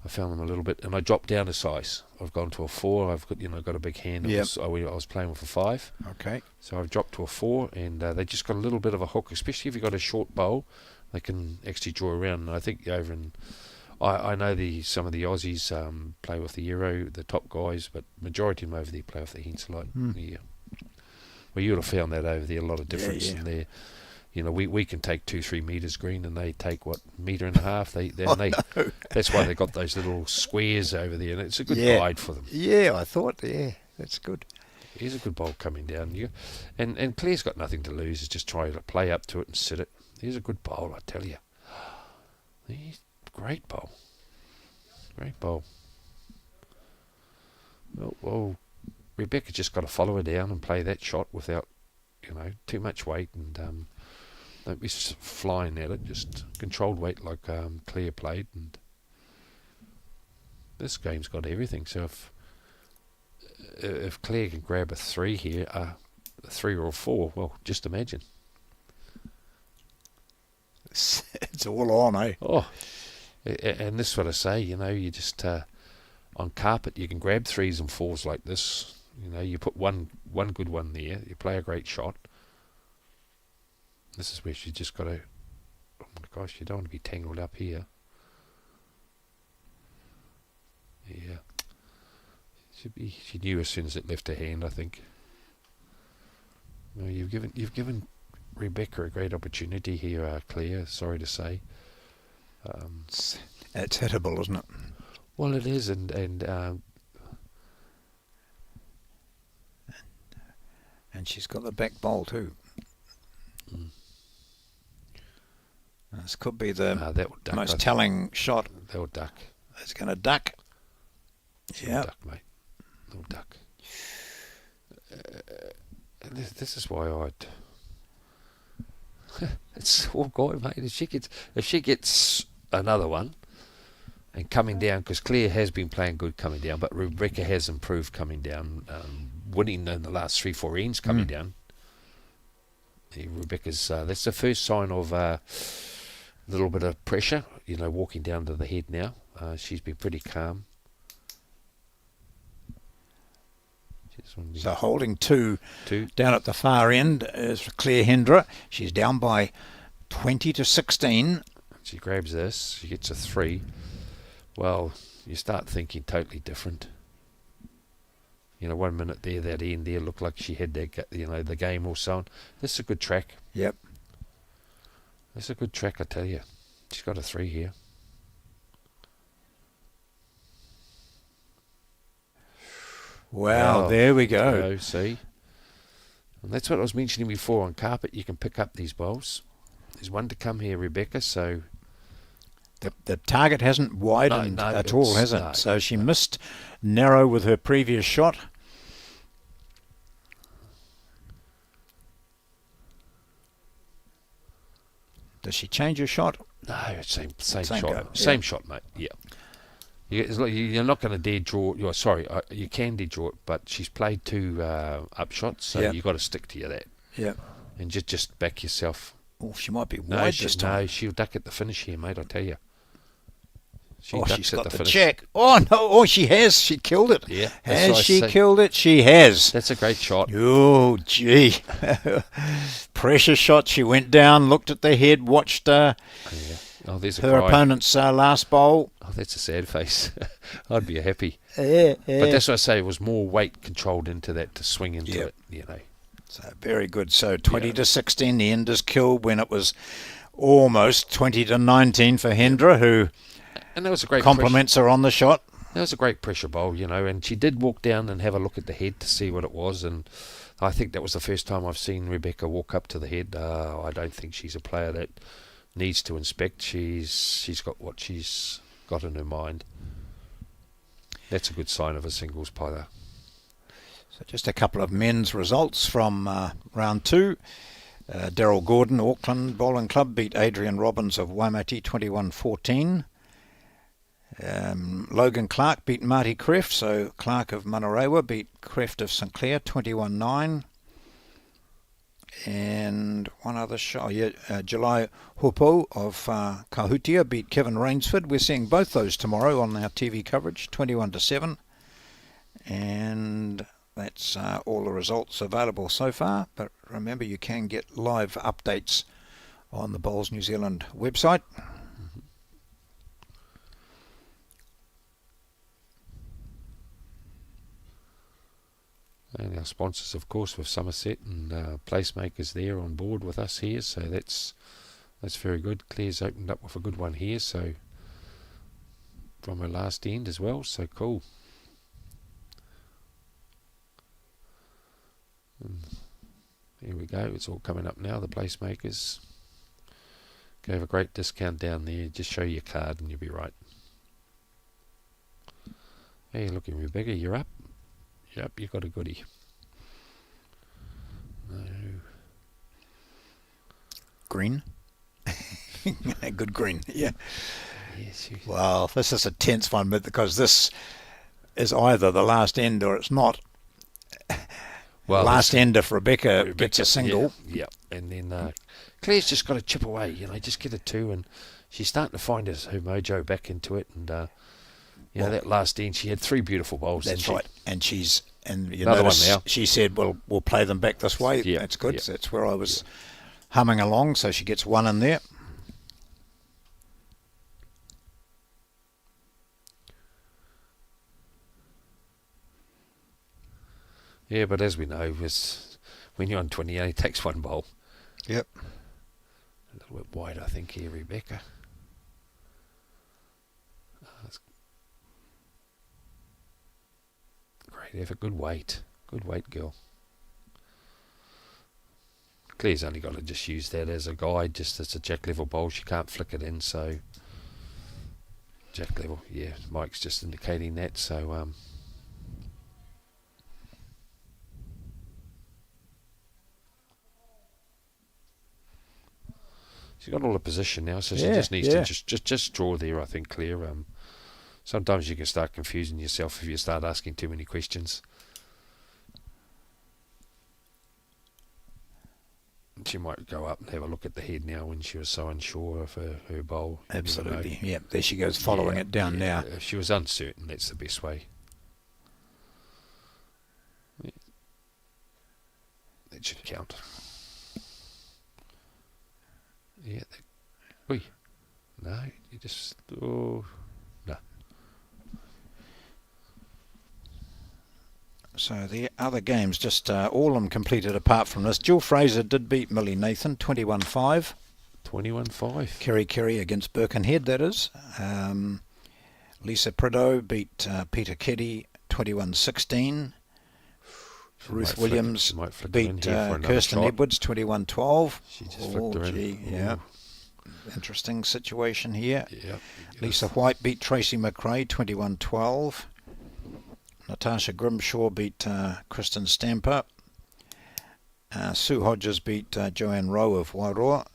I found them a little bit, and I dropped down a size. I've gone to a 4. I've got a big hand. Yep. I was playing with a 5. Okay. So I've dropped to a 4, and they just got a little bit of a hook, especially if you've got a short bowl. They can actually draw around. And I think over in, I know some of the Aussies play with the Euro, the top guys, but majority of them over there play with the Henselite. Yeah. Well, you would have found that over there, a lot of difference in there. You know, we can take 2-3 metres green, and they take metre and a half. That's why they got those little squares over there, and it's a good guide for them. Yeah, I thought. Yeah, that's good. Here's a good bowl coming down here, and Claire's got nothing to lose. Is just try to play up to it and sit it. Here's a good bowl, I tell you. Great bowl. Great bowl. Well, Rebecca just got to follow her down and play that shot without, too much weight, and don't be flying at it. Just controlled weight like Claire played. And this game's got everything. So if Claire can grab a 3 here, a 3 or a 4, well, just imagine. It's all on, eh? Oh, and this is what I say, you just on carpet you can grab 3s and 4s like this You know, you put one good one there, you play a great shot. This is where she just got to. Oh my gosh, you don't want to be tangled up here. Yeah. She knew as soon as it left her hand, I think. No, you've given Rebecca a great opportunity here, Claire. Sorry to say. It's hittable, isn't it? Well, it is, and she's got the back bowl too. This could be the that will duck, most telling shot. They'll duck. It's going to duck. Yeah, duck, mate. They'll duck. This is why I'd. It's all going, mate. If she gets another one and coming down, because Claire has been playing good coming down, but Rebecca has improved coming down, winning in the last 3-4 ends coming down. Yeah, Rebecca's that's the first sign of a little bit of pressure, you know, walking down to the head now. She's been pretty calm. So holding two down at the far end is Claire Hendra. She's down by 20-16. She grabs this, she gets a 3. Well, you start thinking totally different. You know, 1 minute there, that end there looked like she had that, you know, the game all so on. This is a good track. Yep. This is a good track, I tell you. She's got a 3 here. Wow, there we go. See? And that's what I was mentioning before. On carpet, you can pick up these bowls. There's one to come here, Rebecca, so... The target hasn't widened at all, has it? So she missed narrow with her previous shot. Does she change her shot? No, same shot. Go, same shot, mate. Yeah. You're not going to dare draw. You can dare draw it, but she's played 2 upshots, so you've got to stick to that. Yeah. And just back yourself. Oh, she might be wide this time. No, she'll duck at the finish here, mate, I tell you. She's got the check. Oh, no. Oh, she has. She killed it. Yeah. Has she killed it? She has. That's a great shot. Oh, gee. Pressure shot. She went down, looked at the head, watched her opponent's last bowl. Oh, that's a sad face. I'd be happy. Yeah. But that's what I say. It was more weight controlled into that to swing into it, you know. So very good. So 20-16, the end is killed when it was almost 20-19 for Hendra, who... And that was a great compliments her on the shot. That was a great pressure bowl, you know, and she did walk down and have a look at the head to see what it was, and I think that was the first time I've seen Rebecca walk up to the head. I don't think she's a player that needs to inspect. She's got what she's got in her mind. That's a good sign of a singles player. So just a couple of men's results from round 2. Daryl Gordon, Auckland Bowling Club, beat Adrian Robbins of Waimate 21-14. Logan Clark beat Marty Kreft, so Clark of Manarewa beat Kreft of St Clair 21-9. And one other shot, July Hopo of Kahutia beat Kevin Rainsford. We're seeing both those tomorrow on our TV coverage, 21-7. And that's all the results available so far. But remember, you can get live updates on the Bowls New Zealand website. And our sponsors, of course, with Somerset and Placemakers there on board with us here, so that's very good. Claire's opened up with a good one here, so from her last end as well, so cool. And here we go, it's all coming up now, the Placemakers. Gave a great discount down there, just show your card and you'll be right. Hey, looking Rebecca, you're up. Yep, you got a goodie. No. Green. Good green, yeah. Yes. Well, this is a tense one, but because this is either the last end or it's not. Well, last end if Rebecca gets a single. Yeah. And then Claire's just got to chip away, you know, just get a 2, and she's starting to find her mojo back into it, and. You know, that last end, she had 3 beautiful bowls. That's right. And she's And you Another notice one now. she said, well, we'll play them back this way. Yeah, That's good. yeah. So that's where I was humming along. So she gets one in there. Yeah, but as we know, when you're on 28, it takes one bowl. Yep. A little bit wide, I think, here, Rebecca. That's great. Have a good weight. Good weight, girl. Claire's only got to just use that as a guide, just as a jack level bowl. She can't flick it in, so jack level. Yeah, Mike's just indicating that. So she's got all the position now, so she just needs to just draw there. I think, Claire. Sometimes you can start confusing yourself if you start asking too many questions. She might go up and have a look at the head now when she was so unsure of her bowl. Absolutely. Yeah, there she goes, following it down now. If she was uncertain, that's the best way. Yeah. That should count. Yeah. Oi. No, you just... Oh, no. So the other games, just all of them completed apart from this. Jill Fraser did beat Millie Nathan, 21-5. 21-5. Kerry against Birkenhead, that is. Lisa Prideaux beat Peter Keddy, 21-16. Ruth Williams beat Kirsten Edwards, 21-12. She just flicked her in. Yeah. Interesting situation here. Yep. Lisa White beat Tracy McRae, 21-12. Natasha Grimshaw beat Kristen Stamper. Sue Hodges beat Joanne Rowe of Wairoa.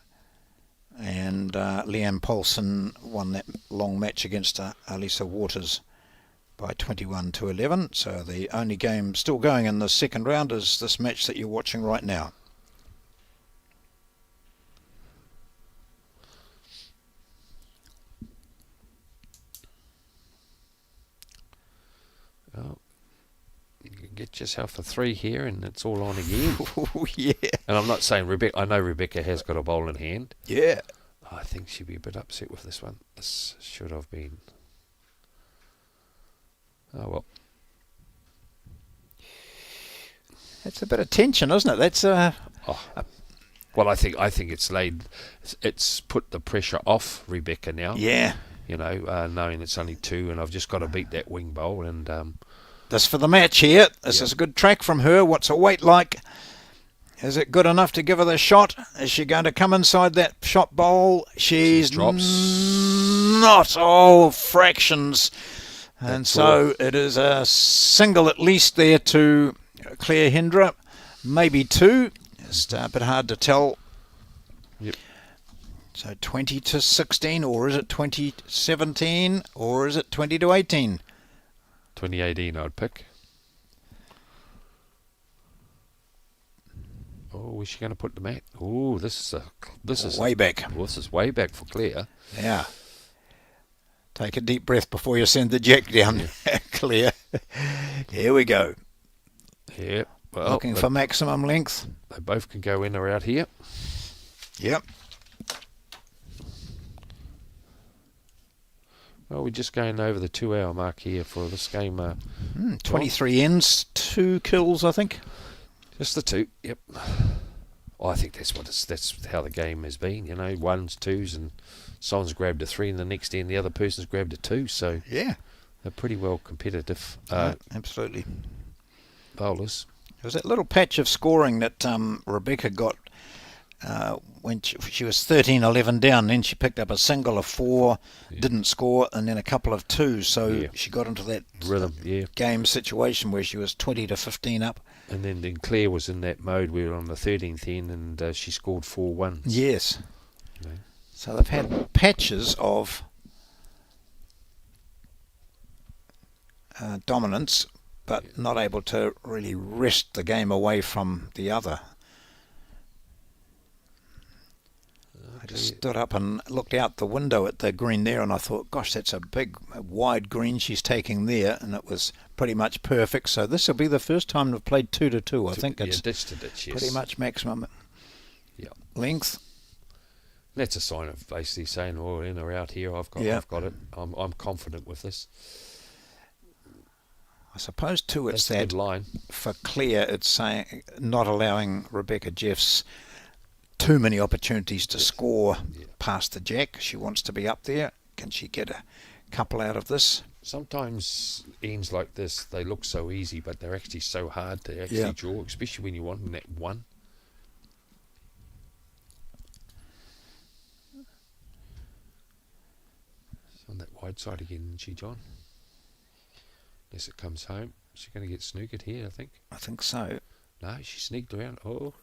And Leanne Paulson won that long match against Alisa Waters by 21-11. So the only game still going in the second round is this match that you're watching right now. Well, you can get yourself a 3 here and it's all on again. Oh, yeah. And I'm not saying Rebecca. I know Rebecca has got a bowl in hand. Yeah. I think she'd be a bit upset with this one. This should have been... Oh, well. That's a bit of tension, isn't it? That's Well, I think it's put the pressure off Rebecca now. Yeah. You know, knowing it's only 2 and I've just got to beat that wing bowl and... this for the match here. This is a good track from her. What's her weight like? Is it good enough to give her the shot? Is she going to come inside that shot bowl? She's drops. Not. Oh, fractions. And so it is a single at least there to Claire Hendra. Maybe 2. It's a bit hard to tell. Yep. So 20-16, or is it 20-17, or is it 20-18? 2018 I'd pick. Oh, where's she going to put the mat? Oh, this is way back. Well, this is way back for Claire. Yeah. Take a deep breath before you send the jack down, Claire. Here we go. Yeah. Well, looking for maximum length. They both can go in or out here. Yep. Well, we're just going over the 2-hour mark here for this game. 23 ends, 2 kills, I think. Just the 2. Yep. Well, I think that's how the game has been. You know, 1s, 2s, and someone's grabbed a 3, and the next end the other person's grabbed a 2. So yeah, they're pretty well competitive. Absolutely. Bowlers. There was that little patch of scoring that Rebecca got when she was 13-11 down. Then she picked up a single, a 4, didn't score, and then a couple of 2s. So she got into that rhythm, game situation where she was 20-15 up. And then Claire was in that mode. We were on the 13th end, and she scored 4 1s. Yes. So they've had patches of dominance, but not able to really wrest the game away from the other. I just stood up and looked out the window at the green there, and I thought, gosh, that's a big, wide green she's taking there, and it was pretty much perfect. So this will be the first time we've played 2 to 2. I think it's ditch to ditch, yes. pretty much maximum length. That's a sign of basically saying, "Oh, in or out here, I've got it. I'm confident with this." I suppose too, it's That's a that good line for Claire. It's saying not allowing Rebecca Jeffs too many opportunities to score past the jack. She wants to be up there. Can she get a couple out of this? Sometimes ends like this, they look so easy, but they're actually so hard to actually draw, especially when you're wanting that one. She's on that wide side again, isn't she, John? Unless it comes home. She's going to get snookered here, I think. I think so. No, she sneaked around. Oh,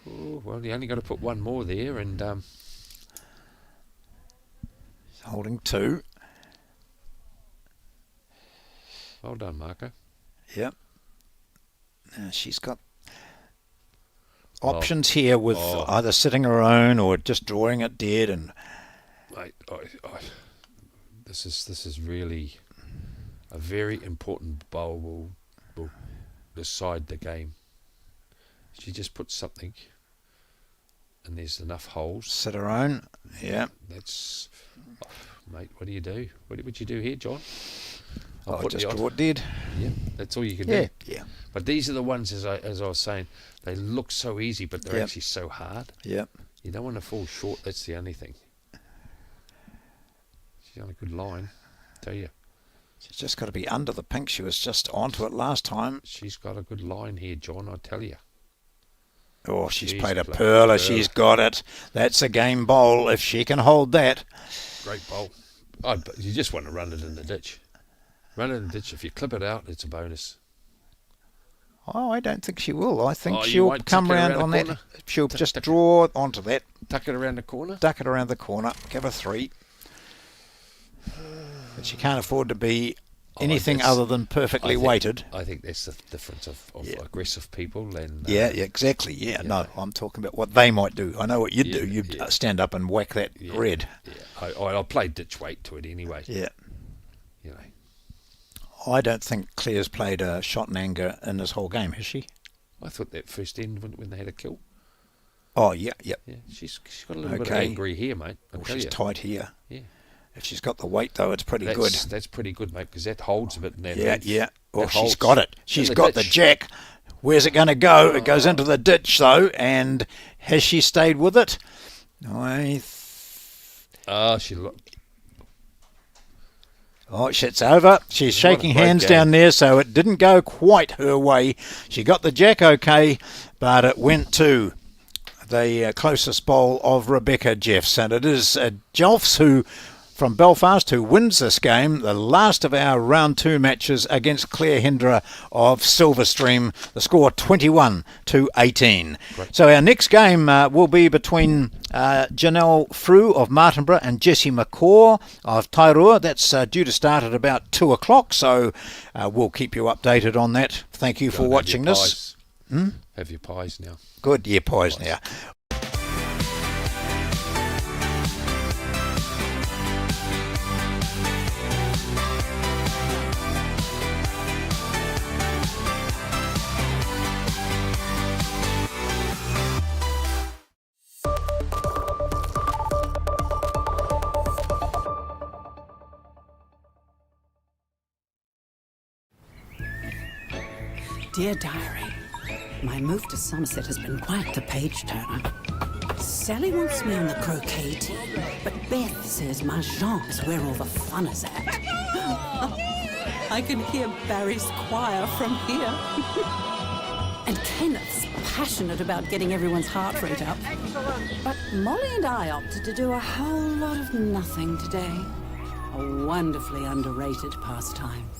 well, you only got to put one more there, and holding 2. Well done, Marco. Yep. Now she's got options here with either sitting her own or just drawing it dead. And mate, this is really a very important bowl. Will decide the game. She just puts something, and there's enough holes. Sit her own. Yeah. That's, mate. What do you do? What would you do here, John? Just draw it dead. Yeah, that's all you can do. Yeah. But these are the ones, as I was saying, they look so easy, but they're actually so hard. Yeah. You don't want to fall short. That's the only thing. She's on a good line, tell you. She's just got to be under the pink. She was just onto it last time. She's got a good line here, John, I tell you. Oh, she's played a perler. She's got it. That's a game bowl if she can hold that. Great bowl. You just want to run it in the ditch. Run it in the ditch. If you clip it out, it's a bonus. Oh, I don't think she will. I think You she'll might come tuck it round around on the that. corner. She'll just draw onto that. Tuck it around the corner. Duck it around the corner. Give her 3. But she can't afford to be anything other than perfectly weighted. I think that's the difference of aggressive people. And exactly. Yeah, no, I'm talking about what they might do. I know what you'd do. You'd stand up and whack that red. Yeah, I'll play ditch weight to it anyway. Yeah. You know. I don't think Claire's played a shot in anger in this whole game, has she? I thought that first end when they had a kill. Oh, yeah. Yeah, she's got a little bit of angry here, mate. She's tight here. Yeah. If she's got the weight, though, it's pretty good. That's pretty good, mate, because that holds a bit in that length. Yeah. Oh, she's got it. She's got the jack. Where's it going to go? It goes into the ditch, though, and has she stayed with it? Shit's over. She's shaking hands down there, so it didn't go quite her way. She got the jack okay, but it went to the closest bowl of Rebecca Jeffs, and it is Jelfs from Belfast who wins this game, the last of our round 2 matches against Claire Hendra of Silverstream. The score 21-18. Great. So our next game will be between Janelle Frew of Martinborough and Jessie Mccor of Tairua. That's due to start at about 2 o'clock, so we'll keep you updated on that. Thank you for watching this. Have your pies now. Good, pies now. Dear Diary, my move to Somerset has been quite the page-turner. Sally wants me on the croquet team, but Beth says Mahjong is where all the fun is at. I can hear Barry's choir from here. And Kenneth's passionate about getting everyone's heart rate up. But Molly and I opted to do a whole lot of nothing today. A wonderfully underrated pastime.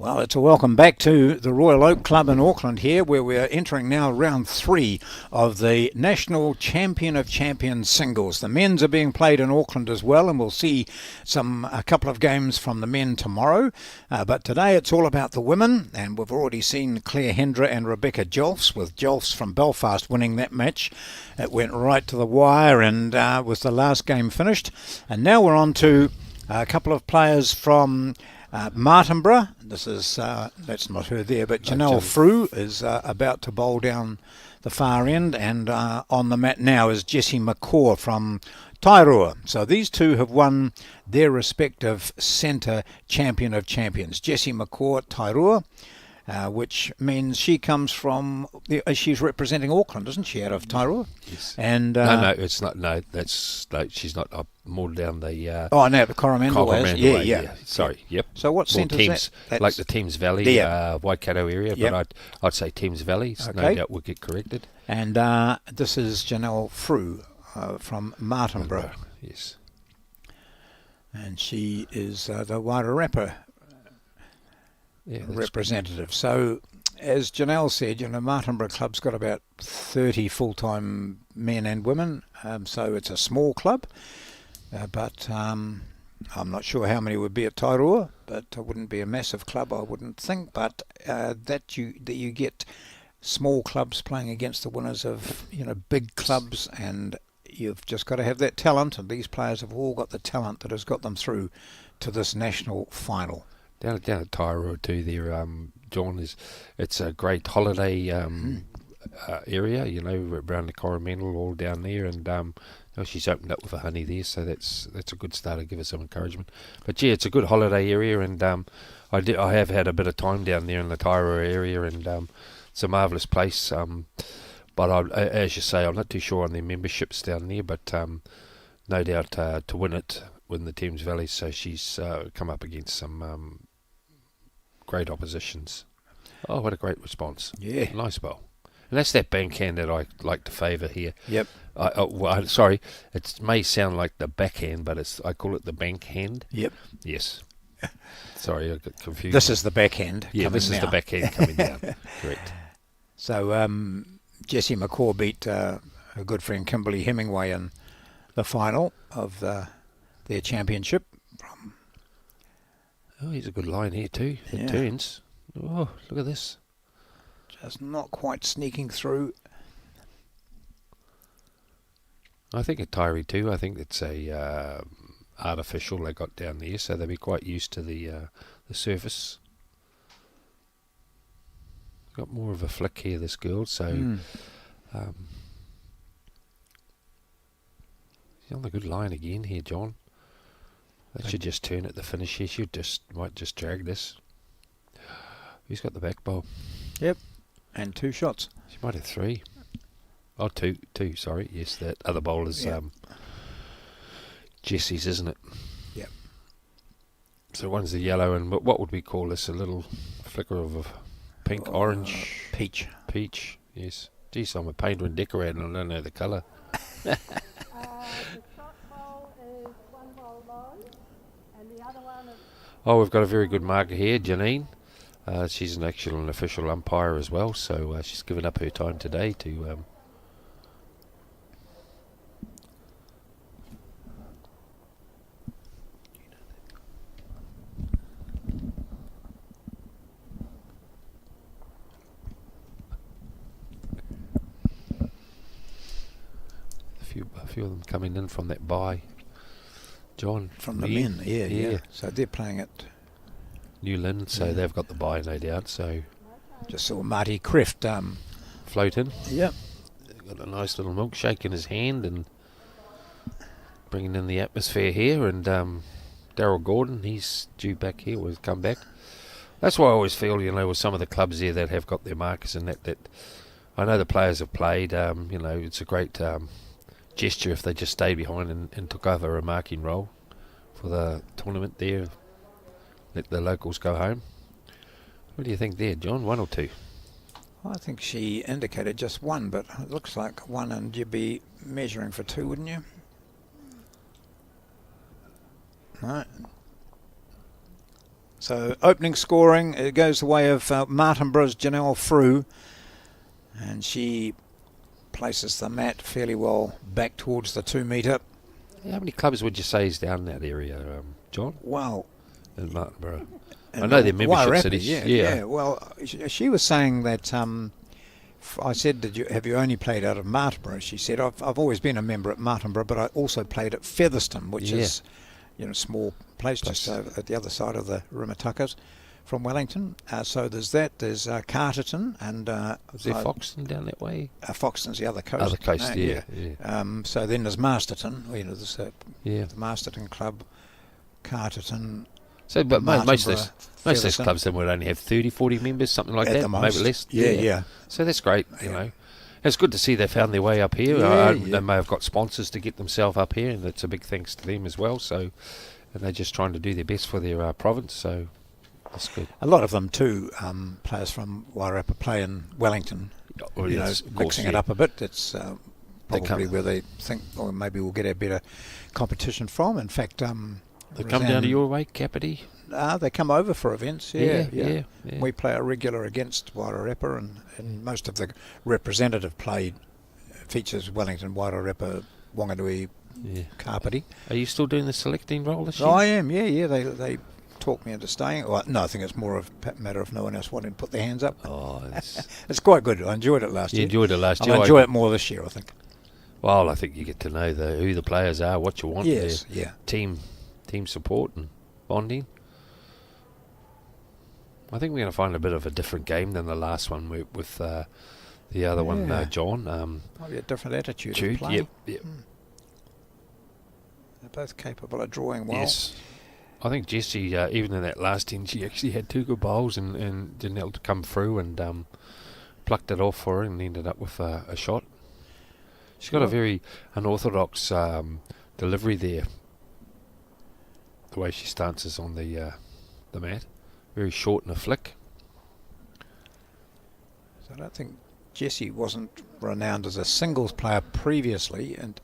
Well, it's a welcome back to the Royal Oak Club in Auckland here, where we're entering now round 3 of the National Champion of Champions singles. The men's are being played in Auckland as well, and we'll see a couple of games from the men tomorrow. But today it's all about the women, and we've already seen Claire Hendra and Rebecca Jolfs, with Jolfs from Belfast winning that match. It went right to the wire and was the last game finished. And now we're on to a couple of players from Martinborough. This is, that's not her there, but Janelle Frew is about to bowl down the far end, and on the mat now is Jessie Mccor from Tairua. So these two have won their respective centre champion of champions. Jessie Mccor, Tairua, which means she comes from, she's representing Auckland, isn't she, out of Tairua? Yes. And no, it's not. No, she's not. More down the. The Coromandel Way. Yeah. Sorry. Yep. So what centre is that? Like the Thames Valley, Waikato area, but I'd say Thames Valley. Okay. No doubt we'll get corrected. And this is Janelle Frew from Martinborough. Yes. And she is the Wairarapa representative. So, as Janelle said, Martinborough Club's got about 30 full-time men and women, so it's a small club. But I'm not sure how many would be at Tairua, but it wouldn't be a massive club, I wouldn't think. But that you get small clubs playing against the winners of big clubs, and you've just got to have that talent. And these players have all got the talent that has got them through to this national final. Down at Tairua too, there, John, it's a great holiday area. Around the Coromandel, all down there, and she's opened up with a honey there, so that's a good start to give us some encouragement. But yeah, it's a good holiday area, and I have had a bit of time down there in the Tairua area, and it's a marvellous place. But as you say, I'm not too sure on their memberships down there, but no doubt to win the Thames Valley, so she's come up against some great oppositions. Oh, what a great response. Yeah. Nice bowl. And that's that bankhand that I like to favour here. Yep. Sorry, it may sound like the backhand, but I call it the bankhand. Yep. Yes. Sorry, I got confused. This is the backhand. Yeah, this is the backhand coming down. Correct. So Jessie Mccor beat her good friend Kimberly Hemingway in the final of their championship. Oh, he's a good line here too. It turns. Oh, look at this. Just not quite sneaking through. I think at Tyree too. I think it's a artificial they got down there, so they'll be quite used to the surface. Got more of a flick here, this girl. So she's on the good line again here, John. That should just turn at the finish here. She might just drag this. Who's got the back bowl? Yep. And 2 shots. She might have 3. Oh, two, sorry. Yes, that other bowl is Jessie's, isn't it? Yep. So one's the yellow, and what would we call this? A little flicker of a pink, orange? Peach. Peach, yes. Geez, I'm a painter and decorator and I don't know the colour. The shot bowl is 1 bowl low, and the other one is... Oh, we've got a very good marker here, Janine. She's an official umpire as well, so she's given up her time today to... A few of them coming in from that bye. John. From the men, yeah. So they're playing at New Lynn, so they've got the bye, no doubt. So just saw Marty Kreft float in. Yep. Got a nice little milkshake in his hand and bringing in the atmosphere here. And Darryl Gordon, he's due back here. Will come back. That's why I always feel, with some of the clubs there that have got their markers and that I know the players have played. It's a great gesture if they just stayed behind and took over a marking role for the tournament there. Let the locals go home. What do you think there, John? 1 or 2? I think she indicated just 1, but it looks like 1, and you'd be measuring for 2, wouldn't you? No. So opening scoring, it goes the way of Martinborough's Janelle Frew, and she places the mat fairly well back towards the 2 metre. How many clubs would you say is down in that area, John? Well, In Martinborough. and I know their membership Wairarapa, cities. Yeah. Well, she was saying that. I said, have you only played out of Martinborough? She said, I've always been a member at Martinborough, but I also played at Featherston, which is, small place just over at the other side of the Rimatukas from Wellington. So there's that. There's Carterton and Is there Foxton down that way? Foxton's the other coast. Other coast, yeah. So then there's Masterton. There's the Masterton Club, Carterton. So, but most of those Featherston. clubs then would only have 30, 40 members, something like At that, the most. maybe less. Yeah. So that's great, you know. It's good to see they found their way up here. They may have got sponsors to get themselves up here, and that's a big thanks to them as well. So, and they're just trying to do their best for their province. So that's good. A lot of them too, players from Wairarapa play in Wellington. Well, yes, of course, Mixing it up a bit. It's They probably come- where they think, or maybe we'll get a better competition from. In fact, They come down to your way, Kapiti. They come over for events. Yeah. We play a regular against Wairarapa, and most of the representative play features Wellington, Wairarapa, Wanganui, Yeah. Kapiti. Are you still doing the selecting role this year? Oh, I am. Yeah. They talked me into staying. Well, no, I think it's more of a matter of no one else wanting to put their hands up. Oh, It's quite good. I enjoyed it last you year. enjoyed it last year. I'll enjoy it more this year, I think. Well, I think you get to know who the players are, what you want, Yes, their yeah. team support and bonding. I think we're going to find a bit of a different game than the last one with the other one, Yeah. John. Might be a different attitude of play. Yep. They're both capable of drawing well. Yes. I think Jessie, even in that last end, she actually had 2 good bowls and didn't able to come through and plucked it off for her and ended up with a shot. She's got a very unorthodox delivery there. The way she stances on the mat. Very short in a flick. So I don't think Jessie wasn't renowned as a singles player previously, and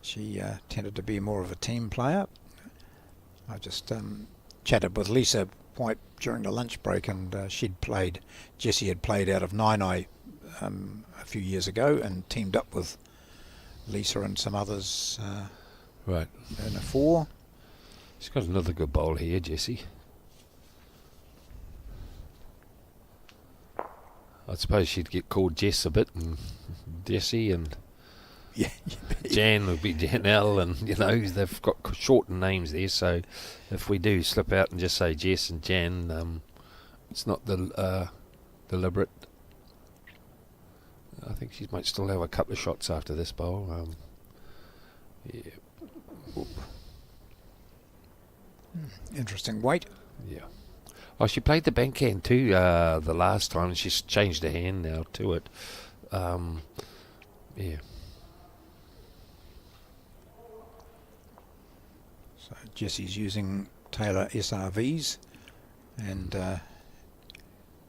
she tended to be more of a team player. I just chatted with Lisa White during the lunch break, and Jessie had played out of Nainai a few years ago and teamed up with Lisa and some others Right. in a 4. She's got another good bowl here, Jessie. I suppose she'd get called Jess a bit, and Jessie, and Yeah. Jan would be Janelle, and they've got shortened names there. So if we do slip out and just say Jess and Jan, it's not deliberate. I think she might still have a couple of shots after this bowl. Yeah. Oop. Interesting weight. Yeah. Oh, she played the bankhand too the last time. She's changed her hand now to it. Yeah. So Jessie's using Taylor SRVs, and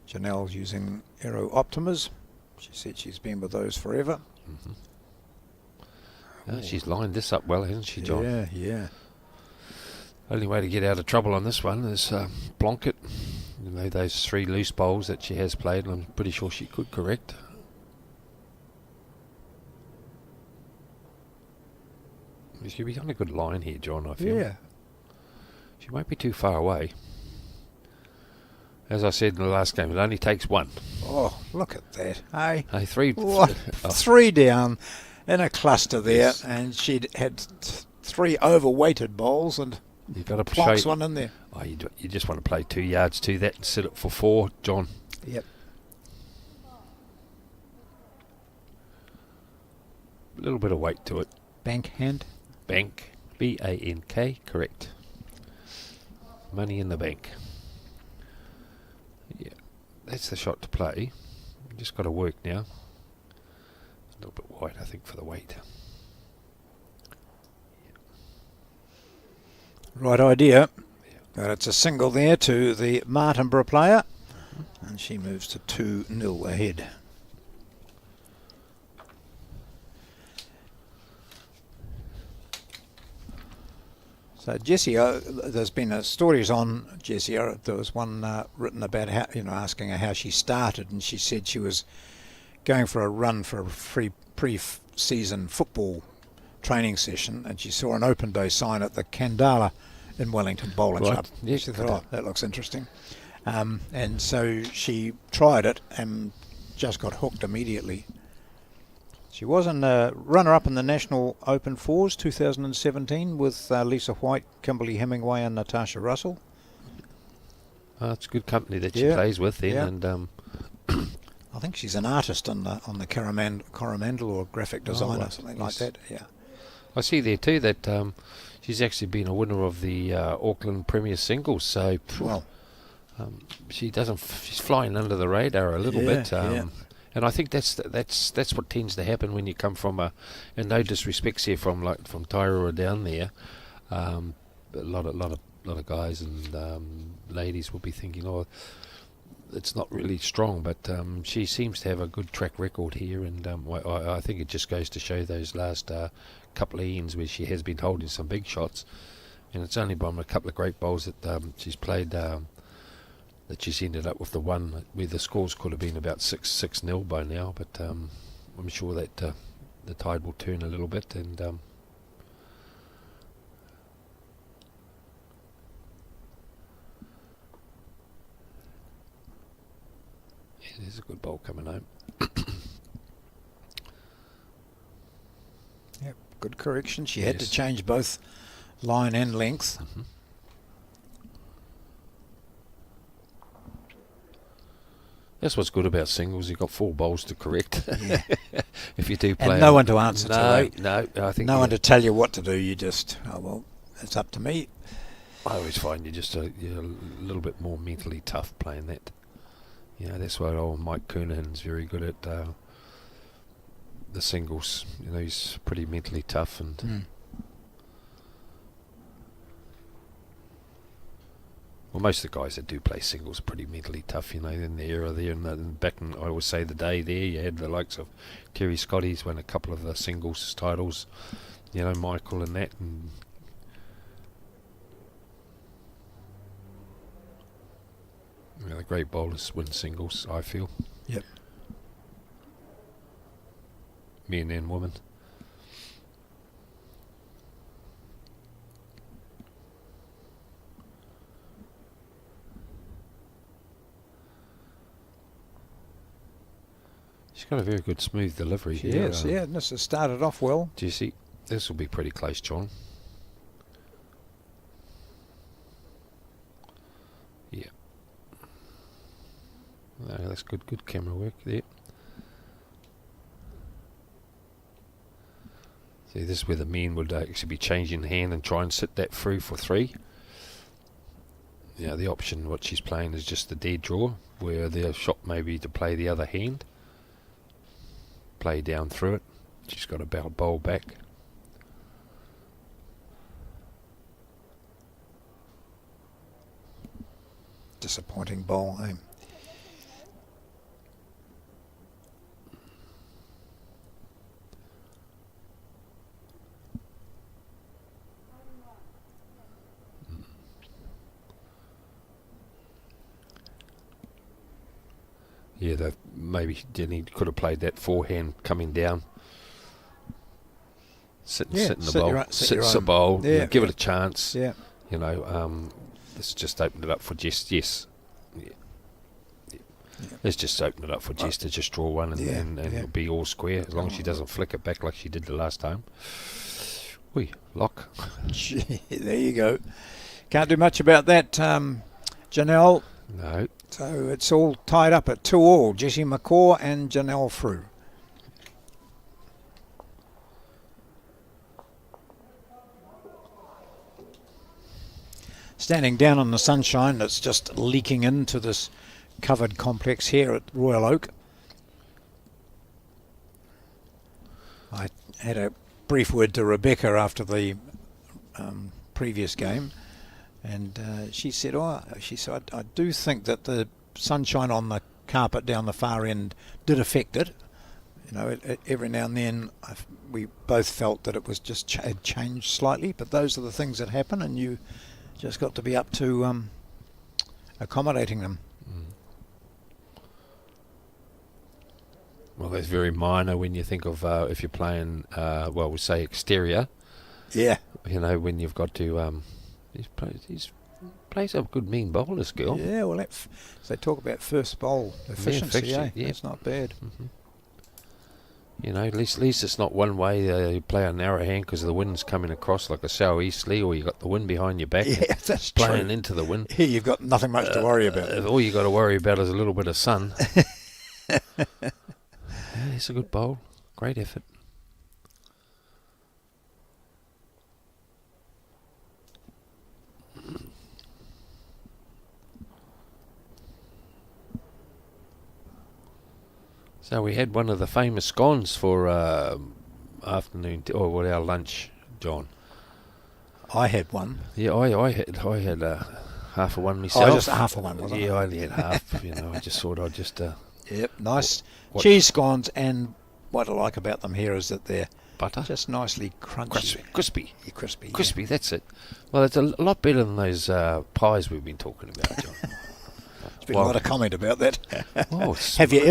Janelle's using Aero Optimas. She said she's been with those forever. She's lined this up well, hasn't she, John? Yeah. Only way to get out of trouble on this one is blonk it. Those 3 loose bowls that she has played, and I'm pretty sure she could correct. She'll be on a good line here, John, I feel. Yeah. She won't be too far away. As I said in the last game, it only takes 1. Oh, look at that. Hey. Hey, 3. What? 3 down in a cluster there, Yes. and she'd had 3 overweighted bowls and You've got to plonks one in there. Oh, you just want to play 2 yards to that and sit it for 4, John. Yep. A little bit of weight to it. Bank hand. Bank. B-A-N-K, correct. Money in the bank. Yeah, that's the shot to play. Just got to work now. A little bit wide, I think, for the weight. Right idea. But it's a single there to the Martinborough player, and she moves to 2-0 ahead. So Jessie, there's been stories on Jessie. There was one written about how, asking her how she started, and she said she was going for a run for a free pre-season football training session, and she saw an open day sign at the Candala in Wellington Bowling Club. Yes, She thought, that looks interesting. And so she tried it and just got hooked immediately. She was a runner-up in the National Open Fours 2017 with Lisa White, Kimberly Hemingway and Natasha Russell. It's good company that she plays with then. And I think she's an artist on the Coromandel or graphic designer, something like that. Yeah. I see there too that she's actually been a winner of the Auckland Premier Singles. So she's flying under the radar a little bit. And I think that's what tends to happen when you come from and no disrespects here from Tairua down there. A lot of guys and ladies will be thinking, oh, it's not really strong, but she seems to have a good track record here, and I think it just goes to show those last couple of ends where she has been holding some big shots, and it's only by a couple of great bowls that she's played that she's ended up with the one where the scores could have been about 6-0 by now, but I'm sure that the tide will turn a little bit, and there's a good bowl coming home. Yep, good correction. She had to change both line and length. Mm-hmm. That's what's good about singles. You've got 4 bowls to correct. Yeah. If you do play, and no one to answer to. No, I think no one to tell you what to do. You just, it's up to me. I always find you're a little bit more mentally tough playing that. That's why old Mike Kernahan's very good at the singles. He's pretty mentally tough, and well, most of the guys that do play singles are pretty mentally tough. In the era there, and back in, I always say, the day there, you had the likes of Terry Scotty's won a couple of the singles titles. Michael and that, and the great bowlers win singles, I feel. Yep. Men and women. She's got a very good smooth delivery here. Yes, and this has started off well. Do you see? This will be pretty close, John. Yeah. No, that's good camera work there. See, this is where the men would actually be changing hand and try and sit that through for 3. The option what she's playing is just the dead draw, where the shot may be to play the other hand. Play down through it. She's got a bowl back. Disappointing bowl, eh? Yeah, maybe Denny could have played that forehand coming down. Sit in the bowl. Sit the bowl. Yeah, give it a chance. Yeah. Let's just open it up for Jess. Yes. Yeah. Let's just open it up for Jess to just draw one and it'll be all square, as long as she doesn't flick it back like she did the last time. Lock. There you go. Can't do much about that, Janelle. No. So it's all tied up at 2-2. Jessie Mccor and Janelle Frew. Standing down on the sunshine that's just leaking into this covered complex here at Royal Oak. I had a brief word to Rebecca after the previous game, and she said, I do think that the sunshine on the carpet down the far end did affect it. You know, every now and then we both felt that it was just had changed slightly, but those are the things that happen, and you just got to be up to accommodating them. Well, that's very minor when you think of if you're playing, we say exterior. Yeah. You know, when you've got to, he plays a good mean bowler skill. Yeah, well, so they talk about first bowl efficiency, yeah. That's not bad. Mm-hmm. You know, at least it's not one way you play a narrow hand because the wind's coming across like a southeasterly, or you got the wind behind your back. Yeah, that's playing true. into the wind. Here you've got nothing much to worry about. All you got to worry about is a little bit of sun. Yeah, it's a good bowl. Great effort. So we had one of the famous scones for afternoon or our lunch, John. I had one. Yeah, I had half of one myself. Oh, just half of one, wasn't it? Yeah, I only had half. You know, I just thought I'd just. Yep, nice cheese scones, and what I like about them here is that they're Butter? just nicely crunchy. Crispy. Yeah, crispy. Crispy, that's it. Well, it's a lot better than those pies we've been talking about, John. There's been a lot of comment about that. Oh, have you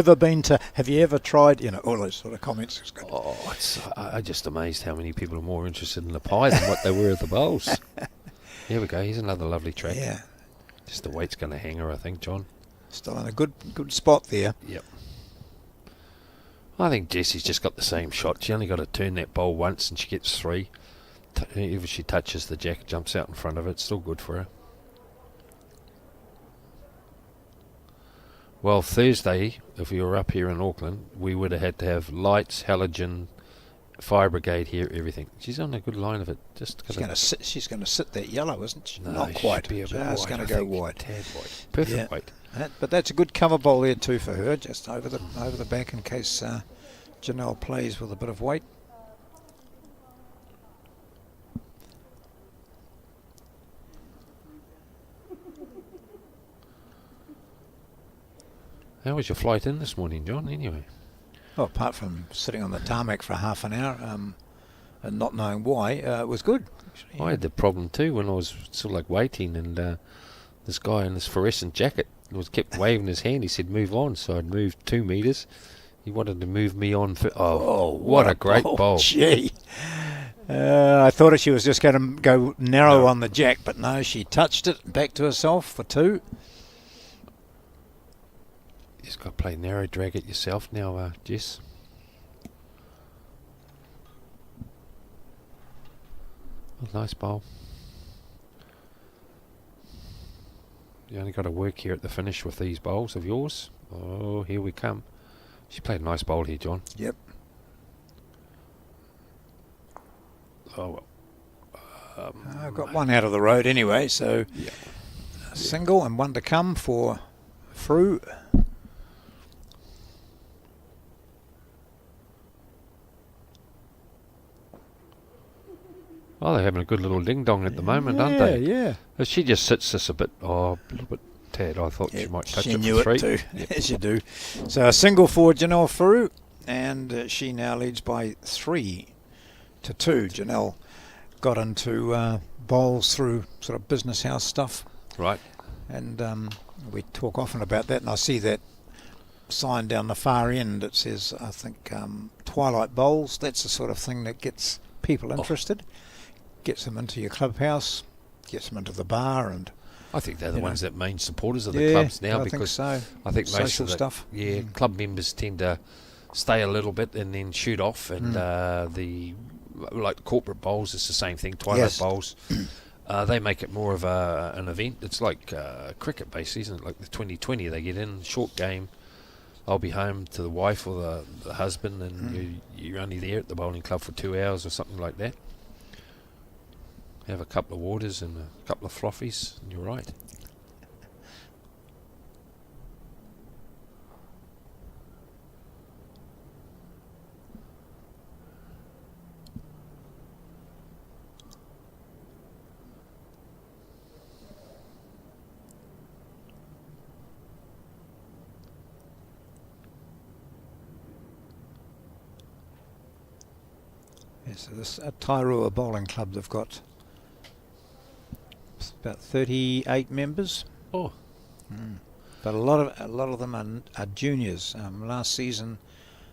ever tried, all those sort of comments? It's good. Oh, I'm just amazed how many people are more interested in the pie than what they were at the bowls. Here we go. Here's another lovely track. Yeah. Just the weight's going to hang her, I think, John. Still in a good spot there. Yep. I think Jessie's just got the same shot. She only got to turn that bowl once and she gets 3. If she touches the jack, jumps out in front of it. It's still good for her. Well, Thursday, if we were up here in Auckland, we would have had to have lights, halogen, fire brigade here, everything. She's on a good line of it. She's going to sit that yellow, isn't she? No, not quite. Be Just going to go wide. Tad white. Perfect weight. But that's a good cover bowl there too for her, just over the back in case Janelle plays with a bit of weight. How was your flight in this morning, John, anyway? Well, apart from sitting on the tarmac for half an hour and not knowing why, it was good. Actually. I had the problem too when I was sort of like waiting, and this guy in this fluorescent jacket kept waving his hand. He said, "Move on." So I'd moved 2 meters. He wanted to move me on. What a great bowl! Gee, I thought she was just going to go narrow on the jack, but no, she touched it back to herself for 2. You just got to play narrow, drag it yourself now, Jess. Nice bowl. You only got to work here at the finish with these bowls of yours. Oh, here we come. She played a nice bowl here, John. Yep. Oh, well. I've got one out of the road anyway, so a single and one to come for Frew. Oh, they're having a good little ding-dong at the moment, aren't they? Yeah. She just sits this a little bit tad. I thought she might touch she it knew for 3. it too, Yep. as you do. So a single for Janelle Frew, and she now leads by 3-2. Janelle got into bowls through sort of business house stuff. Right. And we talk often about that, and I see that sign down the far end. It says, I think, Twilight Bowls. That's the sort of thing that gets people interested. Gets them into your clubhouse, gets them into the bar, and I think they're the ones that main supporters of the clubs now, because I think most social of the stuff. club members tend to stay a little bit and then shoot off, and the corporate bowls, it's the same thing. Twilight bowls, they make it more of an event. It's like cricket, basically, isn't it? Like the 2020, they get in short game. I'll be home to the wife or the husband, and you're only there at the bowling club for 2 hours or something like that. Have a couple of waters and a couple of fluffies, and you're right. Yes, so this Tairua Bowling Club, they've got about 38 members. Oh, But a lot of them are juniors. Last season,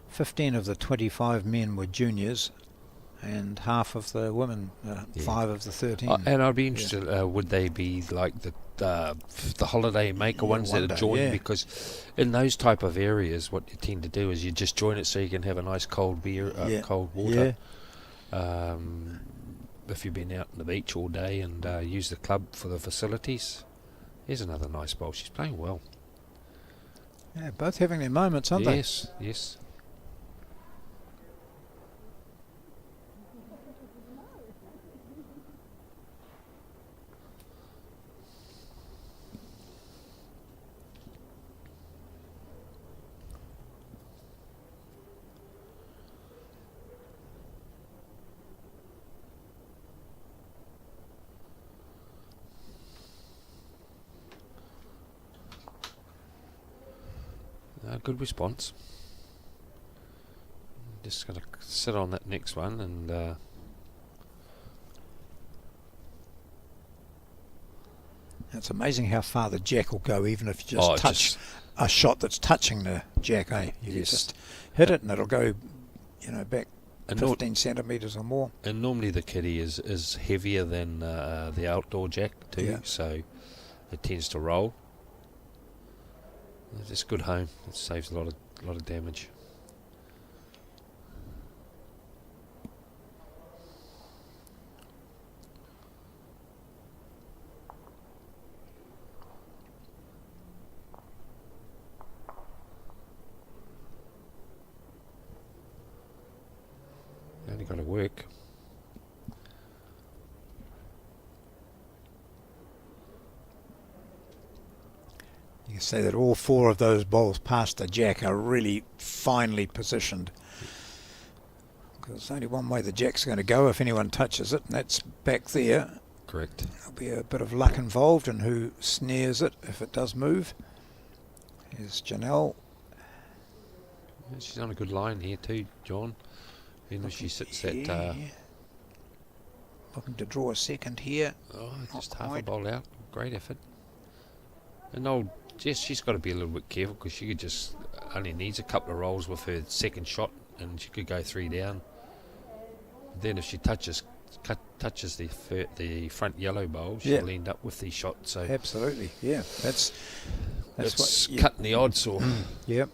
15 of the 25 men were juniors, and half of the women, 5 of the 13. and I'd be interested. Would they be like the holiday maker ones that one are day, joined? yeah. Because in those type of areas, what you tend to do is you just join it so you can have a nice cold beer, cold water. If you've been out on the beach all day and use the club for the facilities, here's another nice bowl. She's playing well. Yeah, both having their moments, aren't they? Yes, yes. Good response. Just going to sit on that next one and It's amazing how far the jack will go, even if you just touch a shot that's touching the jack. You Yes. just hit it and it'll go, back And 15 centimetres or more. and normally the kitty is heavier than the outdoor jack too, Yeah. so it tends to roll. It's good home. It saves a lot of damage. Only got to work. You can say that all 4 of those bowls past the jack are really finely positioned. Because there's only one way the jack's going to go if anyone touches it, and that's back there. Correct. There'll be a bit of luck involved in who snares it if it does move. Here's Janelle. Yeah, she's on a good line here too, John. Even though she sits at Looking to draw a second here. just Not half a quite. bowl out. Great effort. And she's got to be a little bit careful because she could just only needs a couple of rolls with her second shot, and she could go 3 down. Then if she touches the front yellow bowl, she'll end up with the shot. So Absolutely, yeah. That's it's what you, cutting the odds. Or Yep.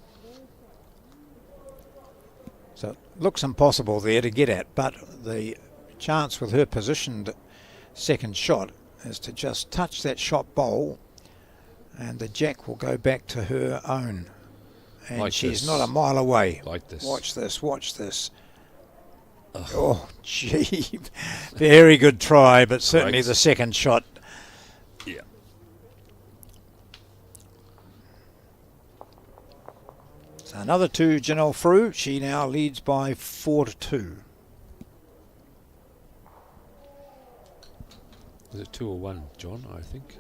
So it looks impossible there to get at, but the chance with her positioned second shot is to just touch that shot bowl, and the jack will go back to her own. And Like she's this. not a mile away. like this. Watch this. Oh, gee. Very good try, but certainly Correct. the second shot. Yeah. So another 2, Janelle Frew. She now leads by 4-2. Was it 2 or 1, John? I think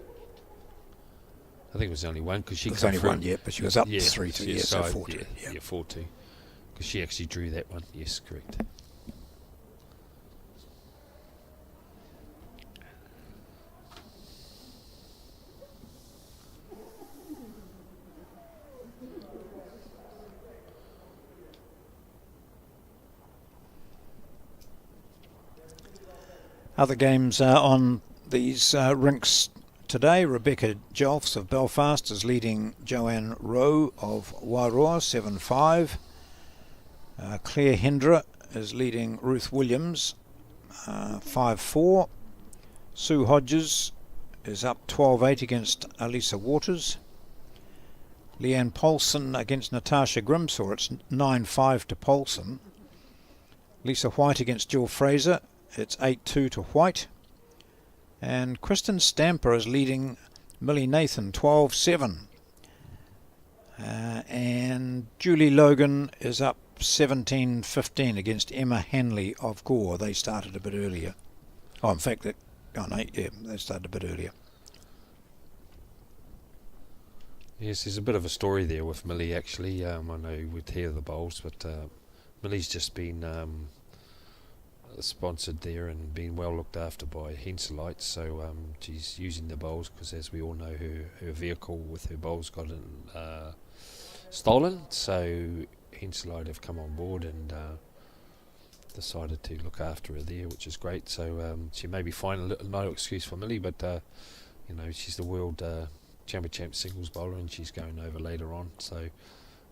it was only 1 because she There's come only through. one yet, but she was up 3-2. Yes, So 4-2. Yeah, 4-2. Because she actually drew that one. Yes, correct. Other games on these rinks today. Rebecca Jolfs of Belfast is leading Joanne Rowe of Wairoa 7-5. Claire Hendra is leading Ruth Williams 5-4. Sue Hodges is up 12-8 against Elisa Waters. Leanne Paulson against Natasha Grimsaw. It's 9-5 to Paulson. Lisa White against Jill Fraser. It's 8-2 to White. And Kristen Stamper is leading Millie Nathan 12-7. And Julie Logan is up 17-15 against Emma Hanley of Gore. They started a bit earlier. In fact, they started a bit earlier. Yes, there's a bit of a story there with Millie actually. I know we'd hear the bowls, but Millie's just been sponsored there and being well looked after by Henselites. So she's using the bowls because, as we all know, her vehicle with her bowls got stolen. So Henselite have come on board and decided to look after her there, which is great. So she may be fine, no excuse for Millie, but she's the world championship singles bowler and she's going over later on. So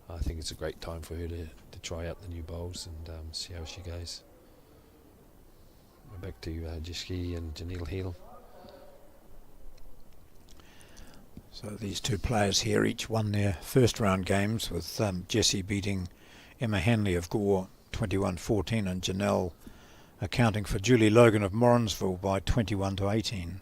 I think it's a great time for her to try out the new bowls and see how she goes. We're back to Jiski and Janelle Hill. So these two players here each won their first round games, with Jessie beating Emma Hanley of Gore 21-14 and Janelle accounting for Julie Logan of Morrinsville by 21-18.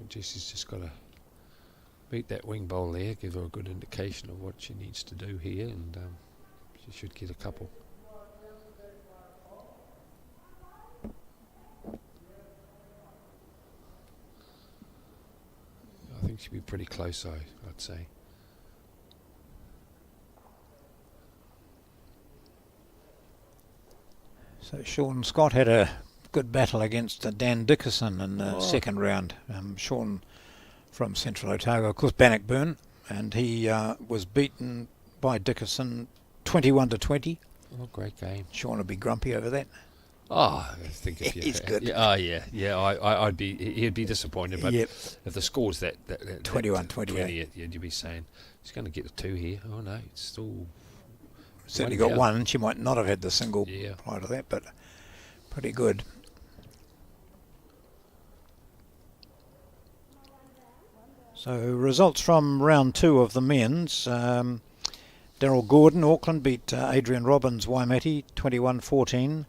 Jessie's just got to beat that wing bowl there, give her a good indication of what she needs to do here, and she should get a couple. I think she'll be pretty close, I'd say. So Sean Scott had a good battle against Dan Dickerson in the second round. Sean from Central Otago, of course, Bannockburn, and he was beaten by Dickerson 21-20. Oh, great game. Sean would be grumpy over that. Oh, I think if you, he's good. Yeah. I'd be. He'd be disappointed. But if the score's that 21-28, you'd be saying he's going to get a 2 here. Oh no, it's still certainly got one. She might not have had the single prior to that, but pretty good. So results from round 2 of the men's. Daryl Gordon, Auckland, beat Adrian Robbins, Waimate, 21-14.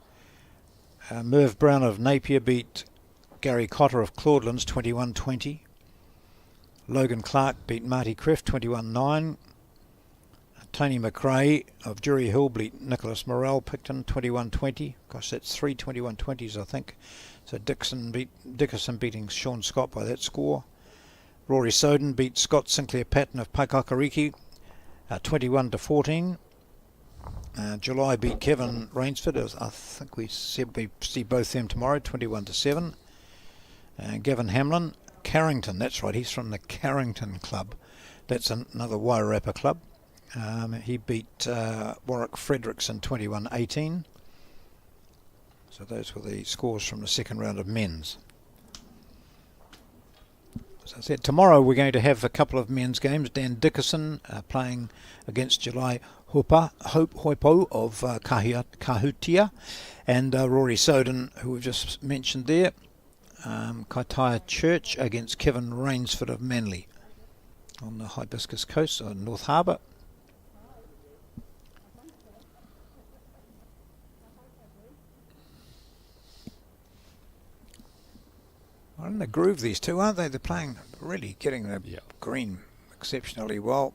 Merv Brown of Napier beat Gary Cotter of Claudelands, 21-20. Logan Clark beat Marty Kriff, 21-9. Tony McRae of Jury Hill beat Nicholas Morrell, Picton, 21-20. Gosh, that's 3 21-20s, I think. So Dickerson beating Sean Scott by that score. Rory Soden beat Scott Sinclair Patton of Paikakariki, 21-14. July beat Kevin Rainsford. I think we said we see both them tomorrow, 21-7. Gavin Hamlin, Carrington, that's right, he's from the Carrington Club. That's another Wairarapa club. He beat Warwick Frederickson 21-18. So those were the scores from the second round of men's. As I said, tomorrow we're going to have a couple of men's games. Dan Dickerson playing against July Hoipo of Kahutia, and Rory Soden, who we've just mentioned there. Kaitaia Church against Kevin Rainsford of Manly on the Hibiscus Coast, North Harbour. They're in the groove, these two, aren't they? They're playing, really getting the green exceptionally well.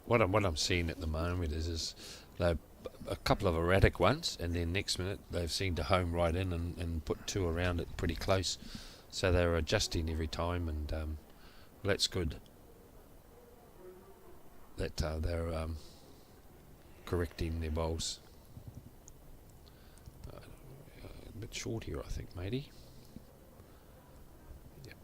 What I'm seeing at the moment is they're a couple of erratic ones, and then next minute they've seemed to home right in and put 2 around it pretty close. So they're adjusting every time, and that's good. That they're correcting their bowls. A bit short here, I think, matey. Yep.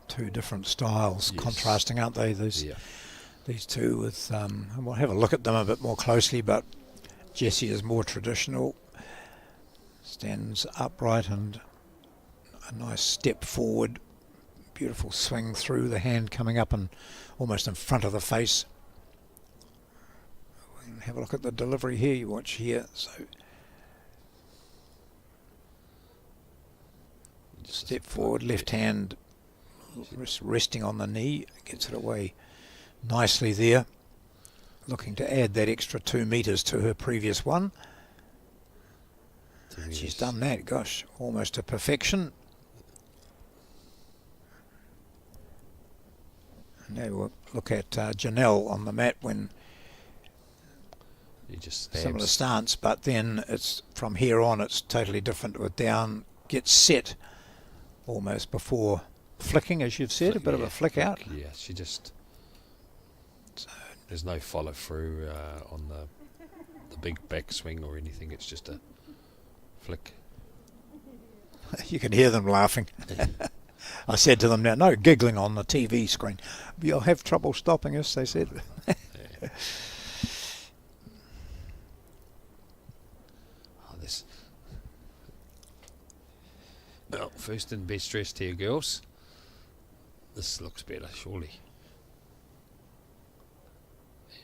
Two different styles, contrasting, aren't they? These two with, we'll have a look at them a bit more closely, but Jessie is more traditional, stands upright and a nice step forward, beautiful swing through the hand coming up and almost in front of the face. We can have a look at the delivery here, you watch here. So Step forward, left hand resting on the knee, gets it away nicely there. Looking to add that extra 2 metres to her previous one. And she's done that, gosh, almost to perfection. And now we'll look at Janelle on the mat when You just similar stance, but then it's from here on it's totally different. With down, gets set almost before flicking, as you've said, a bit of a flick out. Yeah, she just... There's no follow through on the big backswing or anything. It's just a flick. You can hear them laughing. I said to them now, no giggling on the TV screen. You'll have trouble stopping us, they said. This. Well, first and best dressed here, girls. This looks better, surely.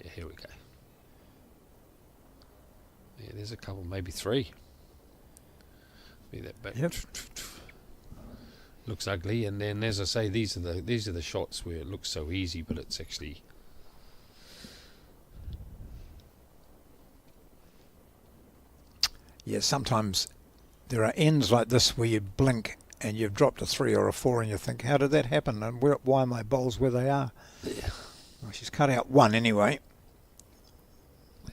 Yeah, here we go. Yeah, there's a couple, maybe 3. Be that back. Yep. Looks ugly, and then as I say, these are the shots where it looks so easy, but it's actually. Yeah, sometimes there are ends like this where you blink and you've dropped a 3 or a 4 and you think, how did that happen? And why are my bowls where they are? Yeah. Well, she's cut out 1 anyway.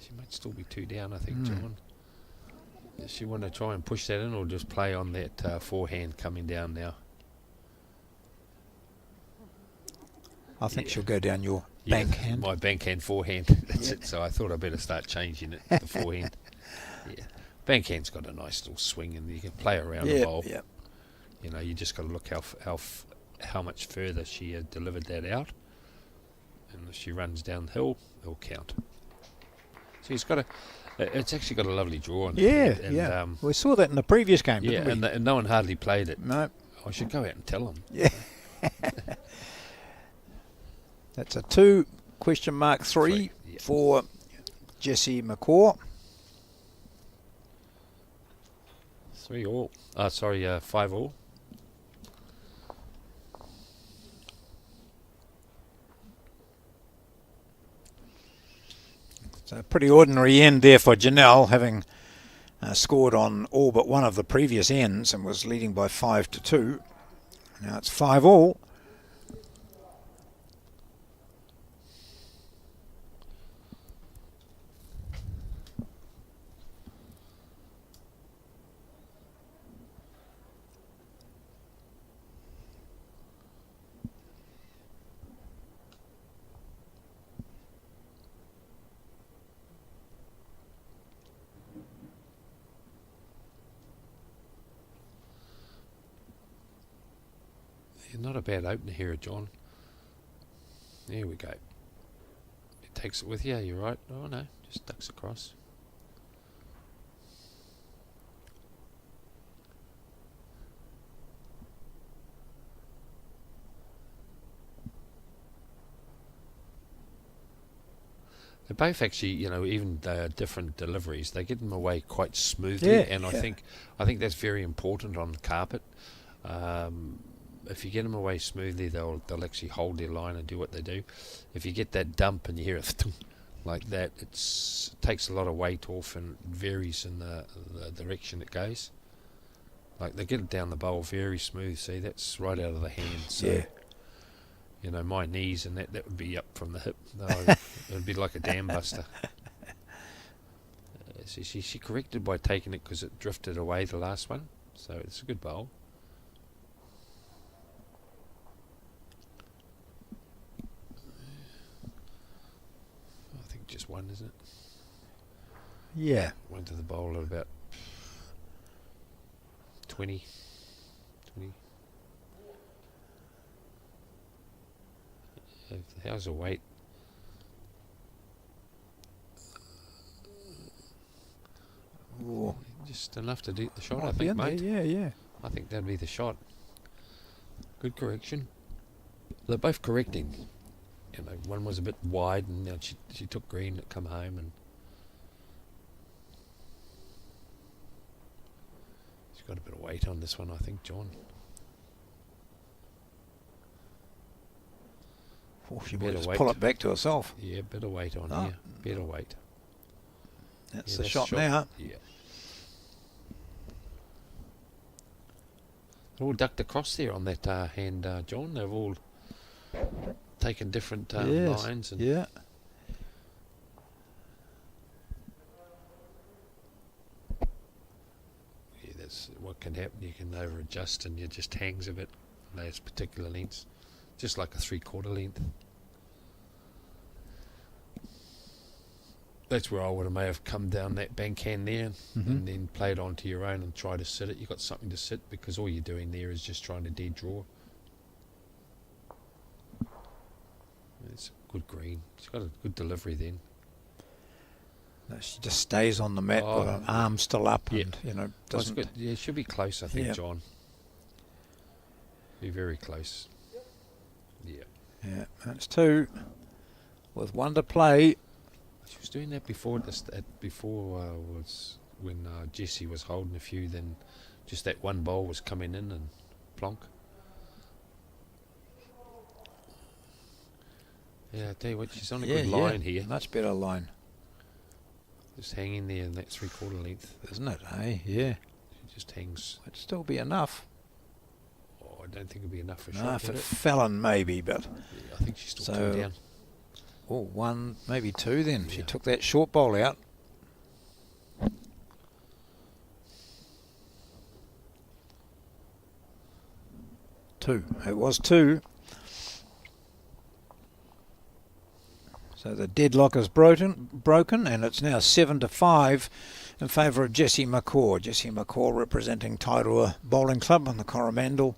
She might still be 2 down, I think, John. Does she want to try and push that in, or just play on that forehand coming down now? I think she'll go down your bank hand. My bankhand forehand. That's it. So I thought I'd better start changing it. The forehand. Yeah. Bankhand's got a nice little swing, and you can play around the bowl. Yep. You know, you just got to look how much further she has delivered that out, and if she runs downhill, it'll count. So it's got a. It's actually got a lovely draw on it. Yeah, And, we saw that in the previous game, yeah, didn't we? and no one hardly played it. No. I should go out and tell them. Yeah. That's a 2 question mark 3 Yeah. for Jessie Mccor. 3 all. 5 all. It's a pretty ordinary end there for Janelle, having scored on all but one of the previous ends and was leading by 5-2. Now it's 5 all. Not a bad opener here, John. There we go. It takes it with you, you're right. Oh no, just ducks across. They're both actually, even different deliveries, they get them away quite smoothly, and I think that's very important on the carpet. If you get them away smoothly, they'll actually hold their line and do what they do. If you get that dump and you hear it like that, it takes a lot of weight off and varies in the direction it goes. Like they get it down the bowl very smooth. See, that's right out of the hand. So, my knees and that would be up from the hip. It would be like a dam buster. She corrected by taking it because it drifted away the last one. So it's a good bowl. Just one, isn't it? Yeah. Went to the bowl at about 20. How's the weight? Ooh. Just enough to do the shot, I think, mate. Yeah. I think that'd be the shot. Good correction. They're both correcting. One was a bit wide, and now she took green to come home, and she's got a bit of weight on this one, I think, John. Oh, she might Better just weight. pull it back to herself. Yeah, better weight on Oh. here. Better weight. That's Yeah, the that's shot now. Yeah. They're all ducked across there on that hand, John. They've all taken different Yes, lines. And yeah. yeah, that's what can happen. You can over adjust and it just hangs a bit on those particular lengths, just like a 3/4 length. That's where I would have may have come down that bank hand there and then played onto your own and try to sit it. You've got something to sit because all you're doing there is just trying to dead draw. It's a good green. She's got a good delivery then. No, she just stays on the mat with her arm still up and, Well, it's doesn't... good. Yeah, it should be close, I think, Yep. John. Be very close. Yeah. Yeah, that's 2 with 1 to play. She was doing that before. Was when Jessie was holding a few. Then just that one bowl was coming in and plonk. Yeah, I tell you what, she's on a good line here. Much better line, Just hanging there in that 3/4 length. isn't it? Yeah. She just hangs. It'd still be enough. Oh, I don't think it'll be enough for a No, shot. for would it? Fallon maybe, but... Yeah, I think she's still So- 2 down. Oh, 1, maybe 2 then. She Yeah. took that short bowl out. Two. It was 2. So the deadlock is broken, and it's now 7-5 in favour of Jessie Mccor. Jessie Mccor representing Tairua Bowling Club on the Coromandel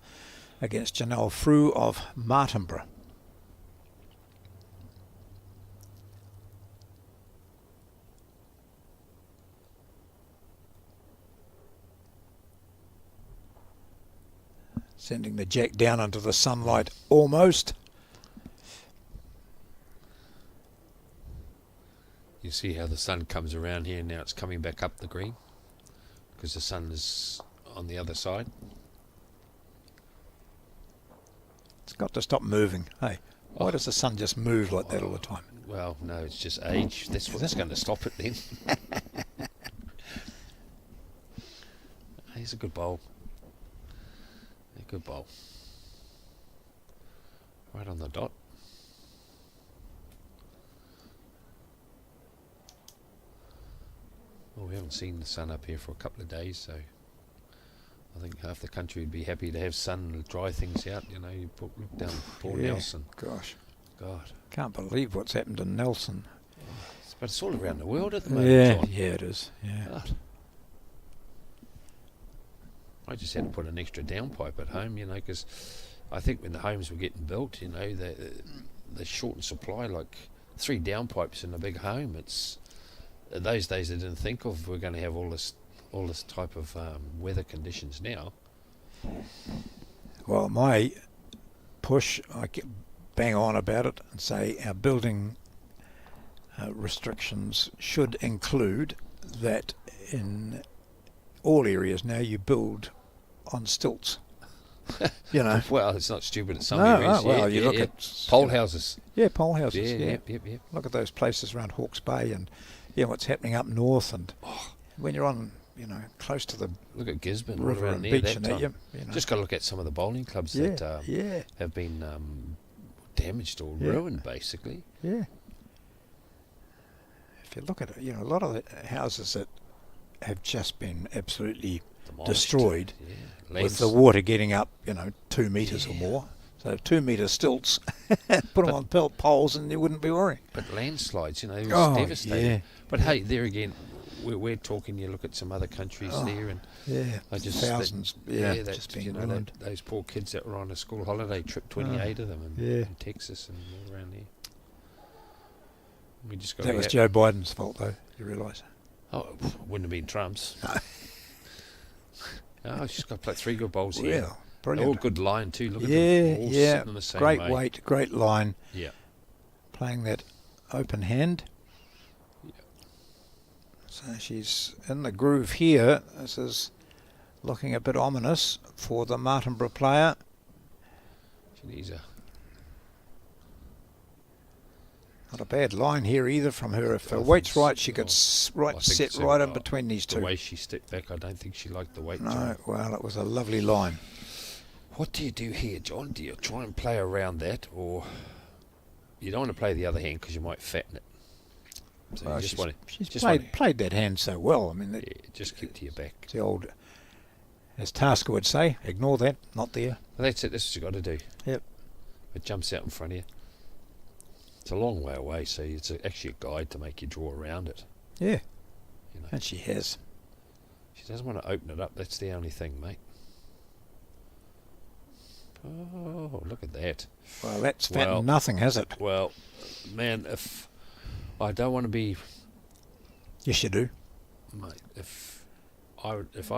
against Janelle Frew of Martinborough. Sending the jack down into the sunlight almost. You see how the sun comes around here now. It's coming back up the green because the sun is on the other side. It's got to stop moving. Hey, why does the sun just move like that all the time? Well, no, it's just age. That's what's going to stop it then. He's a good bowl. A good bowl. Right on the dot. Well, we haven't seen the sun up here for a couple of days, so I think half the country would be happy to have sun and dry things out. You know, you look down Port Nelson. Gosh, God. can't believe what's happened to Nelson. But it's all around the world at the moment, John. Yeah, it is. Yeah. God. I just had to put an extra downpipe at home, you know, because I think when the homes were getting built, you know, the short in supply, like 3 downpipes in a big home. It's those days I didn't think of we're going to have all this type of weather conditions now. Well, my push, I bang on about it and say our building restrictions should include that in all areas now you build on stilts. You know. Well, it's not stupid at some No, areas. oh, well, yeah, you yeah, look yeah. at pole houses. Yeah, pole houses. Yeah, Yeah, yep. Look at those places around Hawke's Bay and what's happening up north, and when you're on, close to the Look at Gisborne, all river around and there beach that and time. that, you know. Just got to look at some of the bowling clubs that have been damaged or ruined, basically. Yeah. If you look at it, a lot of the houses that have just been absolutely Demolished. destroyed, Yeah. with the water getting up, 2 metres or more. So 2 metre stilts, put them on poles and you wouldn't be worrying. But landslides, it was devastating. Yeah. But hey, there again, we're talking. You look at some other countries there, and Yeah, I just thousands, that, just being that, ruined. those poor kids that were on a school holiday trip, 28 of them in Texas and all around there. We just got That was Joe Biden's fault, though, you realise? Oh, it wouldn't have been Trump's. Oh, she's got to play 3 good bowls here. Well, brilliant. All good line too. Look at them all sitting in the same great way. weight, great line. Yeah. Playing that open hand. Yeah. So she's in the groove here. This is looking a bit ominous for the Martinborough player. She needs a Not a bad line here either from her. If her I weight's think right, she could right I think set so. right in between these The two. way she stepped back, I don't think she liked the weight, No, John. well, it was a lovely line. What do you do here, John? Do you try and play around that, or you don't want to play the other hand because you might fatten it? So Well, you just want she's to played that hand so well. I mean, just keep to your back. it's the old, as Tasker would say, ignore that, not there. Well, that's it. That's what you got to do. Yep. It jumps out in front of you. It's a long way away, so it's actually a guide to make you draw around it. Yeah, You know, and she has. she doesn't want to open it up. That's the only thing, mate. Oh, look at that. Well, that's fattened Well- nothing, has it? Well, man, if I don't want to be, Yes, you do. mate, if I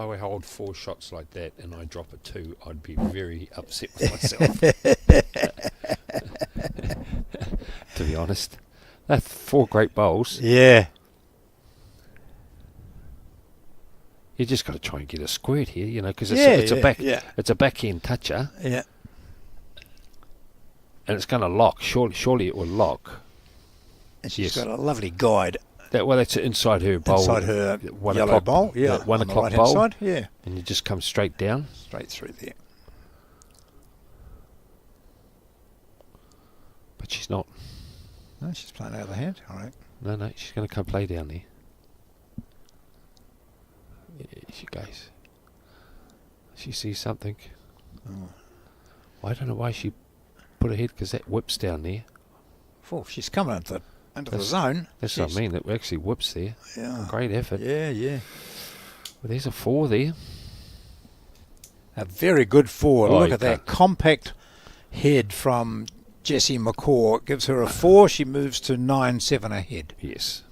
were hold 4 shots like that and I drop a 2, I'd be very upset with myself. To be honest, that's 4 great bowls. Yeah. You just got to try and get a squirt here, you know, because it's, Yeah. it's a backhand toucher, Yeah. and it's going to lock. Surely it will lock. And she's Yes. got a lovely guide That's inside her bowl. inside her 1 yellow o'clock bowl. Yeah, 1 on the o'clock right-hand bowl, side. Yeah, and you just come straight down. straight through there. But she's not. No, she's playing out of the hand. All right. No, she's going to come play down there. Yeah, she goes. She sees something. Oh. I don't know why she put her head, because that whips down there. Oh, she's coming into the That's- zone. That's what I mean. It actually whips there. Yeah. Great effort. Yeah, yeah. Well, there's a 4 there. A very good forward. Oh, Look you at that can't- compact head from Jessie Mccor. Gives her a 4. She moves to 9-7 ahead. Yes.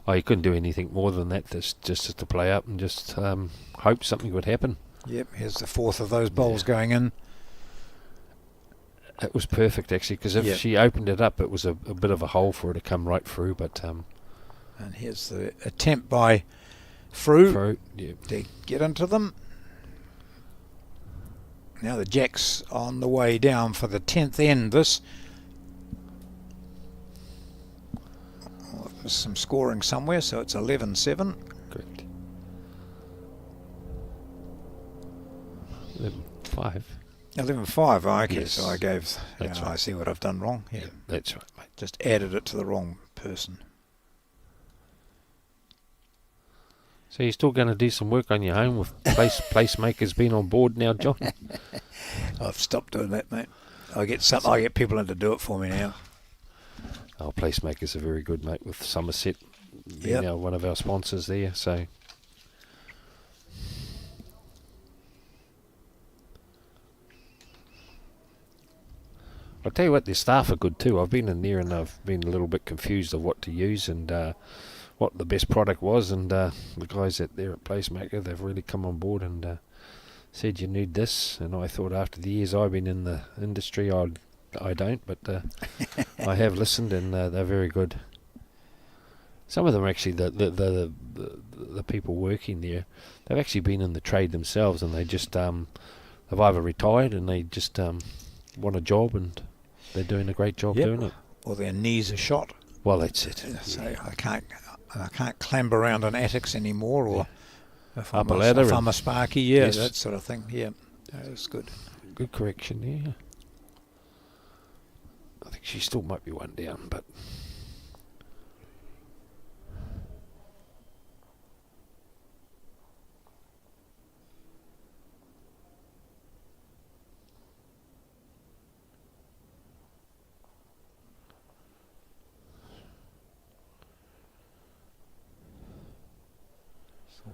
Oh, you couldn't do anything more than that. Just to play up and just hope something would happen. Yep, here's the 4th of those bowls going in. It was perfect, actually, because if Yeah. she opened it up, it was a bit of a hole for her to come right through. But And here's the attempt by Frew yeah. to get into them. Now the jack's on the way down for the 10th end. This. Oh, there's some scoring somewhere, so it's 11-7. Correct. 11-5. 11-5. Oh, okay, Yes. so I gave. That's right. I see what I've done wrong. Yeah, That's right, mate. just added it to the wrong person. So you're still going to do some work on your home with placemakers being on board now, John? I've stopped doing that, mate. I get people in to do it for me now. Our placemakers are very good, mate, with Somerset being Yep. one of our sponsors there. So I'll tell you what, their staff are good too. I've been in there and I've been a little bit confused of what to use and what the best product was, and the guys there at Placemaker, they've really come on board and said you need this, and I thought after the years I've been in the industry I don't, but I have listened, and they're very good. Some of them are actually the people working there, they've actually been in the trade themselves, and they just they've either retired and they just want a job, and they're doing a great job Yep. doing it. Or their knees are shot. Well, that's it. So I can't clamber around in attics anymore, or if Up I'm a ladder if and- I'm a sparky, yeah, Yes. that sort of thing. Yeah, that's good. Good correction, yeah. I think she still might be one down, but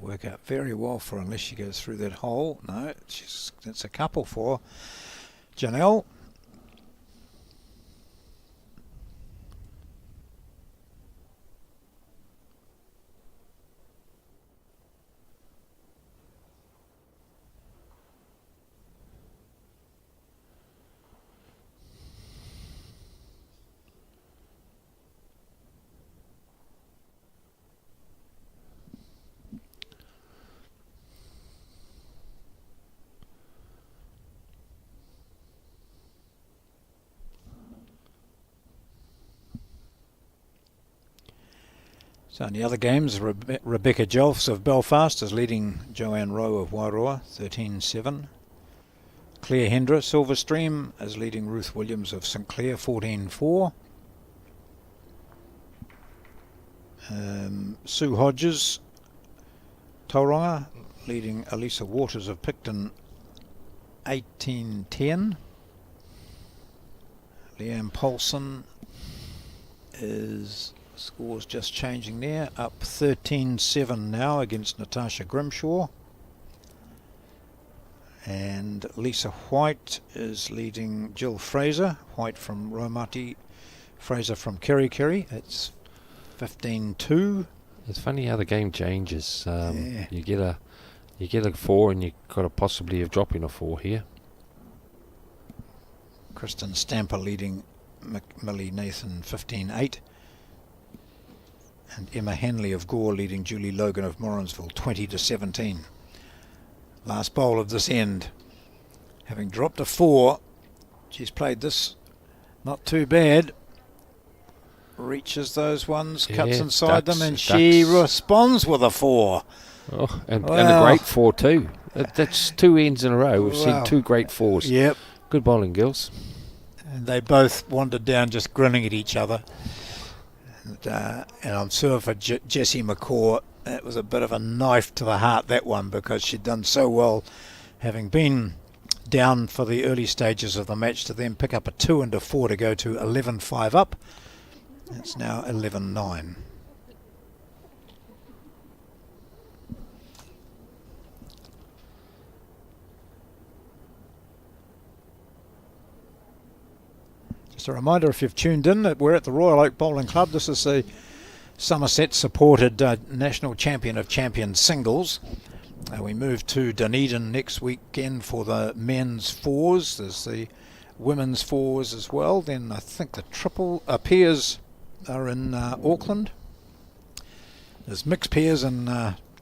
Work out very well for her unless she goes through that hole. No, it's a couple for Janelle. So in the other games, Rebecca Jelfs of Belfast is leading Joanne Rowe of Wairoa 13-7. Claire Hendra, Silverstream, is leading Ruth Williams of St Clair 14-4. Sue Hodges, Tauranga, leading Elisa Waters of Picton 18-10. Leanne Paulson is, scores just changing there, up 13-7 now against Natasha Grimshaw. And Lisa White is leading Jill Fraser, White from Raumati, Fraser from Kerikeri. It's 15-2. It's funny how the game changes. You get a 4 and you got to possibly have dropping a 4 here. Kristen Stamper leading Millie Nathan 15-8. And Emma Henley of Gore leading Julie Logan of Morrinsville 20-17. Last bowl of this end. Having dropped a 4, she's played this not too bad. Reaches those ones, cuts inside them, and she responds with a 4. Oh, and a great 4 too. That's 2 ends in a row. We've seen 2 great 4s. Yep. Good bowling, girls. And they both wandered down just grinning at each other. And I'm sure for Jessie Mccor, it was a bit of a knife to the heart, that one, because she'd done so well, having been down for the early stages of the match, to then pick up a 2 and a 4 to go to 11-5 up. It's now 11-9. Just a reminder, if you've tuned in, that we're at the Royal Oak Bowling Club. This is the Somerset-supported National Champion of Champions singles. We move to Dunedin next weekend for the men's 4s. There's the women's 4s as well. Then I think the triple pairs are in Auckland. There's mixed pairs in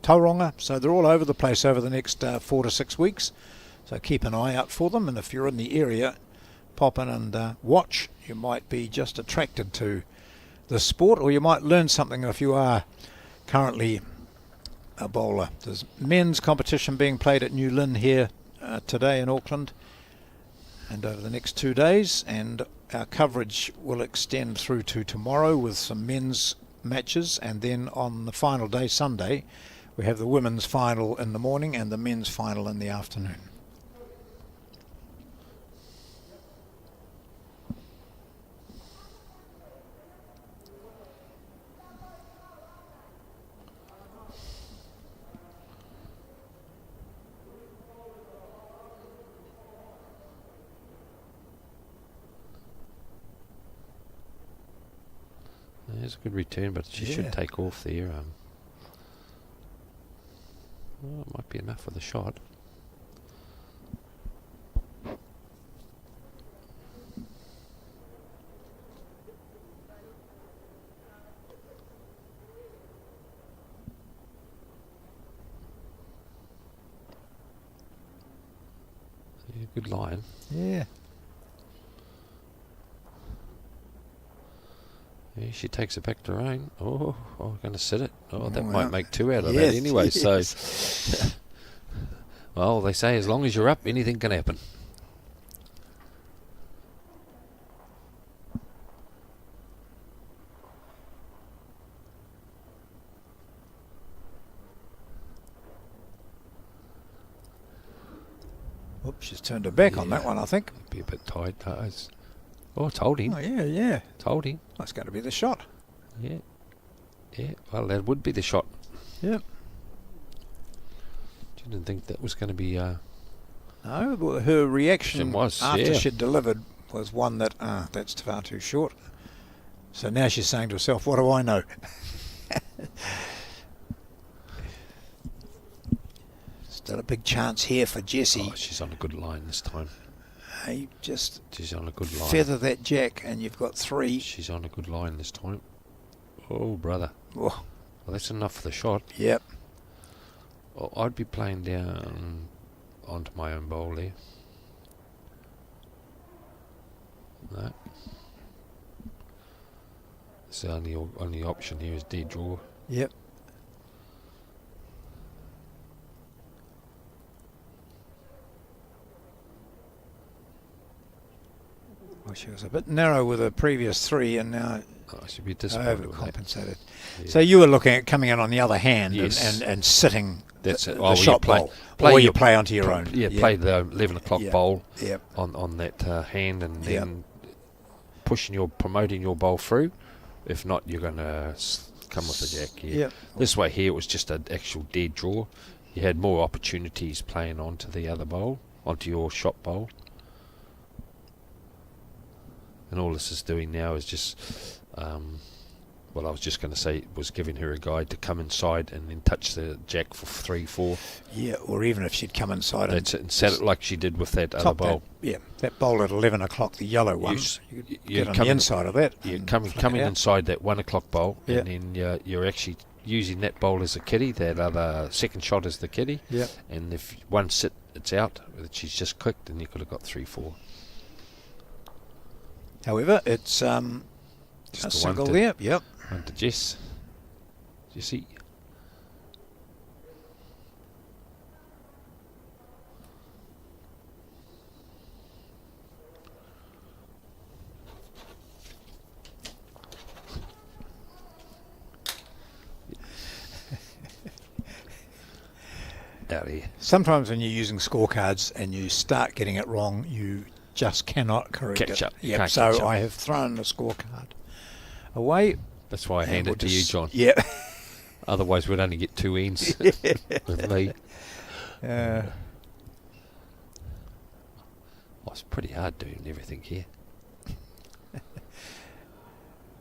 Tauranga. So they're all over the place over the next 4 to 6 weeks. So keep an eye out for them. And if you're in the area, pop in and watch. You might be just attracted to the sport, or you might learn something if you are currently a bowler. There's men's competition being played at New Lynn here today in Auckland and over the next 2 days, and our coverage will extend through to tomorrow with some men's matches, and then on the final day, Sunday, we have the women's final in the morning and the men's final in the afternoon. There's a good return, but she should take off there. Well, it might be enough for the shot. Yeah, good line. Yeah. Yeah, she takes it back to her own. Oh, going to sit it. Oh, that Well, might make 2 out of that anyway. Yes. So, well, they say as long as you're up, anything can happen. Oops, she's turned her back on that one, I think. Be a bit tight. Oh, it's holding. Oh, yeah. It's holding. That's going to be the shot. Yeah. Well, that would be the shot. Yep. Didn't think that was going to be. No, well, her reaction was, after she'd delivered was one that, that's far too short. So now she's saying to herself, what do I know? Still a big chance here for Jessie. Oh, she's on a good line this time. Hey, just she's on a good line. feather that jack and you've got 3. She's on a good line this time. Oh, brother. Oh. Well, that's enough for the shot. Yep. Oh, I'd be playing down onto my own bowl there. No. So only option here is dead draw. Yep. Well, she was a bit narrow with her previous 3, and now I should be disappointed with that. overcompensated. Yeah. So you were looking at coming in on the other hand Yes. and sitting That's it. the Oh, well, shot you play- bowl, play or you your- play onto your own. Yeah, play the 11 o'clock Yeah. bowl Yep. on that hand, and Yep. then promoting your bowl through. If not, you're going to come with the jack. Yeah. Yep. This way here, it was just an actual dead draw. You had more opportunities playing onto the other bowl, onto your shot bowl. And all this is doing now is just, well, I was just going to say, was giving her a guide to come inside and then touch the jack for 3-4. Yeah, or even if she'd come inside That's it, and set it like she did with that other top bowl. that bowl at 11 o'clock, the yellow one. You get on the inside of that. You're and coming flick it out. inside that 1 o'clock bowl, Yeah. and then you're actually using that bowl as a kiddie, that other second shot as the kiddie. Yep. And if one sit, it's out. She's just clicked, and you could have got 3-4. However, it's Just a the single one to- there. Yep. One to Jess. Jessie. Out here. Sometimes when you're using scorecards and you start getting it wrong, you just cannot correct Catch it. up. Yep. Can't So catch up. I have thrown the scard away. That's why I and hand we'll it to you, just- John. Yeah. Otherwise, we'd only get 2 ends with me. Uh, Oh, it's pretty hard doing everything here.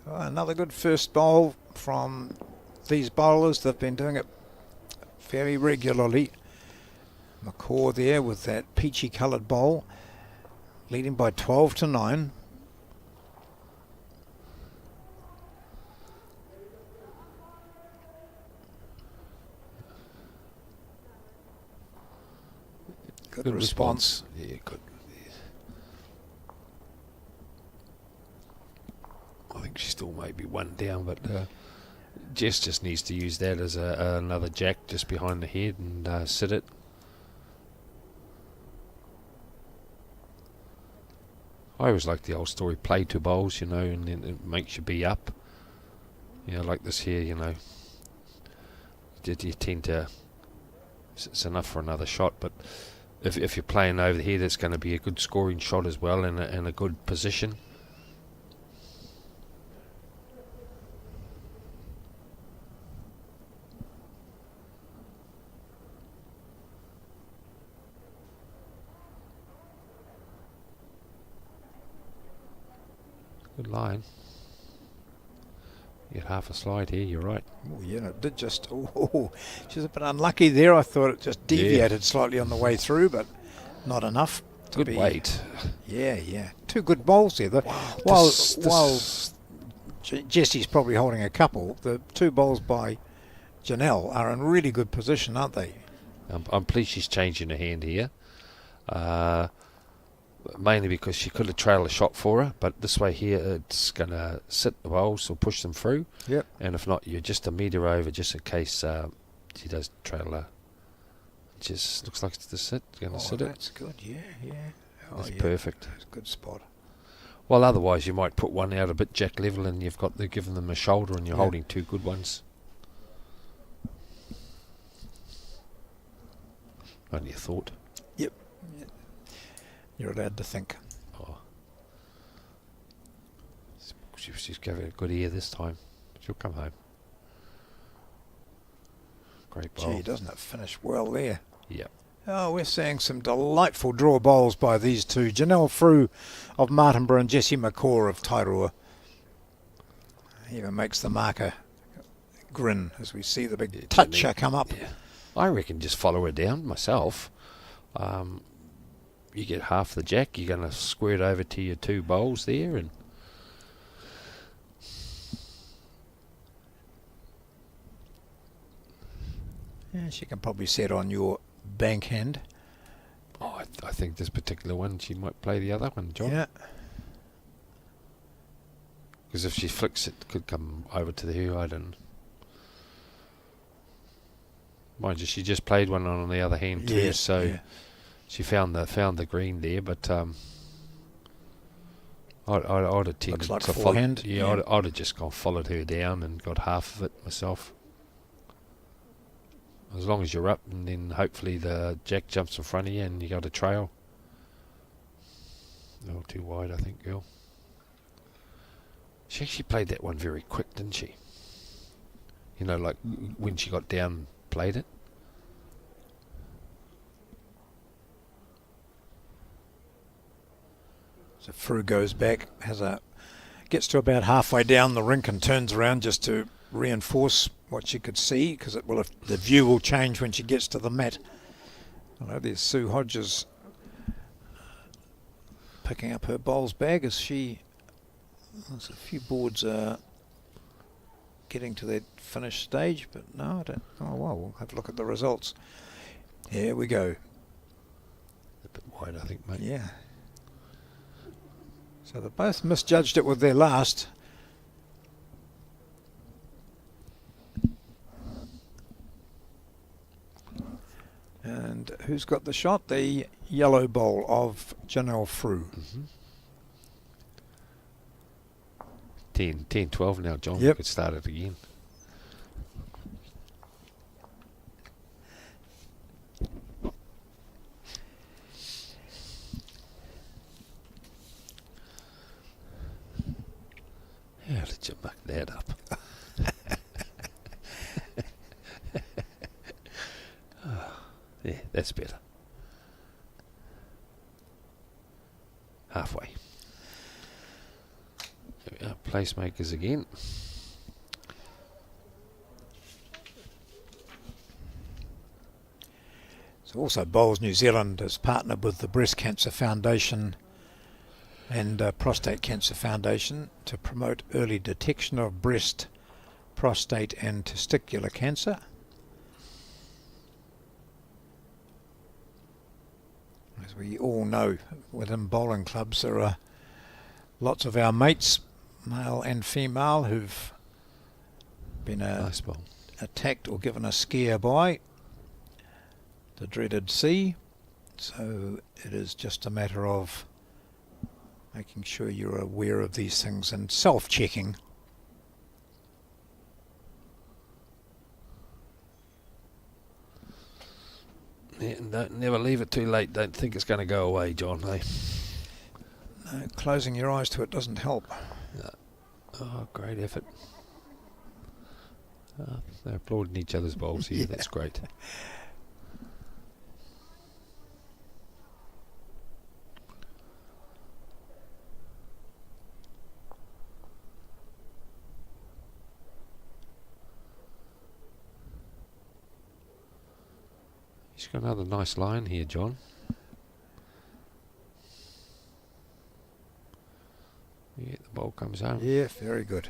Another good first bowl from these bowlers. They've been doing it very regularly. Mccor there with that peachy coloured bowl, leading by 12-9. Good response. Yeah, good. I think she still may be 1 down, but Jess just needs to use that as another jack just behind the head and sit it. I always like the old story, play 2 bowls, and then it makes you be up. Like this here, you tend to, it's enough for another shot, but if you're playing over here, that's going to be a good scoring shot as well, and a good position. Good line. You get half a slide here, you're right. Oh, yeah, it did just. Oh, she's a bit unlucky there. I thought it just deviated slightly on the way through, but not enough. Good weight. Yeah. 2 good bowls there. While Jessie's probably holding a couple, the 2 bowls by Janelle are in really good position, aren't they? I'm pleased she's changing her hand here. Mainly because she could have trailed a shot for her, but this way here it's going to sit the bowls or push them through. Yep. And if not, you're just a metre over just in case she does trail her. Just looks like it's the sit. Going to sit it. That's good, yeah. That's perfect. That's a good spot. Well, otherwise you might put one out a bit jack level and you've got given them a shoulder and you're holding 2 good ones. Only a thought. Yep. You're allowed to think. Oh. She's giving a good ear this time. She'll come home. Great bowl. Gee, doesn't it finish well there? Yep. Oh, we're seeing some delightful draw bowls by these 2. Janelle Frew of Martinborough and Jessie Mccor of Tairua. Even makes the marker grin as we see the big toucher come up. Yeah. I reckon just follow her down myself. You get half the jack, you're going to square it over to your 2 bowls there, and Yeah, she can probably set on your bank hand. I think this particular one she might play the other one, John. Yeah. Because if she flicks it, could come over to the hood and Mind you, she just played one on the other hand too, Yes, so yeah. she found the green there. But I'd have tended Looks like to forehand. follow. Yeah, I'd have just followed her down and got half of it myself. As long as you're up, and then hopefully the jack jumps in front of you and you got a trail. A little too wide, I think, girl. She actually played that one very quick, didn't she? You know, like when she got down, played it. So Fru goes back, gets to about halfway down the rink and turns around just to reinforce what she could see, because the view will change when she gets to the mat. Hello, there's Sue Hodges picking up her bowls bag as there's a few boards getting to that finish stage, but no, I don't. Oh well, we'll have a look at the results. Here we go. A bit wide, I think, mate. Yeah. So they both misjudged it with their last. And who's got the shot? The yellow bowl of Janelle Fru. 10-12 now, John. Yep. We could start it again. How did you muck that up? Yeah, that's better. Halfway. There we are, placemakers again. So also Bowls New Zealand has partnered with the Breast Cancer Foundation and Prostate Cancer Foundation to promote early detection of breast, prostate and testicular cancer. As we all know, within bowling clubs there are lots of our mates, male and female, who've been Nice ball. attacked or given a scare by the dreaded C. So it is just a matter of making sure you're aware of these things and self-checking. Yeah, never leave it too late. Don't think it's going to go away, John. Hey? No, closing your eyes to it doesn't help. Oh, great effort. They're applauding each other's bowls here. Yeah. That's great. He's got another nice line here, John. Yeah, the ball comes home. Yeah, very good.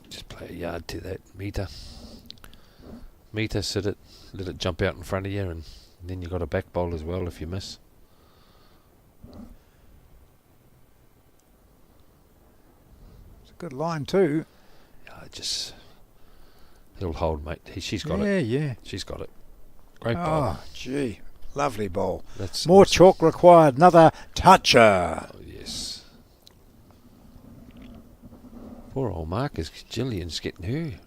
Just play a yard to that meter. Sit it, let it jump out in front of you, and then you got a back bowl as well if you miss. It's a good line too. He'll hold, mate. She's got it. Yeah, yeah. She's got it. Great bowl. Oh, gee. Lovely bowl. That's More awesome. chalk required. Another toucher. Oh, yes. Poor old Marcus. Gillian's getting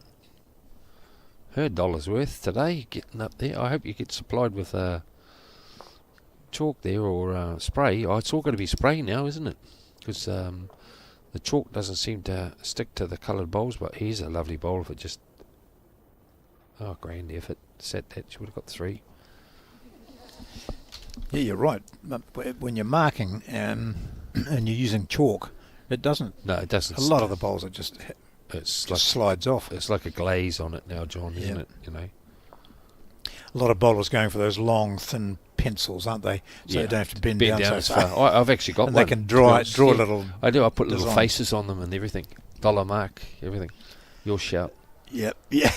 her dollar's worth today, getting up there. I hope you get supplied with chalk there or spray. Oh, it's all going to be spray now, isn't it? Because the chalk doesn't seem to stick to the coloured bowls, but here's a lovely bowl if it just... Oh, grand effort. Set that. She would have got 3. Yeah, you're right. But when you're marking and you're using chalk, it doesn't. No, it doesn't. A lot of the bowls are just slides off. It's like a glaze on it now, John, isn't Yeah. it? You know. A lot of bowlers going for those long, thin pencils, aren't they? So they don't have to bend down so as far. far. I've actually got And one. they can to be draw honest. a Yeah. little. I do. I put little design. faces on them and everything. Dollar mark, everything. Your shout. Yep. Yeah.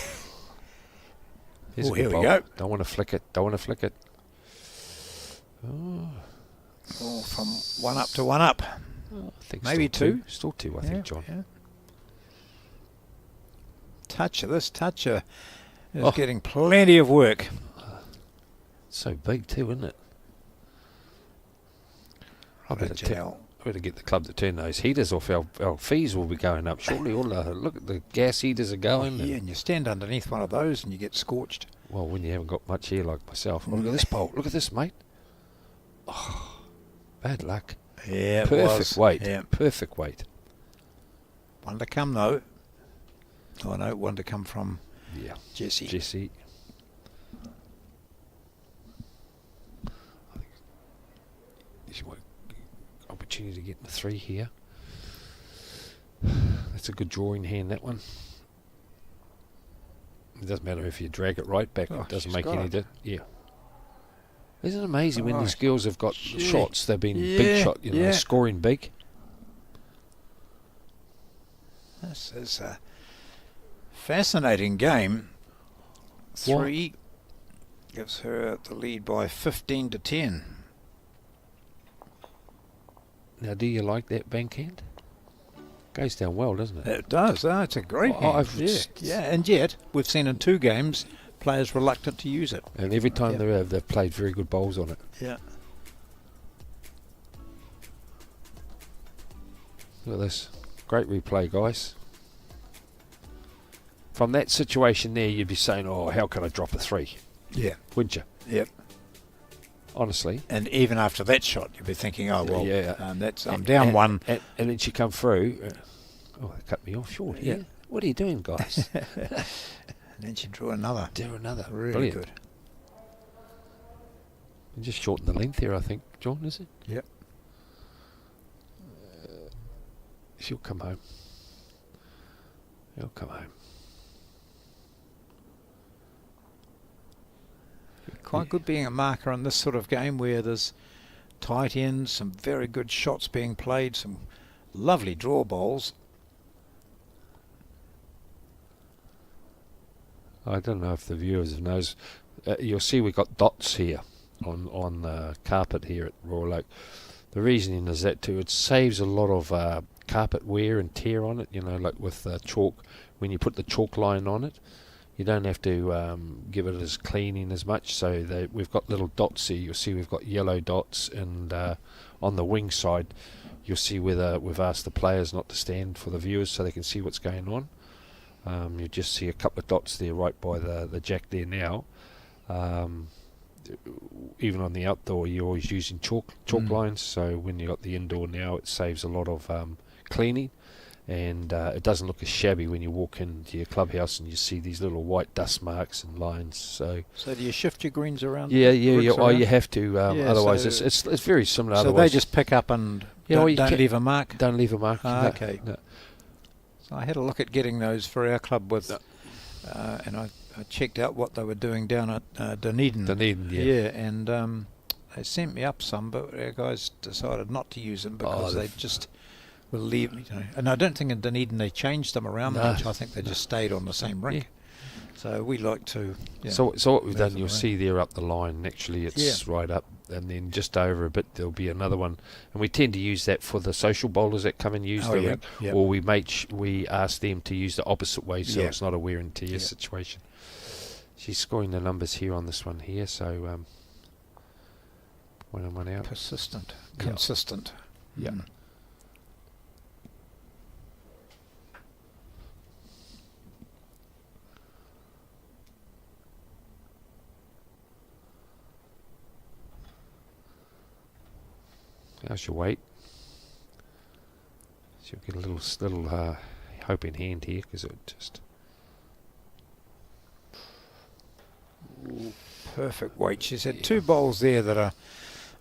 Here's a Oh, good here we bowl. go. Don't want to flick it. Oh, Oh, from one up to one up. I think Maybe still two. Still 2, I Yeah, think, John. yeah. This toucher is getting plenty of work. So big too, isn't it? I better get the club to turn those heaters off. Our fees will be going up shortly. Look at the gas heaters are going. Yeah, and you stand underneath one of those and you get scorched. Well, when you haven't got much hair like myself. Look at this bolt. Look at this, mate. Oh, bad luck. Yeah, perfect weight. Yeah. Perfect weight. One to come though. Oh no, one to come from Jesse. Jesse. Opportunity to get in the 3 here. That's a good drawing hand, that one. It doesn't matter if you drag it right back. It doesn't make any difference. Yeah. Isn't it amazing when these girls have got shots? They've been big shot, scoring big. This is a fascinating game. 3 gives her the lead by 15 to 10. Now, do you like that bankhand? Goes down well, doesn't it? It does. It's a great hand. And yet we've seen in 2 games players reluctant to use it. And every time they've played very good bowls on it. Yeah. Look at this. Great replay, guys. From that situation there, you'd be saying, oh, how can I drop a 3? Yeah. Wouldn't you? Yep. Honestly. And even after that shot, you'd be thinking, oh, well, I'm down and, one. And then she come through. They cut me off short here. What are you doing, guys? And then she drew another. Really Brilliant. good. And just shorten the length here, I think, John, is it? Yep. She'll come home. He'll come home. Quite good being a marker in this sort of game where there's tight ends, some very good shots being played, some lovely draw bowls. I don't know if the viewers knows. You'll see we've got dots here on the carpet here at Royal Oak. The reasoning is that too, it saves a lot of carpet wear and tear on it, like with chalk. When you put the chalk line on it, you don't have to give it as cleaning as much. So we've got little dots here. You'll see we've got yellow dots, and on the wing side you'll see whether we've asked the players not to stand for the viewers so they can see what's going on. You just see a couple of dots there right by the jack there now. Even on the outdoor you're always using chalk lines, so when you've got the indoor now it saves a lot of cleaning. And it doesn't look as shabby when you walk into your clubhouse and you see these little white dust marks and lines. So do you shift your greens around? Yeah. Oh, you have to. Otherwise, it's very similar. So otherwise, they just pick up and don't leave a mark. Don't leave a mark. Okay. No. So I had a look at getting those for our club with, and I checked out what they were doing down at Dunedin. Yeah. And they sent me up some, but our guys decided not to use them because they just will leave. And I don't think in Dunedin they changed them around much. I think they just stayed on the same rink. Yeah. So we like to. So what we've done, you'll see there up the line. Actually, it's right up, and then just over a bit there'll be another one, and we tend to use that for the social bowlers that come and use the rink, or we ask them to use the opposite way, so it's not a wear and tear situation. She's scoring the numbers here on this one here, so one out. Persistent, consistent. Yeah. How's your weight? She'll get a little hope in hand here because it just perfect weight. She's had 2 bowls there that are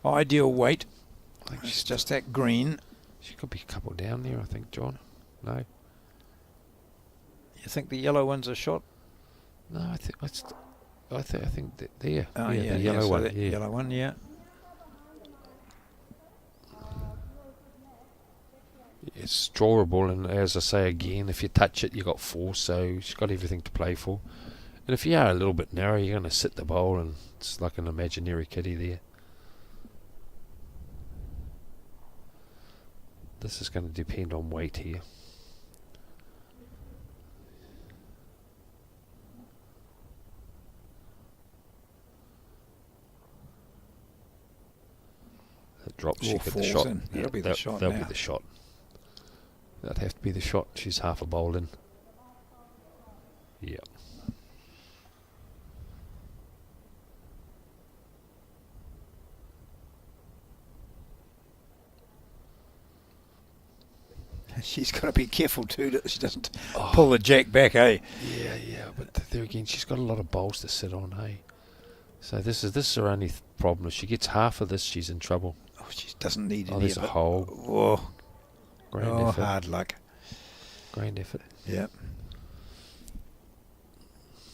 ideal weight. I think it's just that green. She could be a couple down there, I think, John. No. You think the yellow one's a shot? No, I think that there. Oh, the yellow one. That yellow one, yeah. It's drawable, and as I say again, if you touch it, you got 4, so she's got everything to play for. And if you are a little bit narrow, you're going to sit the bowl, and it's like an imaginary kitty there. This is going to depend on weight here. drops, she Or get the falls shot. in. That'll be the shot That'll now. be the shot. That'd have to be the shot. She's half a bowl in. Yeah. She's got to be careful too that she doesn't pull the jack back, eh? Yeah, but there again, she's got a lot of bowls to sit on, hey. So this is her only problem. If she gets half of this, she's in trouble. Oh, she doesn't need Oh, any there's of a it. hole. Oh, Grand effort. hard luck. Grand effort. Yeah.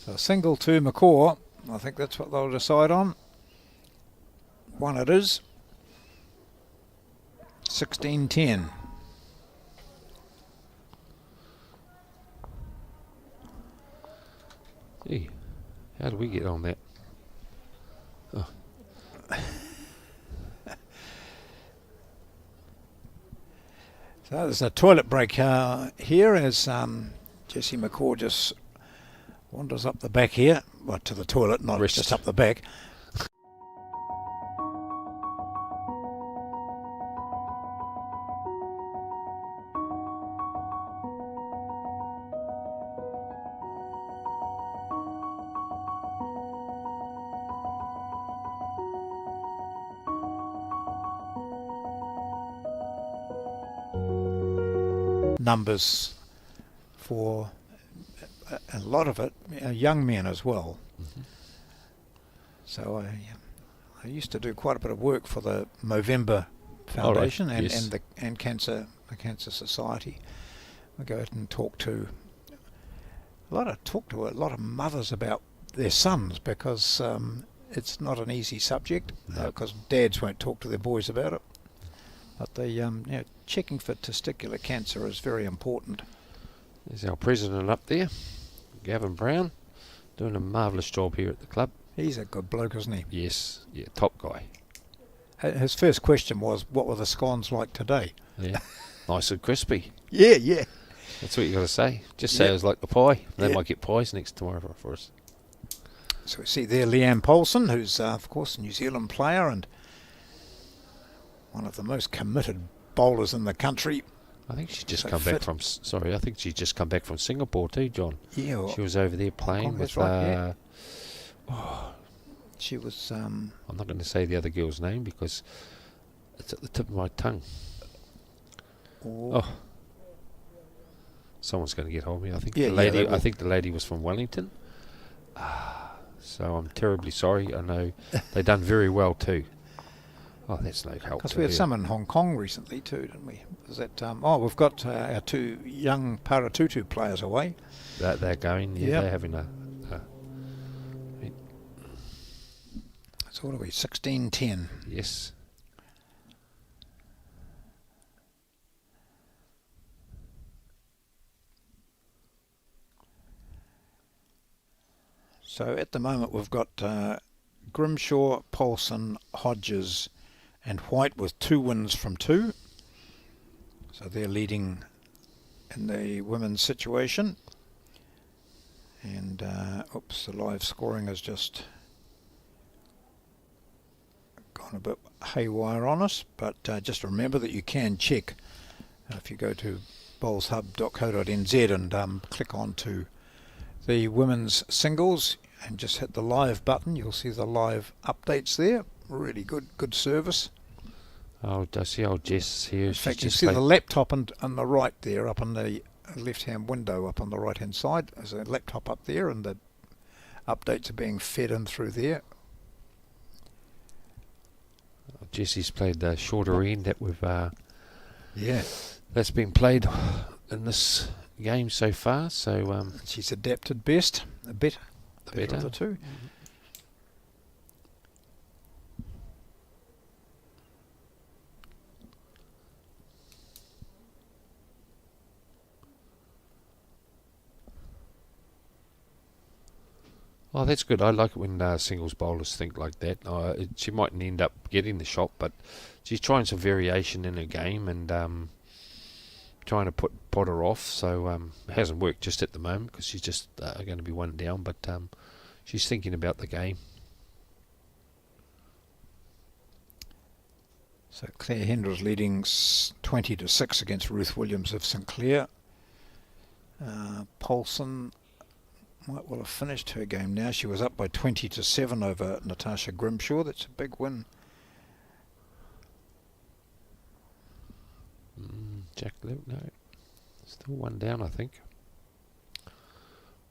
So single to Mccor. I think that's what they'll decide on. One it is. 16-10. Gee, how do we get on that? Oh. So there's a toilet break here as Jessie Mccor just wanders up the back here. Well, to the toilet, not Rest. just up the back. Numbers for a lot of it, young men as well. Mm-hmm. So I used to do quite a bit of work for the Movember Foundation right. Yes. the Cancer Society. I go out and talk to a lot of mothers about their sons because it's not an easy subject because dads won't talk to their boys about it. But the checking for testicular cancer is very important. There's our president up there, Gavin Brown, doing a marvellous job here at the club. He's a good bloke, isn't he? Yes, yeah, top guy. His first question was, what were the scones like today? Yeah, nice and crispy. Yeah. That's what you got to say. Just say it was like the pie. They Yeah. might get pies next tomorrow for us. So we see there Leanne Paulson, who's, of course, a New Zealand player and one of the most committed bowlers in the country. I think she's just So come back fit. from. I think she's just come back from Singapore too, John. Yeah, well, She was over there playing Kong, that's with. right, she was... I'm not going to say the other girl's name because it's at the tip of my tongue. Oh, someone's going to get hold of me. I think Yeah, the yeah, lady. they will. I think the lady was from Wellington. So I'm terribly sorry. I know they done very well too. Oh, that's no help. Because to we had her. some in Hong Kong recently too, didn't we? Was that? We've got our two young Paratutu players away. They're going. Yeah, Yep. they're having a. So what are we? 16-10. Yes. So at the moment we've got Grimshaw, Paulson, Hodges and White with 2 wins from 2. So they're leading in the women's situation. And, the live scoring has just gone a bit haywire on us. But just remember that you can check if you go to bowlshub.co.nz and click on to the women's singles and just hit the live button. You'll see the live updates there. Really good service. Oh, I see old Jess here. In She's fact, you just see like- the laptop on the right there, up on the left-hand window, up on the right-hand side. There's a laptop up there, and the updates are being fed in through there. Jesse's played the shorter end that we've Yeah, that's been played in this game so far. So she's adapted best, the better better. of the two. Oh, that's good. I like it when singles bowlers think like that. She mightn't end up getting the shot, but she's trying some variation in her game and trying to put her off. So it hasn't worked just at the moment because she's just going to be one down. But she's thinking about the game. So So Claire Hendrill's leading 20-6 against Ruth Williams of St Clair. Paulson might well have finished her game now. She was up by 20-7 over Natasha Grimshaw. That's a big win. Jack Luke, no, still one down, I think.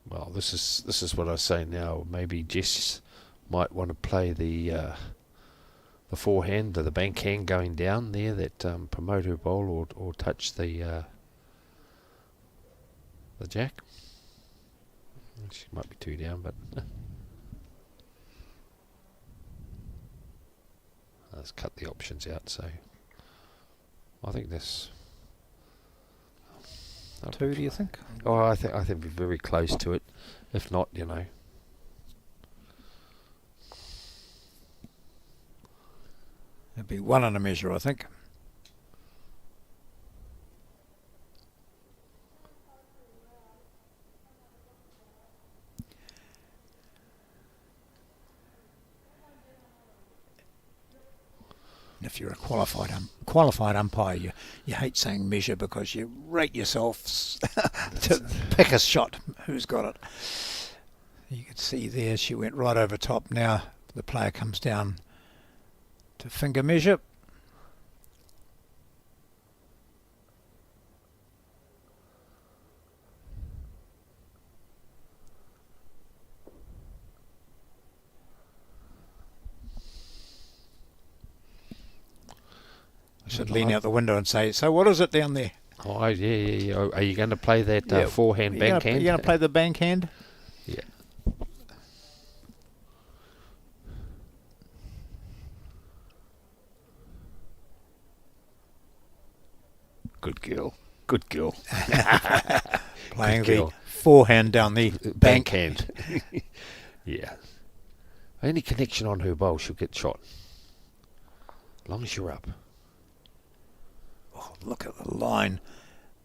Well, this is what I say now. Maybe Jess might want to play the forehand or the bankhand going down there, that promote her bowl or touch the jack. She might be two down, but let's cut the options out. So I think this. Two, do you think? Oh, I think we're very close to it. If not, It'd be one and a measure, I think. If you're a qualified umpire, you hate saying measure because you rate yourself to pick a shot. Who's got it? You can see there she went right over top. Now the player comes down to finger measure. I should lean out the window and say, so what is it down there? Oh, yeah. Are you going to play that forehand backhand? You're going to play the bankhand? Yeah. Good girl. Playing Good girl. the forehand down the Bankhand. Yeah. Any connection on her bowl, she'll get shot. As long as you're up. Oh, look at the line.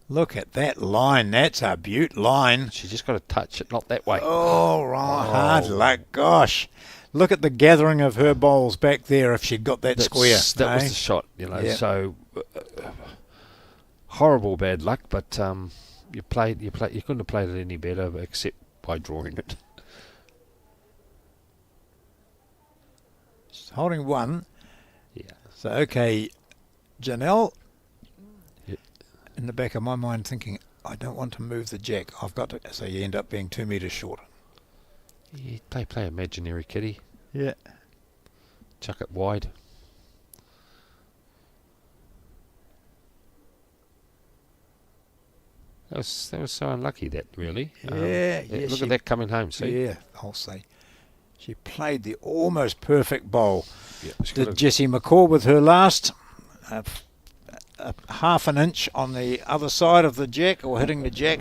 Look at that line. That's a beaut line. She just got to touch it, not that way. Oh, right. Hard luck. Gosh. Look at the gathering of her bowls back there if she'd got that square. That was the shot, Yeah. So horrible bad luck, but you couldn't have played it any better except by drawing it. She's holding one. Yeah. So, okay, Janelle, Yep. in the back of my mind thinking, I don't want to move the jack. I've got to. So you end up being 2 metres short. Yeah, play imaginary kitty. Yeah. Chuck it wide. That was so unlucky, that, really. Look at that coming home, see? Yeah, I'll say. She played the almost perfect bowl. Yeah, Did Jessie Mccor with her last a half an inch on the other side of the jack or hitting the jack,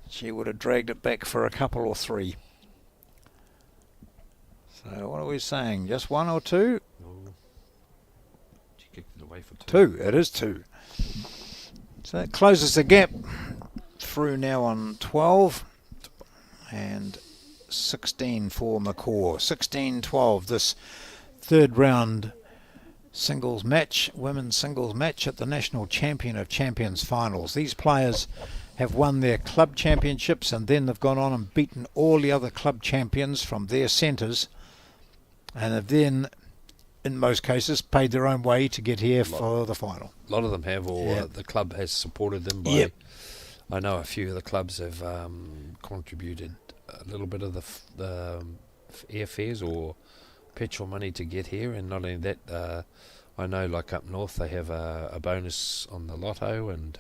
she would have dragged it back for a couple or three. So what are we saying? Just one or two? Oh. She kicked it away for Two. It is two. So that closes the gap through now on 12 and 16 for Mccor. 16-12 this third round singles match, women's singles match at the National Champion of Champions finals. These players have won their club championships and then they've gone on and beaten all the other club champions from their centres and have then, in most cases, paid their own way to get here for the final. A lot of them have, or the club has supported them by... Yep. I know a few of the clubs have contributed a little bit of the airfares or petrol money to get here, and not only that, I know like up north they have a bonus on the lotto, and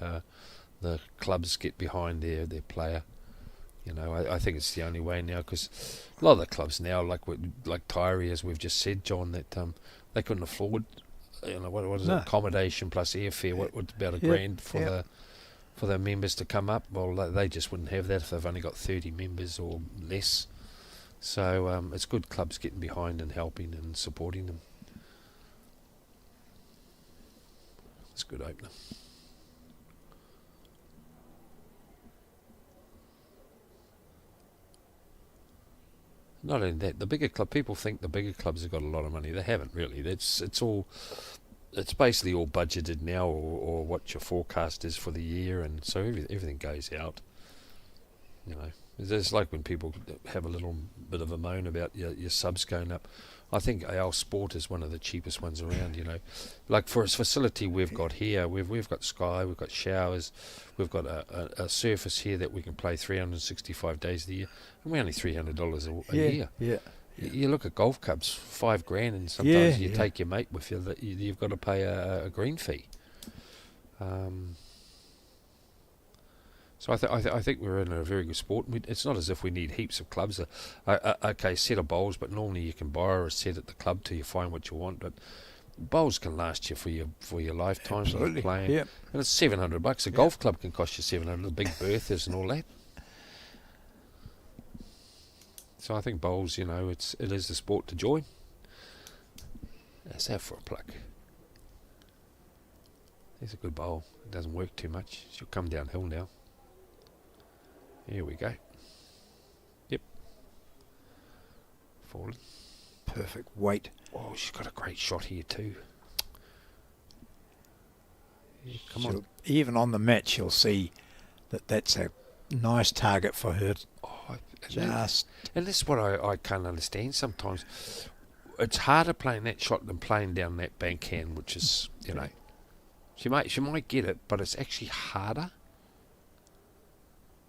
the clubs get behind their player. You know, I think it's the only way now, because a lot of the clubs now, like Tyree, as we've just said, John, that they couldn't afford, what is it, accommodation plus airfare, what's about a grand for the members to come up. Well, they just wouldn't have that if they've only got 30 members or less. So it's good clubs getting behind and helping and supporting them. It's a good opener. Not only that, the bigger club, people think the bigger clubs have got a lot of money. They haven't really. It's all it's basically all budgeted now, or what your forecast is for the year, and so everything goes out. You know, it's like when people have a little bit of a moan about your subs going up. I think our Sport is one of the cheapest ones around. You know, like for a facility we've got here, we've got Sky, we've got showers, we've got a surface here that we can play 365 days of the year, and we're only $300 a year. Yeah. You look at golf clubs, $5,000, and sometimes you Yeah. take your mate with you. That you've got to pay a green fee. So I think we're in a very good sport. It's not as if we need heaps of clubs. Okay, set of bowls, but normally you can borrow a set at the club till you find what you want. But bowls can last you for your lifetime. Absolutely. Playing, Yep. and it's $700. A golf club can cost you $700. The big berthers and all that. So I think bowls, it is the sport to join. Let's have for a pluck. There's a good bowl. It doesn't work too much. She'll come downhill now. Here we go. Yep. Fallen. Perfect weight. Oh, she's got a great shot here too. Yeah, come on. Even on the match, you'll see that's a nice target for her. And this is what I can't understand sometimes. It's harder playing that shot than playing down that bankhand, which is, she might get it, but it's actually harder.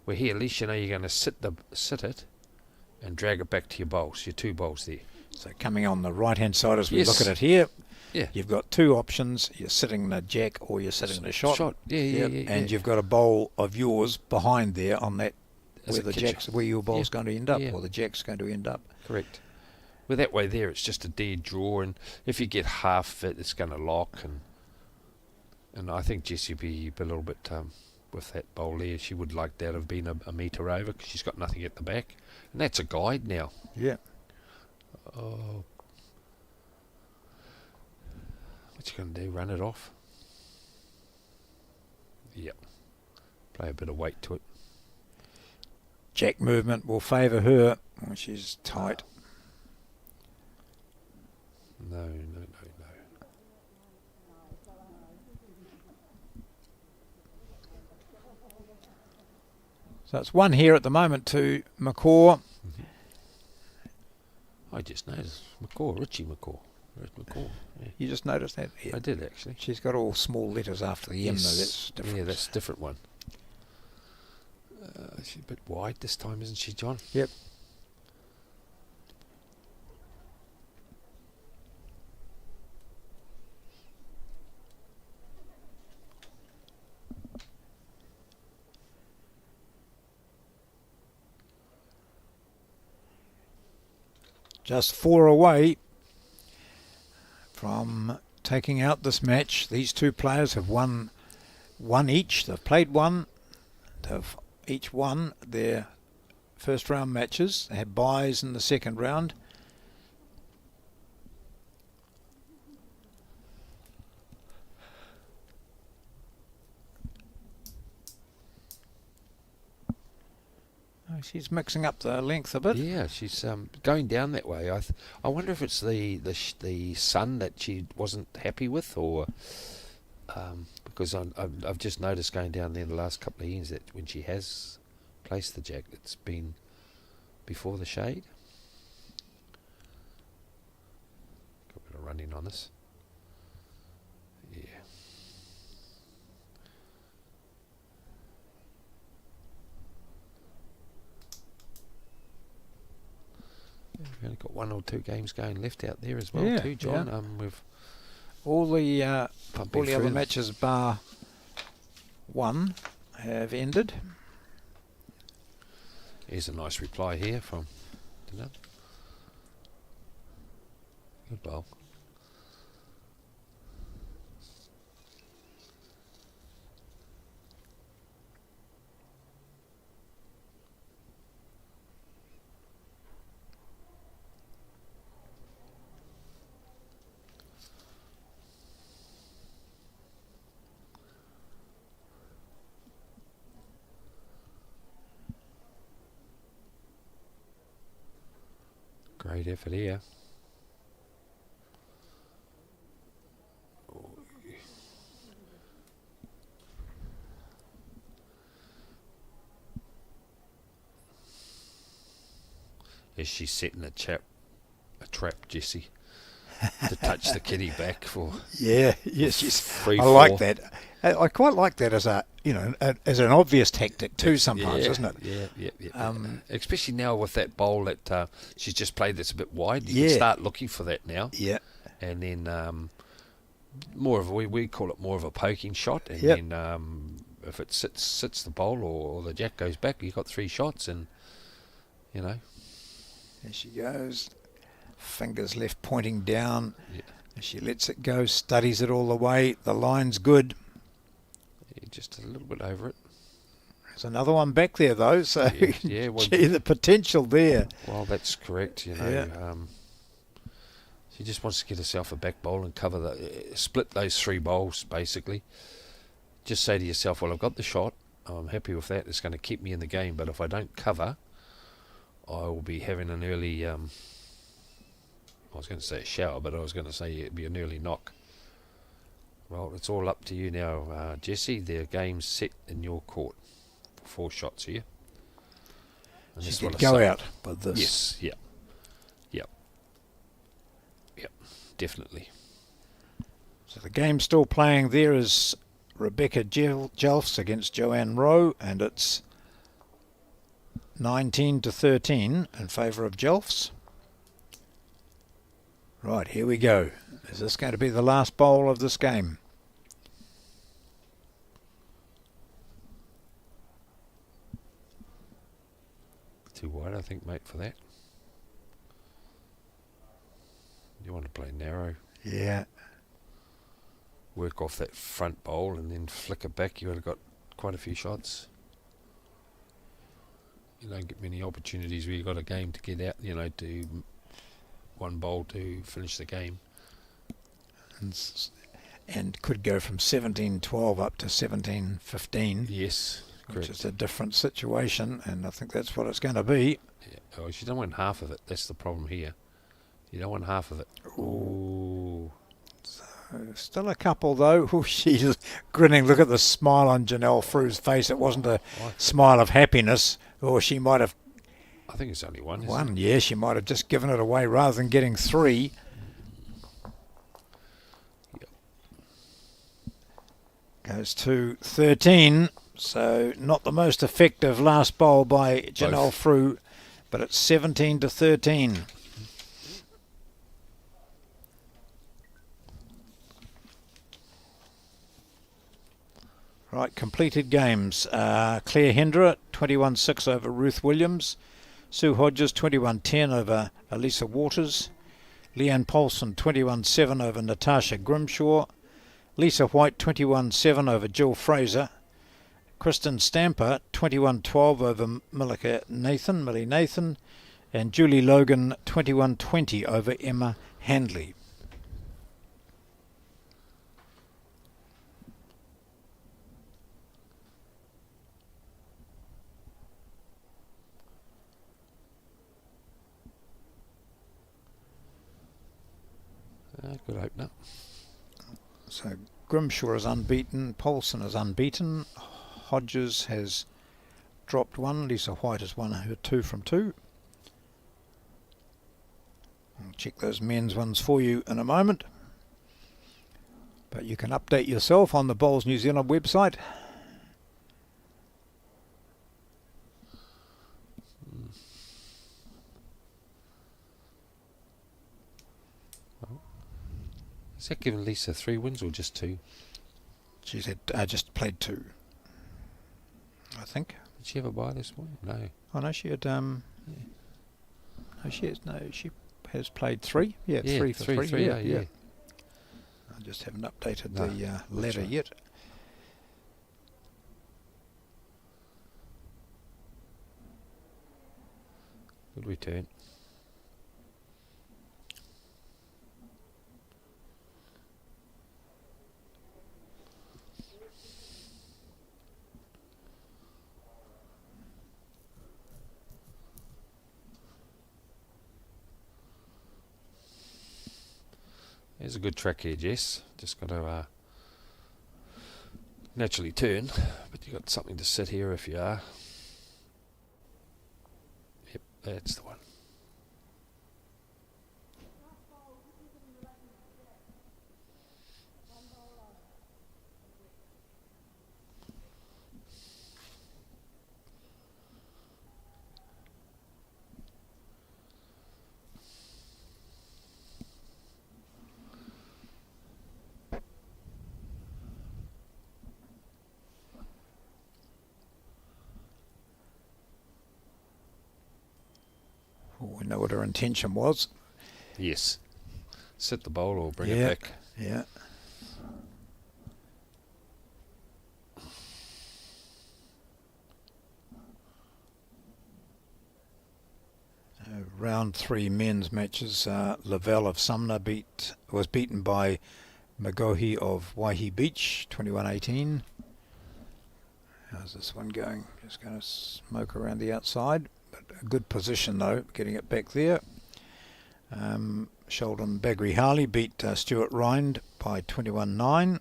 Where here, at least you know you're going to sit it and drag it back to your bowls, your two bowls there. So coming on the right-hand side as we Yes. look at it here, Yeah. you've got two options. You're sitting the jack or you're sitting the shot. Yeah. And you've got a bowl of yours behind there on that As where a the kitchen. jack's where your bowl's going to end up, Yeah. or the jack's going to end up. Correct. Well, that way there, it's just a dead draw, and if you get half of it, it's going to lock. And I think Jessie will be a little bit with that bowl there. She would like that have been a metre over because she's got nothing at the back, and that's a guide now. Yeah. Oh, what's she going to do? Run it off? Yep. Play a bit of weight to it. Jack movement will favour her. Oh, she's tight. No. So it's one here at the moment to Mccor. I just noticed Richie Mccor. Yeah. You just noticed that? Yeah. I did actually. She's got all small letters after the M, though. That's different. Yeah, that's a different one. She's a bit wide this time, isn't she, John? Yep. Just 4 away from taking out this match. These two players have won one each. They've played one. They've each won their first round matches. They had byes in the second round. Oh, she's mixing up the length a bit. Yeah, she's going down that way. I wonder if it's the sun that she wasn't happy with, or because I've just noticed going down there the last couple of years that when she has placed the jack, it's been before the shade. Got a bit of running on this. Yeah. We've only got 1 or 2 games going left out there as well, Yeah, too, John. yeah. We've All the pumping other through. matches bar one have ended. Here's a nice reply here from Dylan. Good bowl. Great effort here. Oh, as she's setting a trap, Jessie, to touch the kitty back for Yeah, yes, yes. free I like fall. that. I quite like that as as an obvious tactic too. Sometimes, Yeah, isn't it? Yeah. Especially now with that bowl that she's just played that's a bit wide. You Yeah. can start looking for that now. Yeah. And then more of we call it more of a poking shot. And Yep. then if it sits the bowl or the jack goes back, you've got 3 shots, and There she goes. Fingers left pointing down. Yeah. She lets it go, studies it all the way. The line's good. Just a little bit over it. There's another one back there though, so Yeah, well, gee, the potential there. well, that's correct. Yeah. She just wants to get herself a back bowl and cover split those 3 bowls basically. Just say to yourself, well, I've got the shot. I'm happy with that. It's going to keep me in the game. But if I don't cover, I will be having an early. I was going to say a shower, but I was going to say it'd be an early knock. Well, it's all up to you now, Jessie. The game's set in your court. 4 shots here. And She this could one go is out with this. Yes, yep, definitely. So the game still playing there is Rebecca Jelfs against Joanne Rowe, and it's 19-13 in favour of Jelfs. Right, here we go. Is this going to be the last bowl of this game? Too wide, I think, mate, for that. You want to play narrow, Yeah. work off that front bowl, and then flick it back. You would have got quite a few shots. You don't get many opportunities where you got a game to get out. To one bowl to finish the game. And could go from 17-12 up to 17-15. Yes, Which correct. is a different situation, and I think that's what it's going to be. Yeah. Oh, you don't want half of it. That's the problem here. You don't want half of it. Ooh. Still a couple though. Oh, she's grinning. Look at the smile on Janelle Frew's face. It wasn't a smile of happiness, or she might have I think it's only one. won. Yeah, she might have just given it away rather than getting 3. Yep. Goes to 13. So not the most effective last bowl by Janelle Frew, but it's 17-13. Right, completed games. Claire Hendra, 21-6 over Ruth Williams. Sue Hodges, 21-10 over Elisa Waters. Leanne Paulson, 21-7 over Natasha Grimshaw. Lisa White, 21-7 over Jill Fraser. Kristen Stamper, 21-12 over Millie Nathan. And Julie Logan, 21-20 over Emma Handley. Good opener. So Grimshaw is unbeaten, Paulson is unbeaten, Hodges has dropped 1, Lisa White has won her 2 from 2. I'll check those men's ones for you in a moment. But you can update yourself on the Bowls New Zealand website. Is that giving Lisa 3 wins or just 2? She's had just played 2, I think. Did she have a bye this morning? No. Oh no, she had no, she has played 3. Yeah, 3 for 3. Yeah. I just haven't updated No, the ladder right. yet. Good return. There's a good track here, Jess. Just got to naturally turn, but you've got something to sit here if you are. Yep, that's the one. We know what her intention was. Yes. Sit the bowl or bring Yeah, it back. yeah. Round 3 men's matches. Lavelle of Sumner was beaten by Magohi of Waihi Beach, 21-18. How's this one going? Just going to smoke around the outside. But a good position though, getting it back there. Sheldon Bagri Harley beat Stuart Rind by 21-9.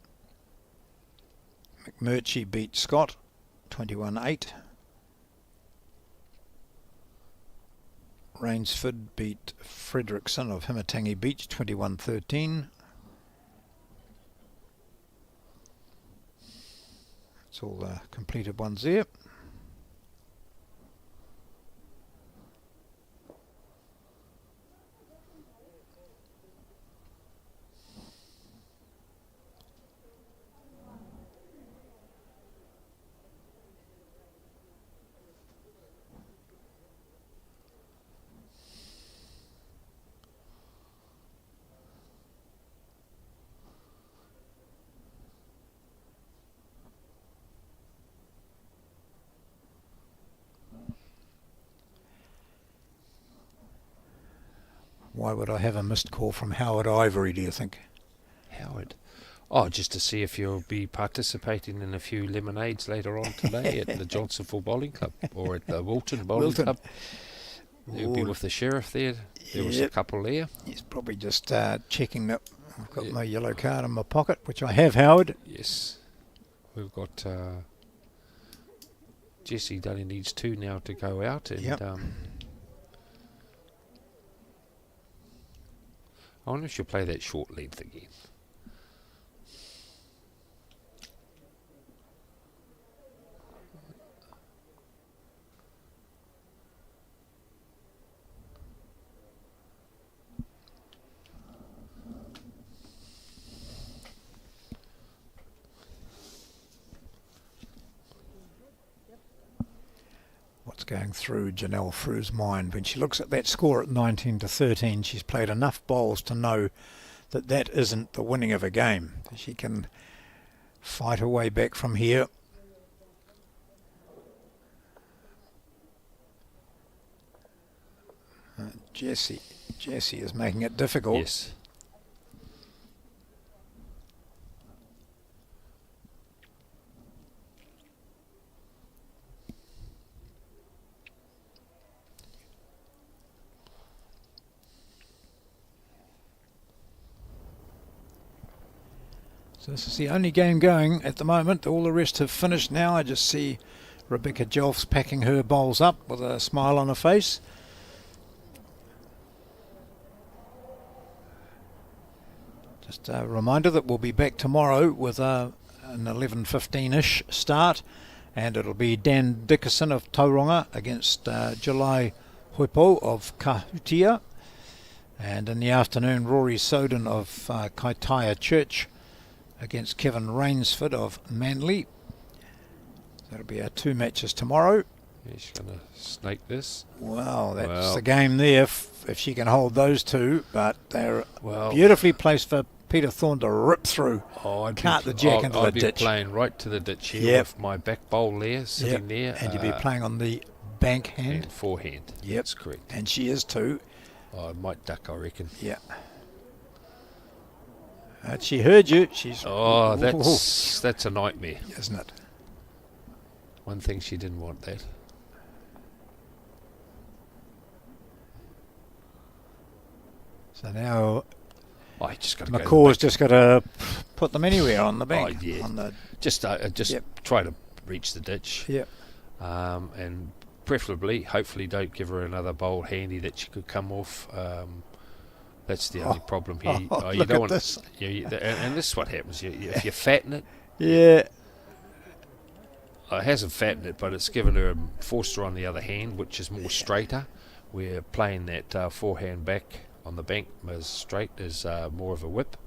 McMurchie beat Scott 21-8. Rainsford beat Frederickson of Himatangi Beach 21-13. That's all the completed ones there. Why would I have a missed call from Howard Ivory, do you think? Howard. Oh, just to see if you'll be participating in a few lemonades later on today at the Johnsonville Bowling Club or at the Wilton Bowling Club. You'll be with the sheriff there. There was a couple there. He's probably just checking that I've got my yellow card in my pocket, which I have, Howard. Yes. We've got Jesse only needs 2 now to go out. And I wonder if she'll play that short length again. What's going through Janelle Frew's mind when she looks at that score at 19-13? She's played enough bowls to know that that isn't the winning of a game. She can fight her way back from here. Jessie is making it difficult. Yes. So this is the only game going at the moment. All the rest have finished now. I just see Rebecca Jelfs packing her bowls up with a smile on her face. Just a reminder that we'll be back tomorrow with an 11:15-ish start, and it'll be Dan Dickerson of Tauranga against July Hoipo of Kahutia, and in the afternoon Rory Soden of Kaitaia Church against Kevin Rainsford of Manly. That'll be our 2 matches tomorrow. Yeah, she's going to snake this. Wow, that's the game there if she can hold those 2, but they're Well, beautifully placed for Peter Thorne to rip through. Oh, Cart the jack into the I'd be ditch. playing right to the ditch here with my back bowl there, sitting there. And you'd be playing on the bank hand. And forehand. Yep. That's correct. And she is too. Oh, I might duck, I reckon. Yeah. She heard you. She's that's a nightmare, isn't it? One thing she didn't want that. So now I just got to Mccor's just got to put them anywhere on the bank. Oh, yeah. On the, just try to reach the ditch. Yep. And preferably, hopefully, don't give her another bowl handy that she could come off. That's the only problem here. You look don't at want this. and this is what happens. If you fatten it, yeah. It hasn't fattened it, but it's given her forced her on the other hand, which is more straighter. We're playing that forehand back on the bank as straight as more of a whip.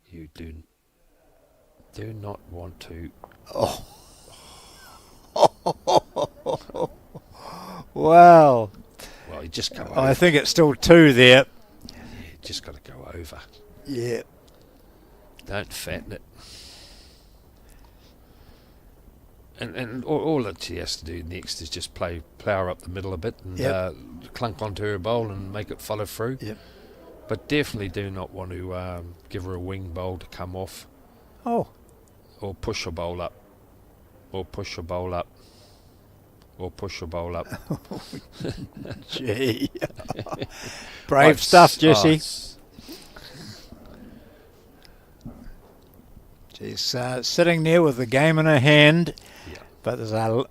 You do Do not want to. Oh. Wow. Well, you just go over. I think it's still 2 there. You just got to go over. Yeah. Don't fatten it. And all that she has to do next is just plough up the middle a bit and clunk onto her bowl and make it follow through. Yep. But definitely do not want to give her a wing bowl to come off. Oh. Or push her bowl up. Or push her bowl up. Or push her bowl up. Gee. Brave stuff, Jesse. She's sitting there with the game in her hand. Yeah. But there's a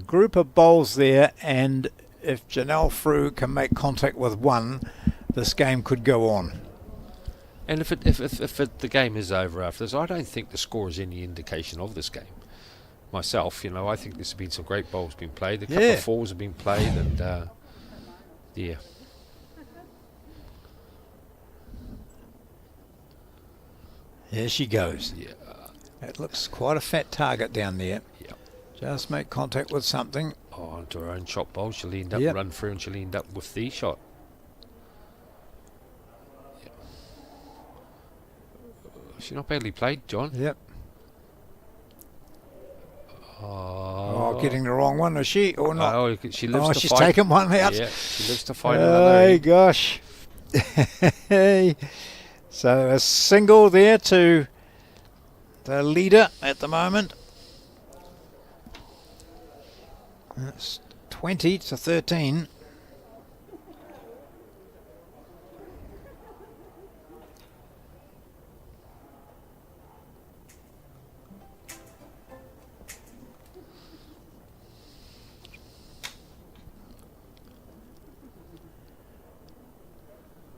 group of bowls there, and if Janelle Frew can make contact with one, this game could go on. And if the game is over after this, I don't think the score is any indication of this game. Myself, I think there's been some great bowls being played. A couple of fours have been played, and yeah. Here she goes. Yeah. It looks quite a fat target down there. Yeah. Just make contact with something. Oh, onto her own shot bowl. She'll end up run through, and she'll end up with the shot. Yeah. She's not badly played, John. Yep. Oh, getting the wrong one, is she? Or not? Oh, she lives to she's fight. taken one out. Yeah, she lives to fight another. Hey, gosh. So a single there to the leader at the moment. It's 20-13.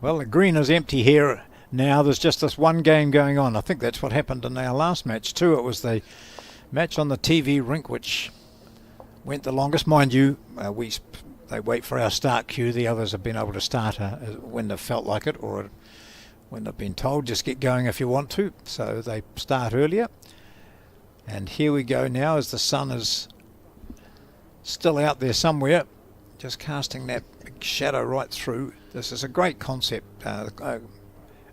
Well, the green is empty here now. There's just this one game going on. I think that's what happened in our last match too. It was the match on the TV rink which went the longest. Mind you, they wait for our start cue. The others have been able to start when they've felt like it, or when they've been told just get going if you want to. So they start earlier. And here we go now as the sun is still out there somewhere, just casting that big shadow right through. This is a great concept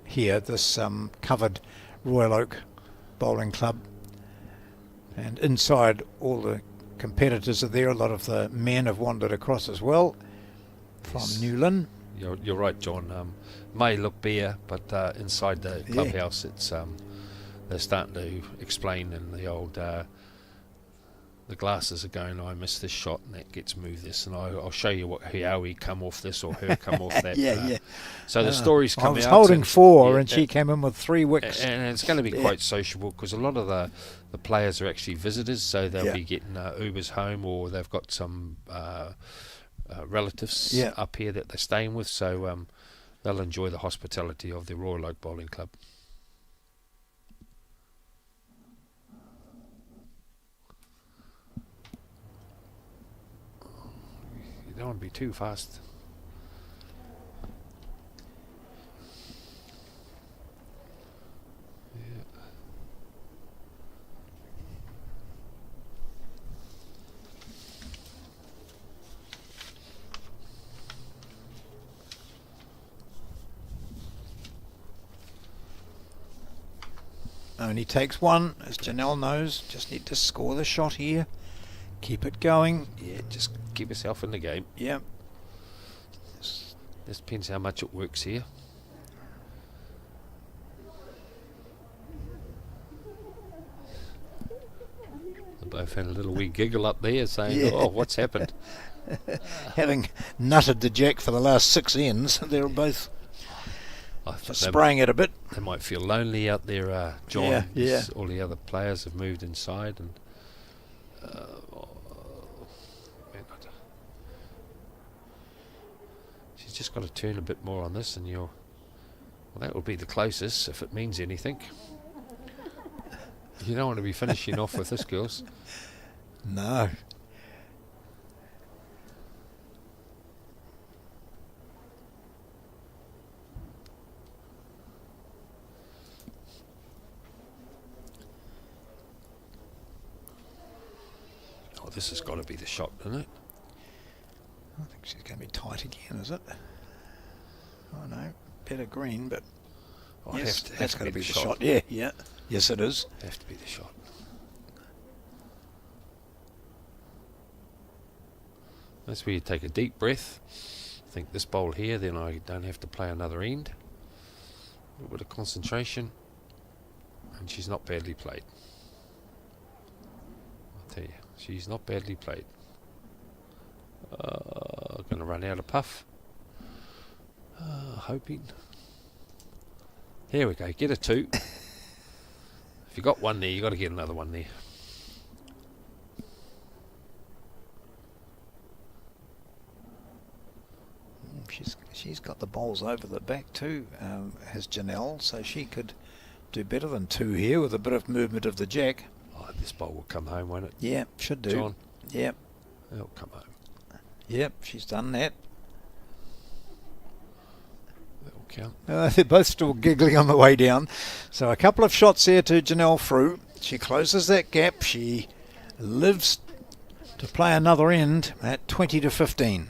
here, this covered Royal Oak Bowling Club. And inside, all the competitors are there. A lot of the men have wandered across as well from Newlyn. You're right, John. May look bare, but inside the clubhouse, it's they're starting to explain, and the old the glasses are going, I missed this shot, and that gets moved this, and I'll show you how he come off this or her come off that. So the stories come out. I was holding 4 and she came in with 3 wicks. And it's going to be quite sociable, because a lot of the players are actually visitors, so they'll be getting Ubers home, or they've got some relatives up here that they're staying with, so they'll enjoy the hospitality of the Royal Oak Bowling Club. You don't want to be too fast. Only takes one, as Janelle knows. Just need to score the shot here. Keep it going. Yeah, just keep yourself in the game. Yeah. This depends how much it works here. They both had a little wee giggle up there saying, oh, what's happened? Having nutted the jack for the last 6 ends, they're both spraying it a bit. They might feel lonely out there, John. Yeah. All the other players have moved inside, and she's just got to turn a bit more on this, and that will be the closest, if it means anything. You don't want to be finishing off with this, girls. No. this has got to be the shot, isn't it? I think she's going to be tight again, is it? Oh no, better green, but Oh, yes, have that's to got to be be the the shot. Yeah, yeah. Yes, it is. Have to be the shot. That's where you take a deep breath. Think this bowl here, then I don't have to play another end. A little bit of concentration, and she's not badly played. I'll tell you, she's not badly played. Going to run out of puff. Hoping. Here we go. Get a 2. If you got one there, you got to get another one there. She's got the bowls over the back too, has Janelle, so she could do better than 2 here with a bit of movement of the jack. Oh, this bowl will come home, won't it? Yeah, should do. John? Yep. It'll come home. Yep, she's done that. That'll count. They're both still giggling on the way down. So a couple of shots there to Janelle Frew. She closes that gap. She lives to play another end at 20 to 15.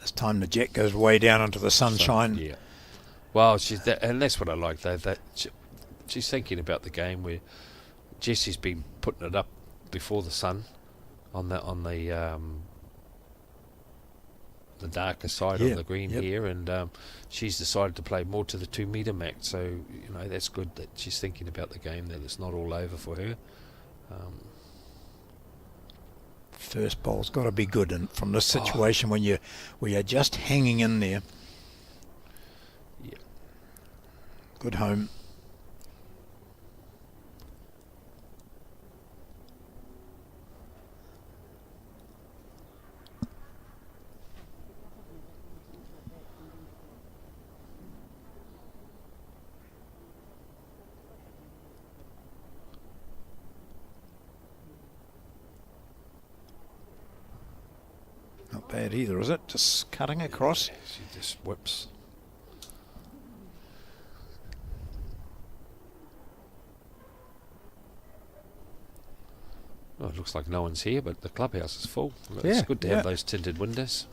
This time the jet goes way down into the sunshine. Yeah. Well, and that's what I like though. She's thinking about the game where Jessie's been putting it up before the sun on the darker side of the green here, and she's decided to play more to the 2 metre max. So that's good that she's thinking about the game, that it's not all over for her. First bowl's got to be good, and from this situation when you're just hanging in there. Yeah. Good home. Not bad either, is it? Just cutting across. Yeah, she just whips. Well, it looks like no one's here, but the clubhouse is full. It's good to have those tinted windows.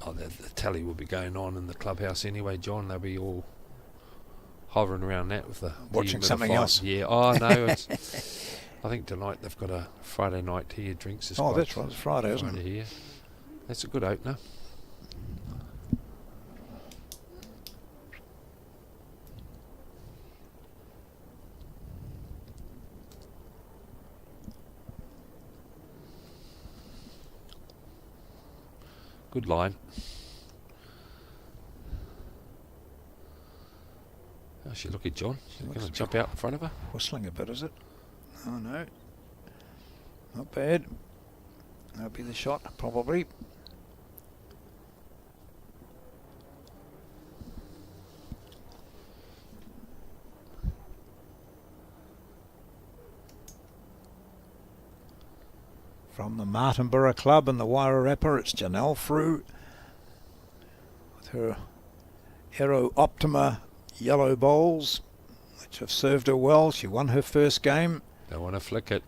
Oh, the tally will be going on in the clubhouse anyway, John. They'll be all hovering around that with the Watching something humidifier. else. Yeah. Oh no. I think tonight they've got a Friday night here drinks. Oh, that's right. It's Friday, isn't it? Here. That's a good opener. Good line. How's she looking, John? She's going to jump out in front of her? Whistling a bit, is it? Oh no. Not bad. That'll be the shot, probably. From the Martinborough Club in the Wairarapa, it's Janelle Frew with her Aero Optima yellow bowls, which have served her well. She won her first game. Don't want to flick it.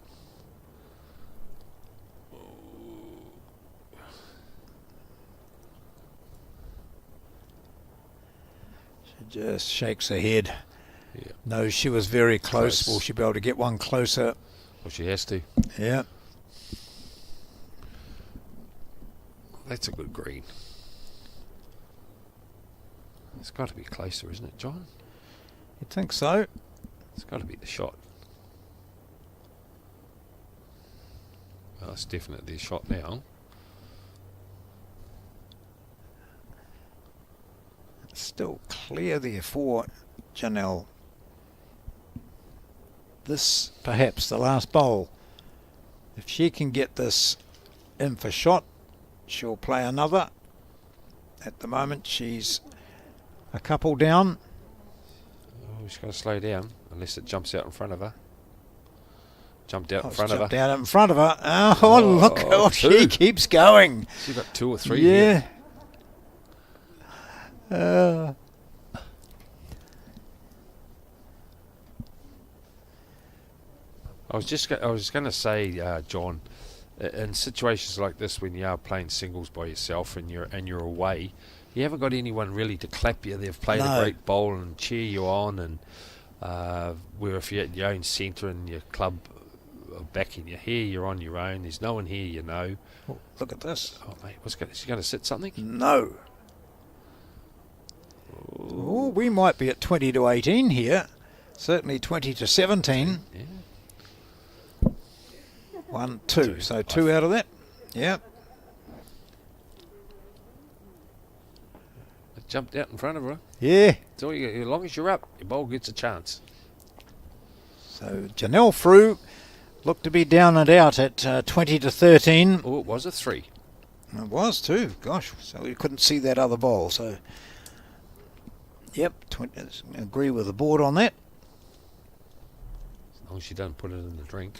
She just shakes her head. Yeah. Knows she was very close. Will she be able to get one closer? Well, she has to. Yeah. That's a good green. It's got to be closer, isn't it, John? You'd think so. It's got to be the shot. Well, it's definitely a shot now. It's still clear there for Janelle. This, perhaps, the last bowl. If she can get this in for shot, she'll play another. At the moment, she's A couple down. Oh, she's going to slow down unless it jumps out in front of her. Jumped out in It's front of her. jumped out in front of her. Oh, look how she two. keeps going. She's got 2 or 3 Yeah. here. I was going to say, John, in situations like this when you are playing singles by yourself and you're away, you haven't got anyone really to clap you. They've played a great bowl and cheer you on, and where if you're at your own centre and your club are backing you here, you're on your own. There's no one here, you know. Oh, look at this. Oh mate, is she going to sit something? No. Oh, we might be at 20 to 18 here. Certainly 20 to 17. Yeah. 1, 2. So 2 out of that. Yeah. It jumped out in front of her. Yeah. So as long as you're up, your bowl gets a chance. So Janelle Frew looked to be down and out at 20 to 13. Oh, it was a 3. It was too. Gosh, so we couldn't see that other bowl. So, yep, agree with the board on that. As long as she doesn't put it in the drink.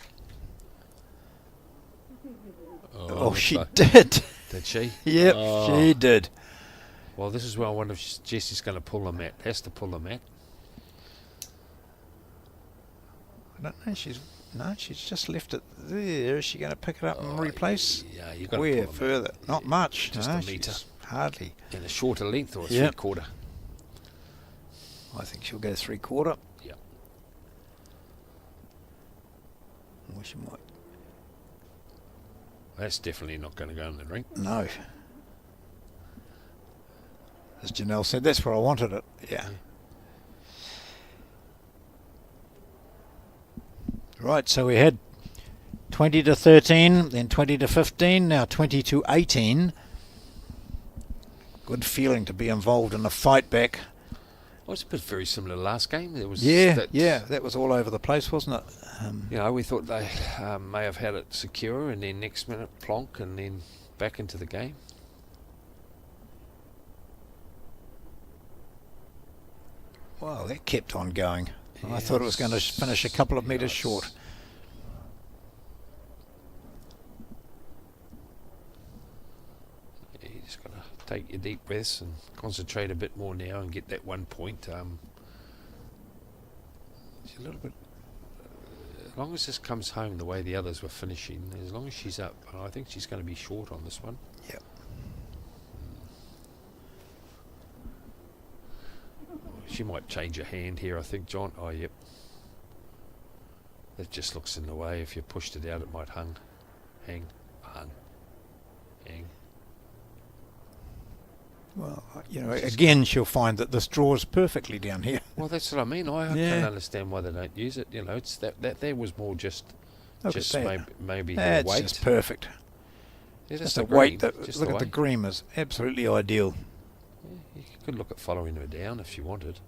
Oh, she so- did. Did she? Yep, Oh. she did. Well, this is where I wonder if Jessie's going to pull the mat. Has to pull the mat. I don't know. She's just left it there. Is she going to pick it up and replace? Yeah, you've got to Where pull the further? Not much. Just no, a metre. she's hardly. mat. In a shorter length or a Yep. 3/4. I think she'll go 3/4. Yeah. Or she might. That's definitely not going to go in the drink. No. As Janelle said, that's where I wanted it. Yeah. Right, so we had 20 to 13, then 20 to 15, now 20 to 18. Good feeling to be involved in a fight back. Well, it's a bit very similar to last game. There was That was all over the place, wasn't it? You know, we thought they may have had it secure, and then next minute plonk, and then back into the game. Well, that kept on going. I thought it was going to Yes. finish a couple of metres Yes. short. Yeah, you just got to take your deep breaths and concentrate a bit more now and get that 1 point. She's a little bit. As long as this comes home the way the others were finishing, as long as she's up, I think she's going to be short on this one. Yep. She might change her hand here, I think, John. Oh, yep. That just looks in the way. If you pushed it out, it might hang. Well, you know, again, she'll find that this draws perfectly down here. Well, that's what I mean. I Yeah. can understand why they don't use it. You know, it's that there was more just Look just at that. maybe her That's weight. just perfect. Yeah, Just the the weight. green, just Look the at the weight. green is absolutely ideal. Yeah, you could look at following her down if you wanted.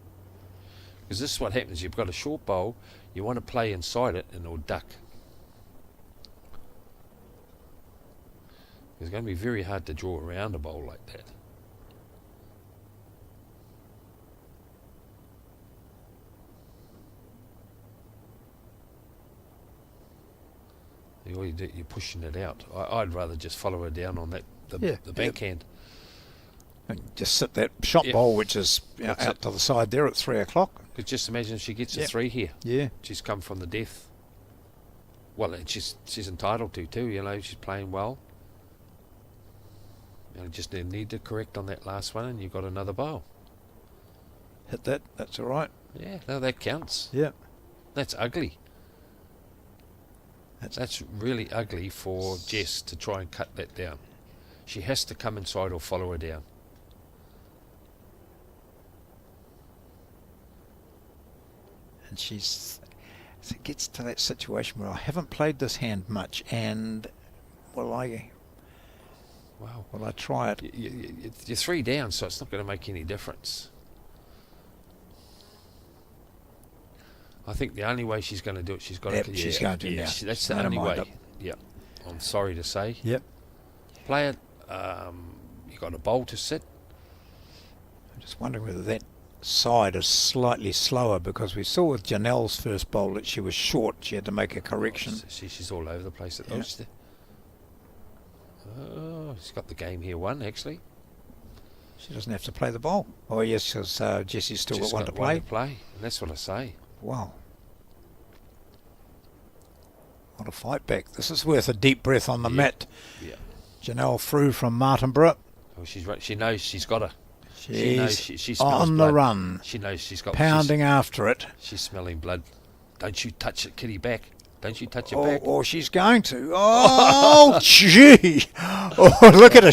Because this is what happens. You've got a short bowl. You want to play inside it, and it'll duck. It's going to be very hard to draw around a bowl like that. All you do, you're pushing it out. I'd rather just follow her down on that the backhand. And just sit that shot Yep. bowl, which is That's out it. to the side there at 3 o'clock. Because just imagine if she gets a Yep. 3 here. Yeah. She's come from the death. Well, and she's entitled to too. You know, she's playing well. You just need to correct on that last one, and you've got another bowl. Hit that. That's all right. Yeah, no, that counts. Yeah. That's ugly. That's really ugly for Jess to try and cut that down. She has to come inside or follow her down. And it gets to that situation where I haven't played this hand much, and will I Wow. try it? You're 3 down, so it's not going to make any difference. I think the only way she's going to do it, she's got Yep, to. she's going to now. That's She's the made her only mind way. up. Yep. I'm sorry to say. Yep. Play it. You got a bowl to sit. I'm just wondering whether that side is slightly slower, because we saw with Janelle's first bowl that she was short. She had to make a correction. She's all over the place at Yeah. those. Oh, she's got the game here won, actually. She doesn't have to play the bowl. Oh yes, because Jessie's still Just got one to one play. and that's what I say. Wow. What a fight back. This is worth a deep breath on the Yeah. mat. Yeah. Janelle through from Martinborough. Oh, she's right. She knows she's got her. She's She smells on blood. the run, She knows she's got pounding after it. She's smelling blood. Don't you touch it, kitty back. Don't you touch it Oh, back. or she's going to. Oh, gee. Oh, look at her.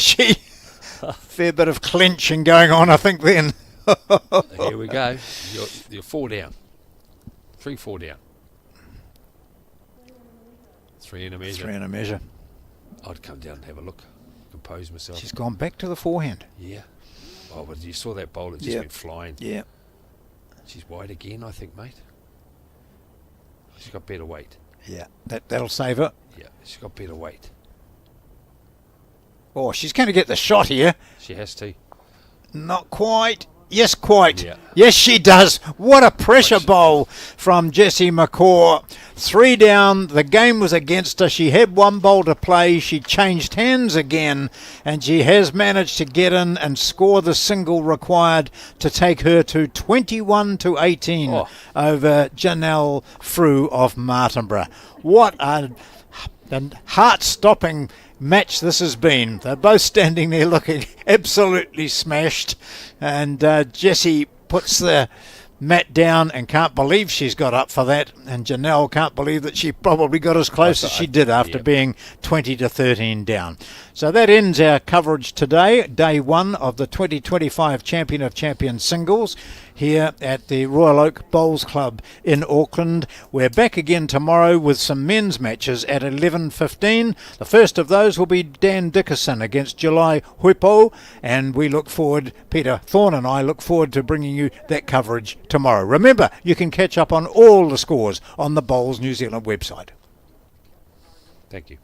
Fair bit of clinching going on, I think, then. Here we go. You're 4 down. 3-4 down. 3 in a measure. 3 in a measure. I'd come down and have a look. Compose myself. She's gone back to the forehand. Yeah. Oh, but you saw that bowl. It just Yeah. went flying. Yeah. She's wide again, I think, mate. She's got better weight. Yeah. That'll save her. Yeah, she's got better weight. Oh, she's going to get the shot here. She has to. Not quite. Yes, quite. Yeah. Yes, she does. What a pressure bowl from Jessie Mccor. 3 down. The game was against her. She had 1 bowl to play. She changed hands again, and she has managed to get in and score the single required to take her to 21-18 over Janelle Frew of Martinborough. What a heart-stopping match this has been. They're both standing there looking absolutely smashed, and Jessie puts the mat down and can't believe she's got up for that, and Janelle can't believe that she probably got as close as she did after being 20-13 down. So that ends our coverage today, day 1 of the 2025 Champion of Champions singles here at the Royal Oak Bowls Club in Auckland. We're back again tomorrow with some men's matches at 11:15. The first of those will be Dan Dickerson against July Huipo, and we look forward, Peter Thorne and I look forward to bringing you that coverage tomorrow. Remember, you can catch up on all the scores on the Bowls New Zealand website. Thank you.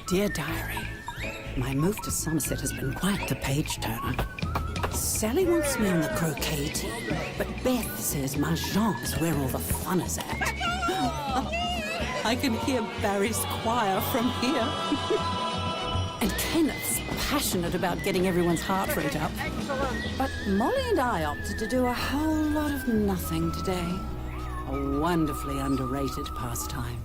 Dear Diary, my move to Somerset has been quite the page-turner. Sally wants me on the croquet team, but Beth says Mahjong is where all the fun is at. I can hear Barry's choir from here. And Kenneth's passionate about getting everyone's heart rate up. But Molly and I opted to do a whole lot of nothing today. A wonderfully underrated pastime.